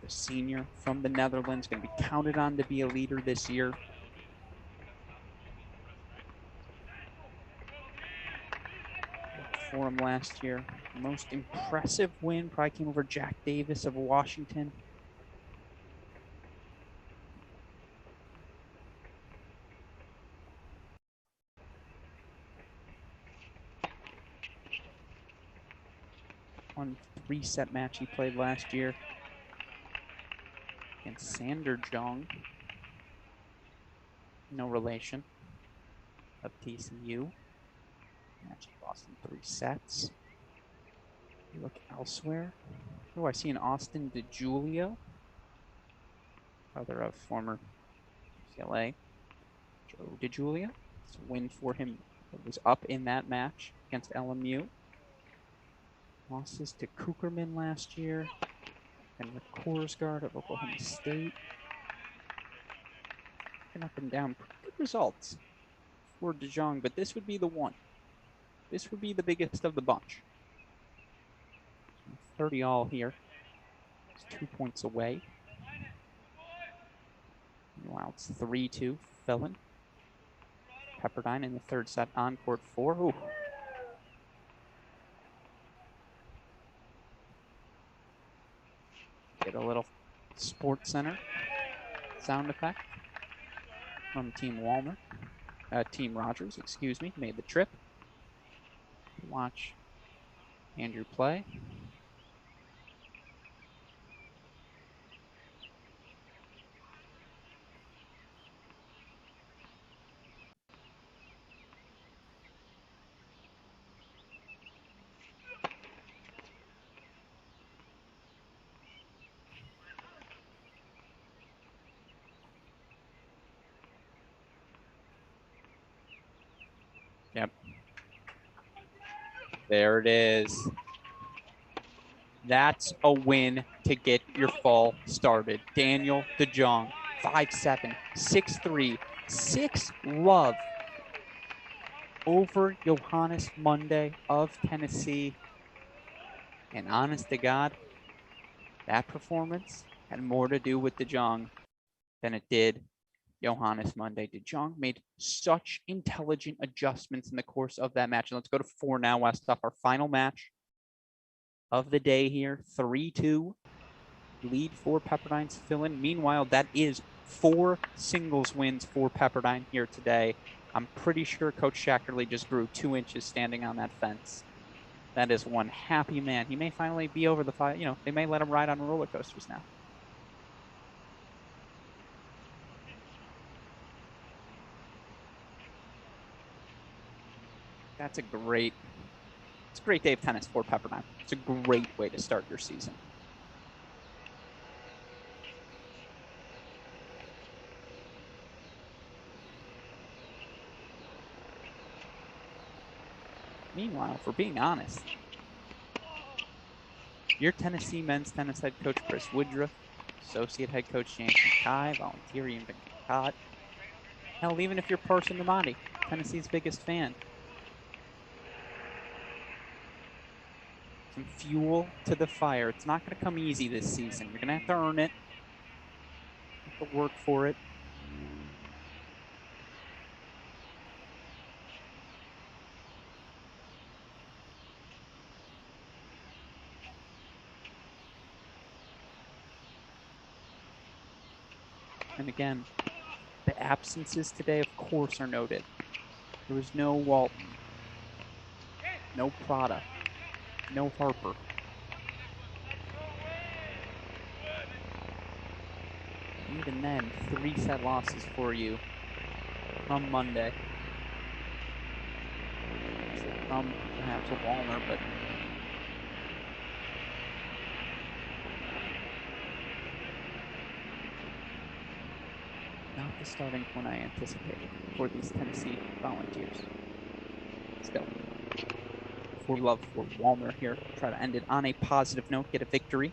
The senior from the Netherlands, going to be counted on to be a leader this year. For him last year, most impressive win probably came over Jack Davis of Washington. 3-set match he played last year against Sander Jong. No relation of TCU. Match he lost in 3 sets. You look elsewhere. Oh, I see an Austin DeJulio, brother of former UCLA Joe DeJulia. It's a win for him. It was up in that match against LMU. Losses to Cookerman last year and the Korsgaard of Oklahoma State. And up and down, pretty good results for DeJong, but this would be the one. This would be the biggest of the bunch. 30 all here. It's 2 points away. Meanwhile, it's 3-2 Felon. Pepperdine in the 3rd set on court 4. Ooh. Get a little Sports Center sound effect from Team Walner. Team Rogers, excuse me, made the trip. Watch Andrew play. Yep. There it is. That's a win to get your fall started. Daniel DeJong, 5-7, 6-3, 6-love over Johannes Monday of Tennessee. And honest to God, that performance had more to do with DeJong than it did Johannes Monday. DeJong made such intelligent adjustments in the course of that match. And let's go to 4 now, Westhoff, our final match of the day here. 3-2 lead for Pepperdine's fill-in. Meanwhile, that is 4 singles wins for Pepperdine here today. I'm pretty sure Coach Shackerley just grew 2 inches standing on that fence. That is one happy man. He may finally be over the fire. You know, they may let him ride on roller coasters now. It's a great day of tennis for Pepperdine. It's a great way to start your season. Meanwhile, for being honest, your Tennessee men's tennis head coach Chris Woodruff, associate head coach James McKay, volunteer Ian Cott. Hell, even if you're Parson Namadi, Tennessee's biggest fan. Some fuel to the fire. It's not going to come easy this season. You're going to have to earn it. You have to work for it. And again, the absences today, of course, are noted. There was no Walton, no Prada, no Harper. Even then, 3-set losses for you from Monday. From perhaps a Walner, but not the starting point I anticipated for these Tennessee Volunteers. Still, for love for Walner here, try to end it on a positive note, get a victory.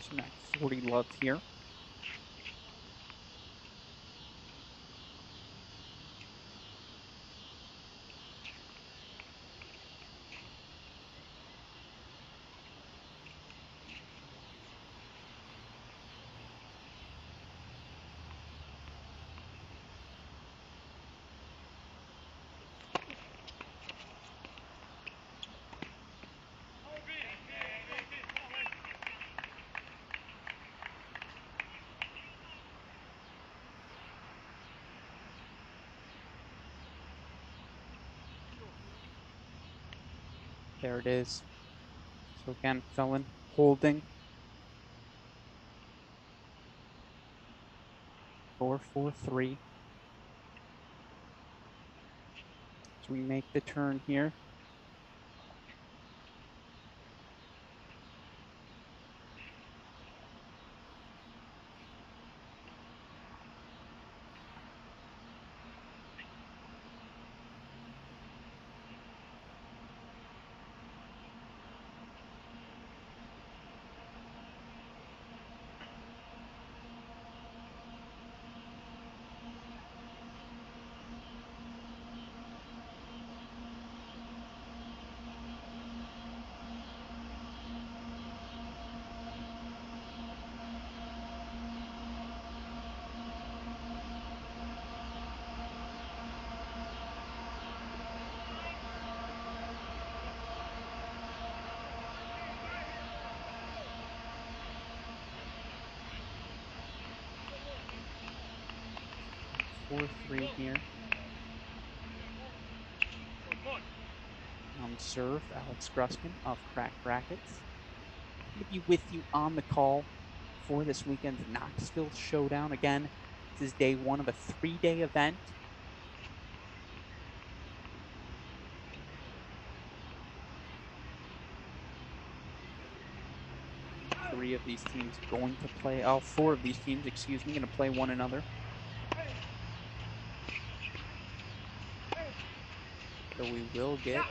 Some that 40 love here. There it is. So again, Felon holding. 4-4-3. So we make the turn here. Four, 3 here. On serve, Alex Gruskin of Cracked Rackets. I'm going to be with you on the call for this weekend's Knoxville Showdown. Again, this is day one of a 3-day event. Three of these teams going to play, oh, four of these teams, excuse me, going to play one another. So we will get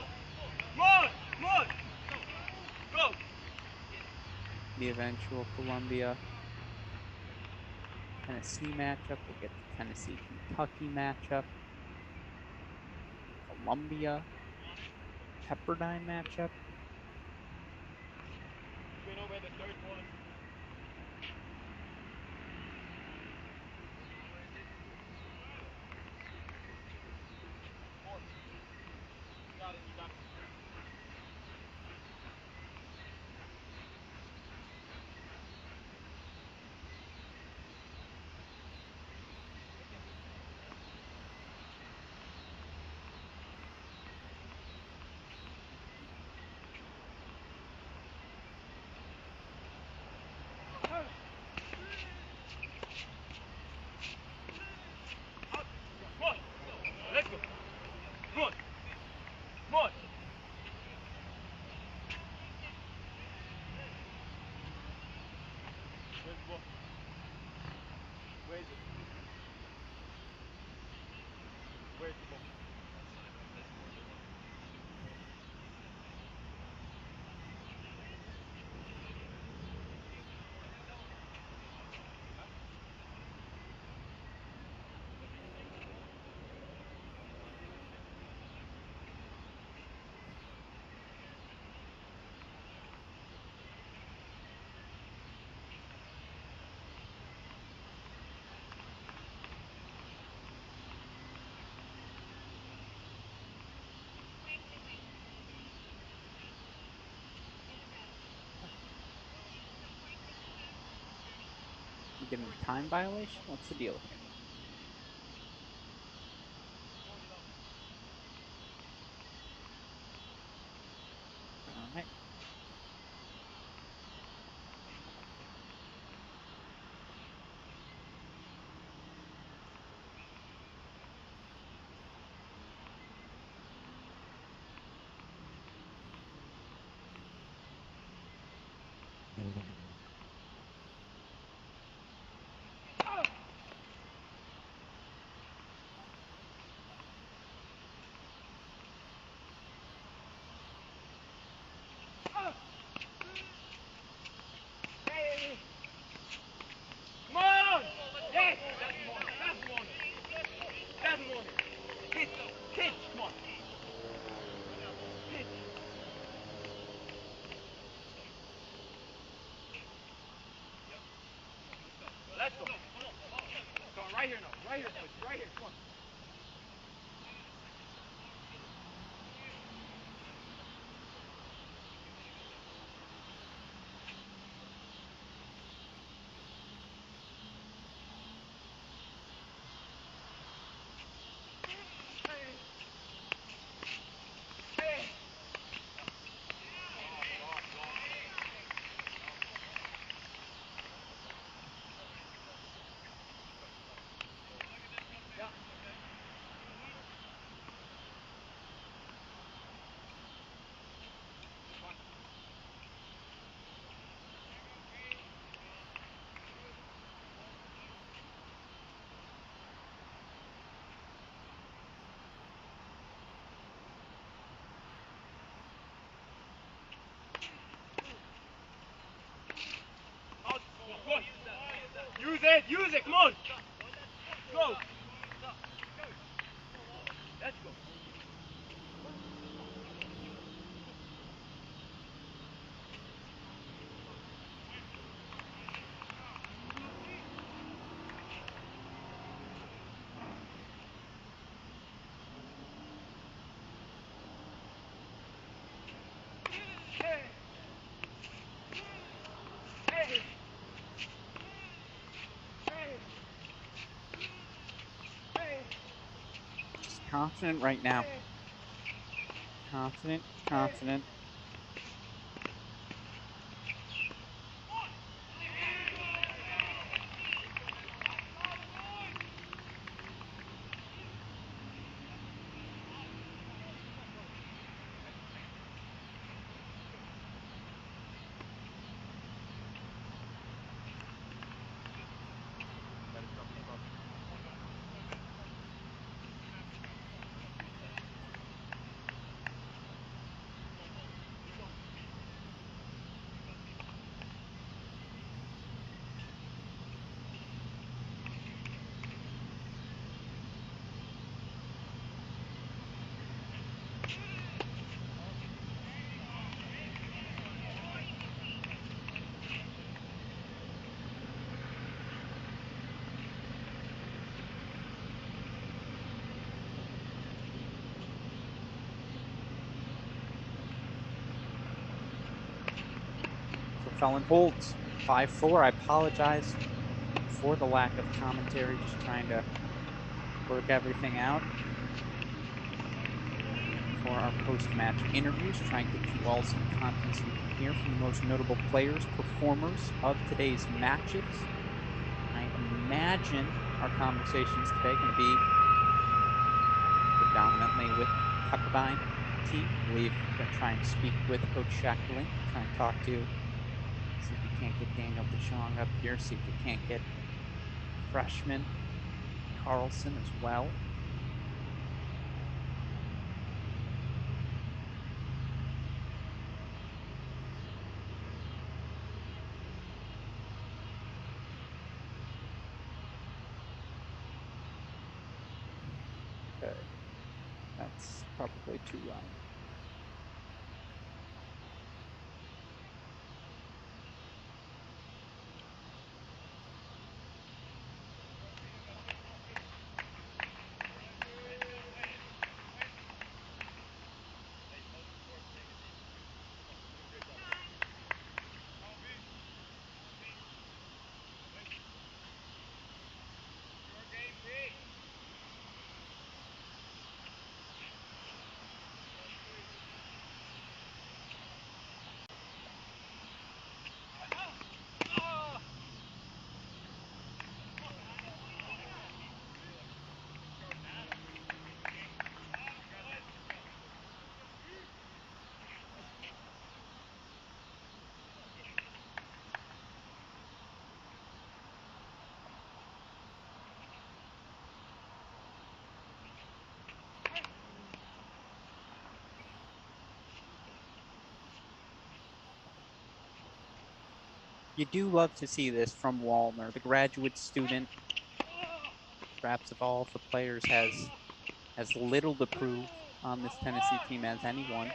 the eventual Columbia Tennessee matchup. We'll get the Tennessee Kentucky matchup. Columbia Pepperdine matchup. You getting a time violation? What's the deal here? All right. Right here, no. Right here, coach. Right here. Come on. Use it, come on! Go! Let's go. Just confident right now. Confident, confident. Felon holds 5-4. I apologize for the lack of commentary, just trying to work everything out for our post-match interviews, trying to get you all some content so you can hear from the most notable players, performers of today's matches. I imagine our conversations today are going to be predominantly with Pepperdine team. I believe we're going to try and speak with Coach Shackling, try and talk to, see if we can't get Daniel DeChong up here, see if we can't get freshman Carlson as well. Okay, that's probably too loud. You do love to see this from Walner, the graduate student. Perhaps of all of the players has little to prove on this Tennessee team as anyone.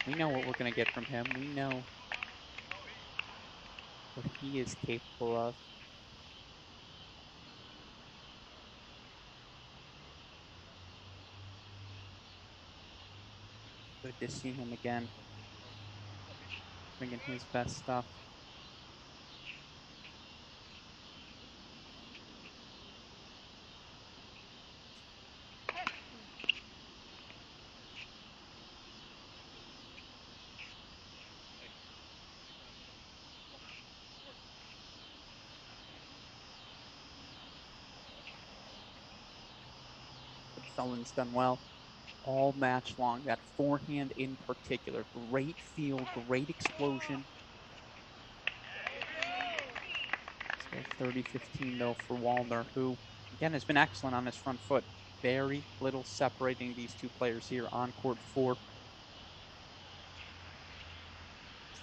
We know what we're going to get from him. We know what he is capable of. Good to see him again, bringing his best stuff. Felon's done well all match long. That forehand in particular, great feel, great explosion. Still 30-15 though for Wallner, who again has been excellent on his front foot. Very little separating these two players here on court 4. As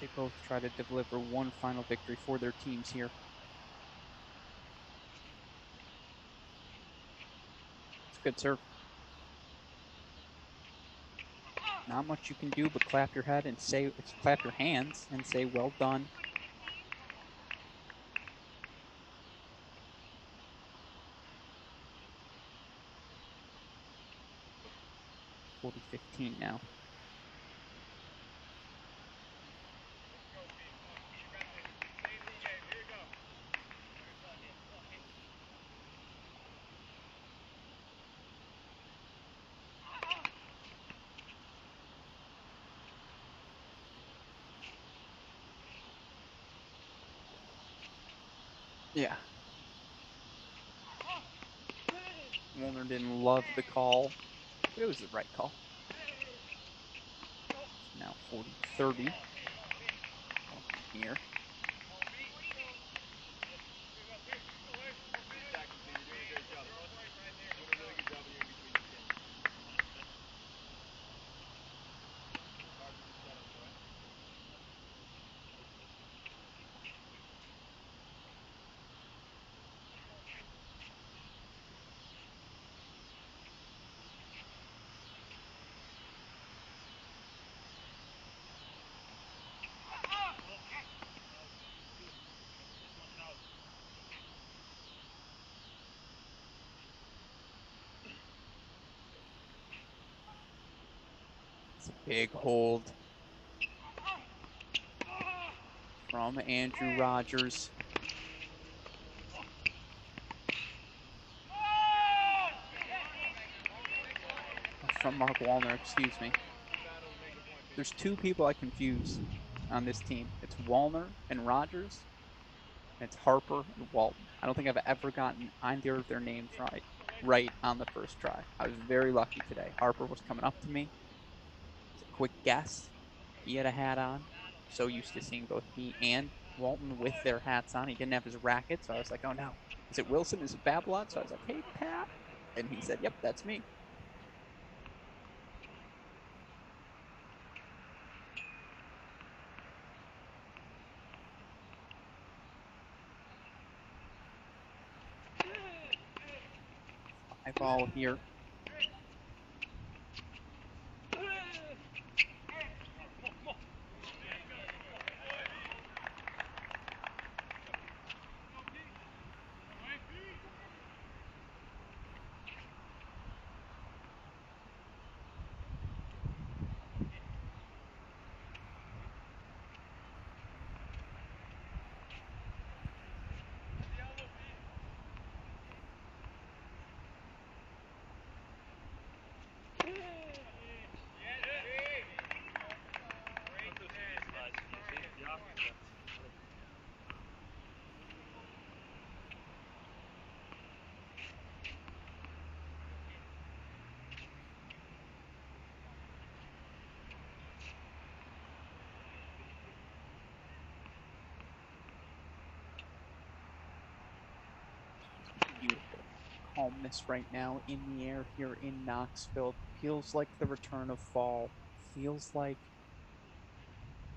they both try to deliver one final victory for their teams here. It's a good serve. Not much you can do but clap your head and say, clap your hands and say, well done. (40-15) now. Yeah. Wallner didn't love the call, but it was the right call. So now 40-30. Here. It's a big hold from Andrew Rogers. From Mark Wallner, excuse me. There's two people I confuse on this team. It's Wallner and Rogers, and it's Harper and Walton. I don't think I've ever gotten either of their names right on the first try. I was very lucky today. Harper was coming up to me. It was a quick guess. He had a hat on. So used to seeing both he and Walton with their hats on. He didn't have his racket, so I was like, oh no. Is it Wilson? Is it Babylon? So I was like, hey, Pat. And he said, yep, that's me. High ball here. Beautiful calmness right now in the air here in Knoxville. Feels like the return of fall. Feels like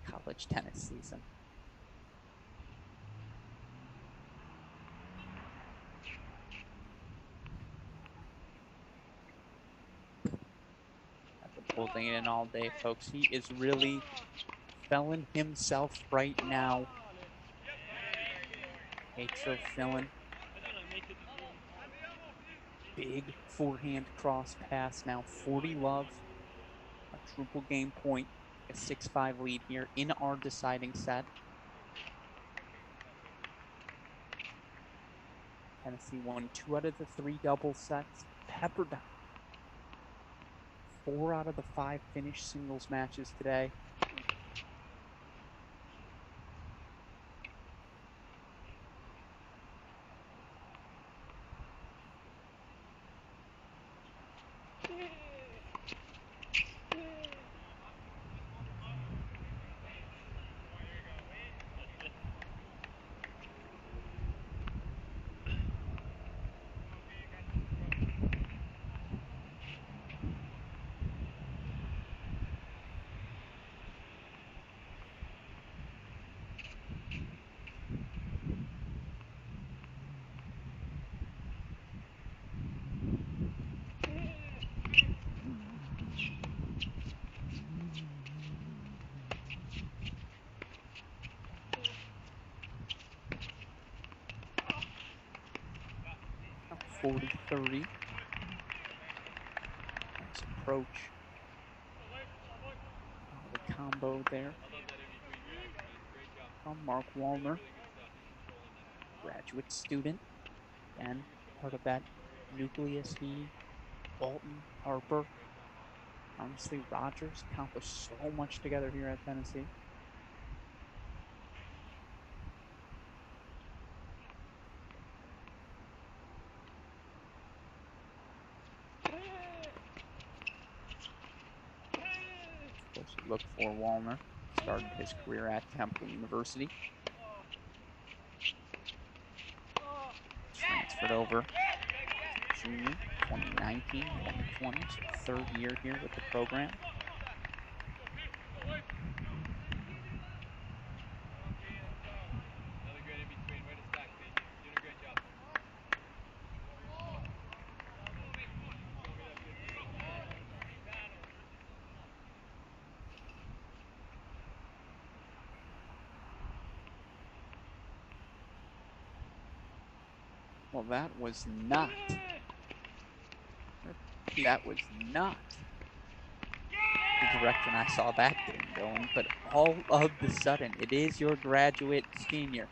college tennis season. I've been holding it in all day, folks. He is really Felon himself right now. Atro Felon. Big forehand cross pass now. 40 love. A quadruple game point, a 6-5 lead here in our deciding set. Tennessee won 2 out of the 3 double sets. Pepperdine, 4 out of the 5 finished singles matches today. Now 40-30. Nice approach. The combo there from Mark Wallner, graduate student, and part of that nucleus. He, Walton, Harper, honestly, Rogers accomplished so much together here at Tennessee. Of course, you look for Wallner. Started his career at Temple University. Transferred over to junior 2019, 2020, so third year here with the program. Well, that was not the direction I saw that game going, but all of the sudden, it is your graduate senior,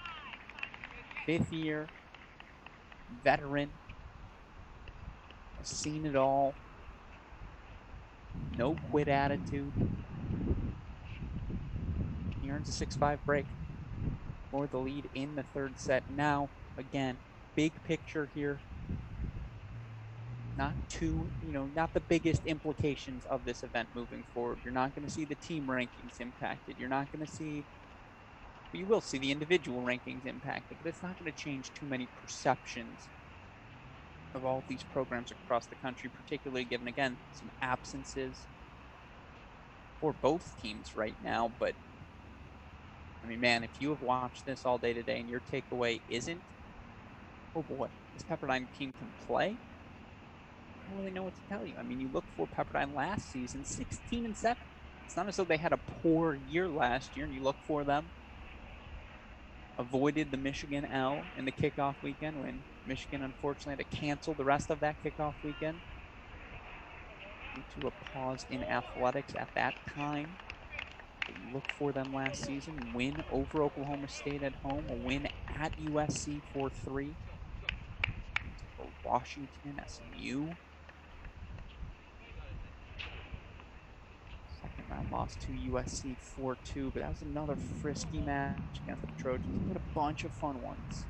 5th year, veteran, has seen it all, no quit attitude. He earns a 6-5 break for the lead in the third set. Now, again, big picture here. Not the biggest implications of this event moving forward. You're not going to see the team rankings impacted. You're not going to see, but you will see the individual rankings impacted, but it's not going to change too many perceptions of all of these programs across the country, particularly given, again, some absences for both teams right now. But, I mean, man, if you have watched this all day today and your takeaway isn't, oh boy, this Pepperdine team can play, I don't really know what to tell you. I mean, you look for Pepperdine last season, 16-7. It's not as though they had a poor year last year, and you look for them. Avoided the Michigan L in the kickoff weekend when Michigan unfortunately had to cancel the rest of that kickoff weekend due to a pause in athletics at that time. But you look for them last season, win over Oklahoma State at home, a win at USC 4-3. Washington, SMU. Second round loss to USC 4-2, but that was another frisky match against the Trojans. Put a bunch of fun ones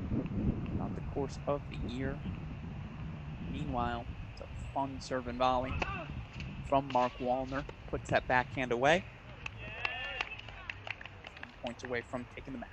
throughout the course of the year. Meanwhile, it's a fun serve and volley from Mark Wallner. Puts that backhand away. 7 points away from taking the match.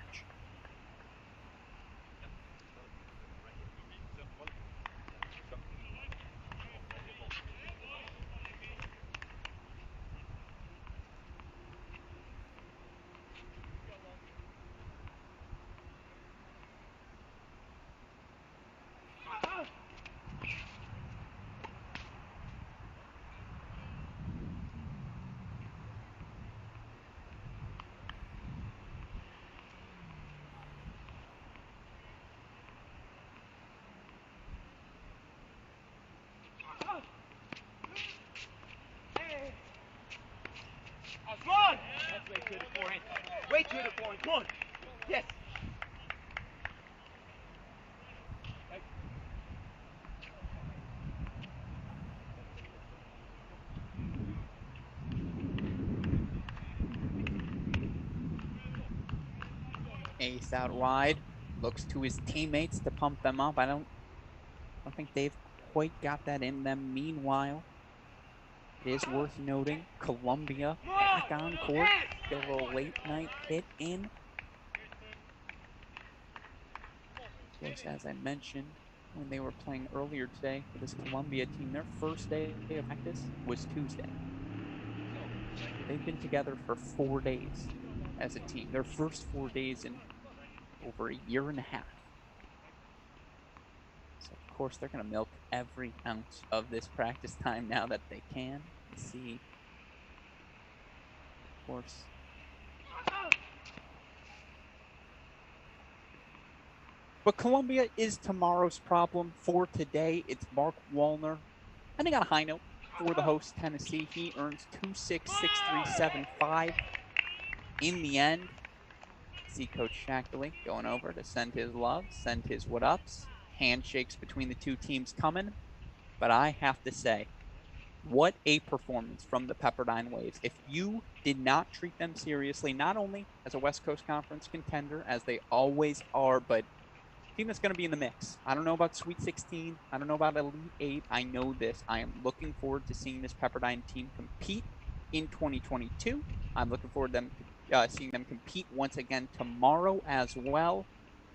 That's way to the forehand. Way to the forehand. Come on. Yes. Ace out wide, looks to his teammates to pump them up. I don't think they've quite got that in them. Meanwhile, it is worth noting Columbia back on court. Get a little late night hit in. Of course, as I mentioned, when they were playing earlier today for this Columbia team, their first day of practice was Tuesday. They've been together for 4 days as a team. Their first 4 days in over a year and a half. So, of course, they're going to milk every ounce of this practice time now that they can. You see, of course, but Columbia is tomorrow's problem. For today, it's Mark Wallner. Ending on a high note for the host, Tennessee. He earns 2-6, 6-3, 7-5. In the end, see Coach Shackley going over to send his love, send his what ups. Handshakes between the two teams coming. But I have to say, what a performance from the Pepperdine Waves. If you did not treat them seriously, not only as a West Coast Conference contender, as they always are, but team that's going to be in the mix. I don't know about Sweet 16. I don't know about Elite 8. I know this. I am looking forward to seeing this Pepperdine team compete in 2022. I'm looking forward to them seeing them compete once again tomorrow as well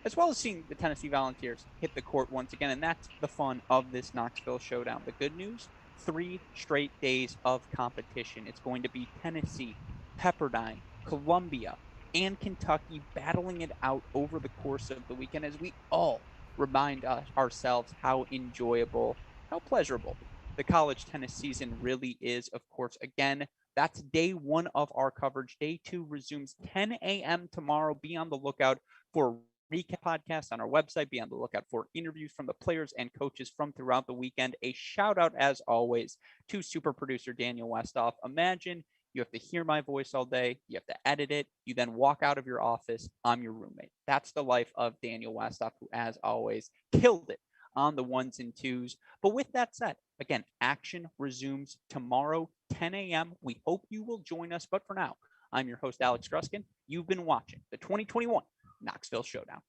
as seeing the Tennessee Volunteers hit the court once again. And that's the fun of this Knoxville Showdown. The good news, 3 straight days of competition. It's going to be Tennessee, Pepperdine, Columbia, and Kentucky battling it out over the course of the weekend as we all remind ourselves how enjoyable, how pleasurable the college tennis season really is. Of course, again, that's day 1 of our coverage. Day 2 resumes 10 a.m. tomorrow. Be on the lookout for recap podcast on our website. Be on the lookout for interviews from the players and coaches from throughout the weekend. A shout out, as always, to super producer Daniel Westoff. Imagine you have to hear my voice all day. You have to edit it. You then walk out of your office. I'm your roommate. That's the life of Daniel Westoff, who, as always, killed it on the 1s and 2s. But with that said, again, action resumes tomorrow, 10 a.m. We hope you will join us. But for now, I'm your host, Alex Gruskin. You've been watching the 2021 Knoxville Showdown.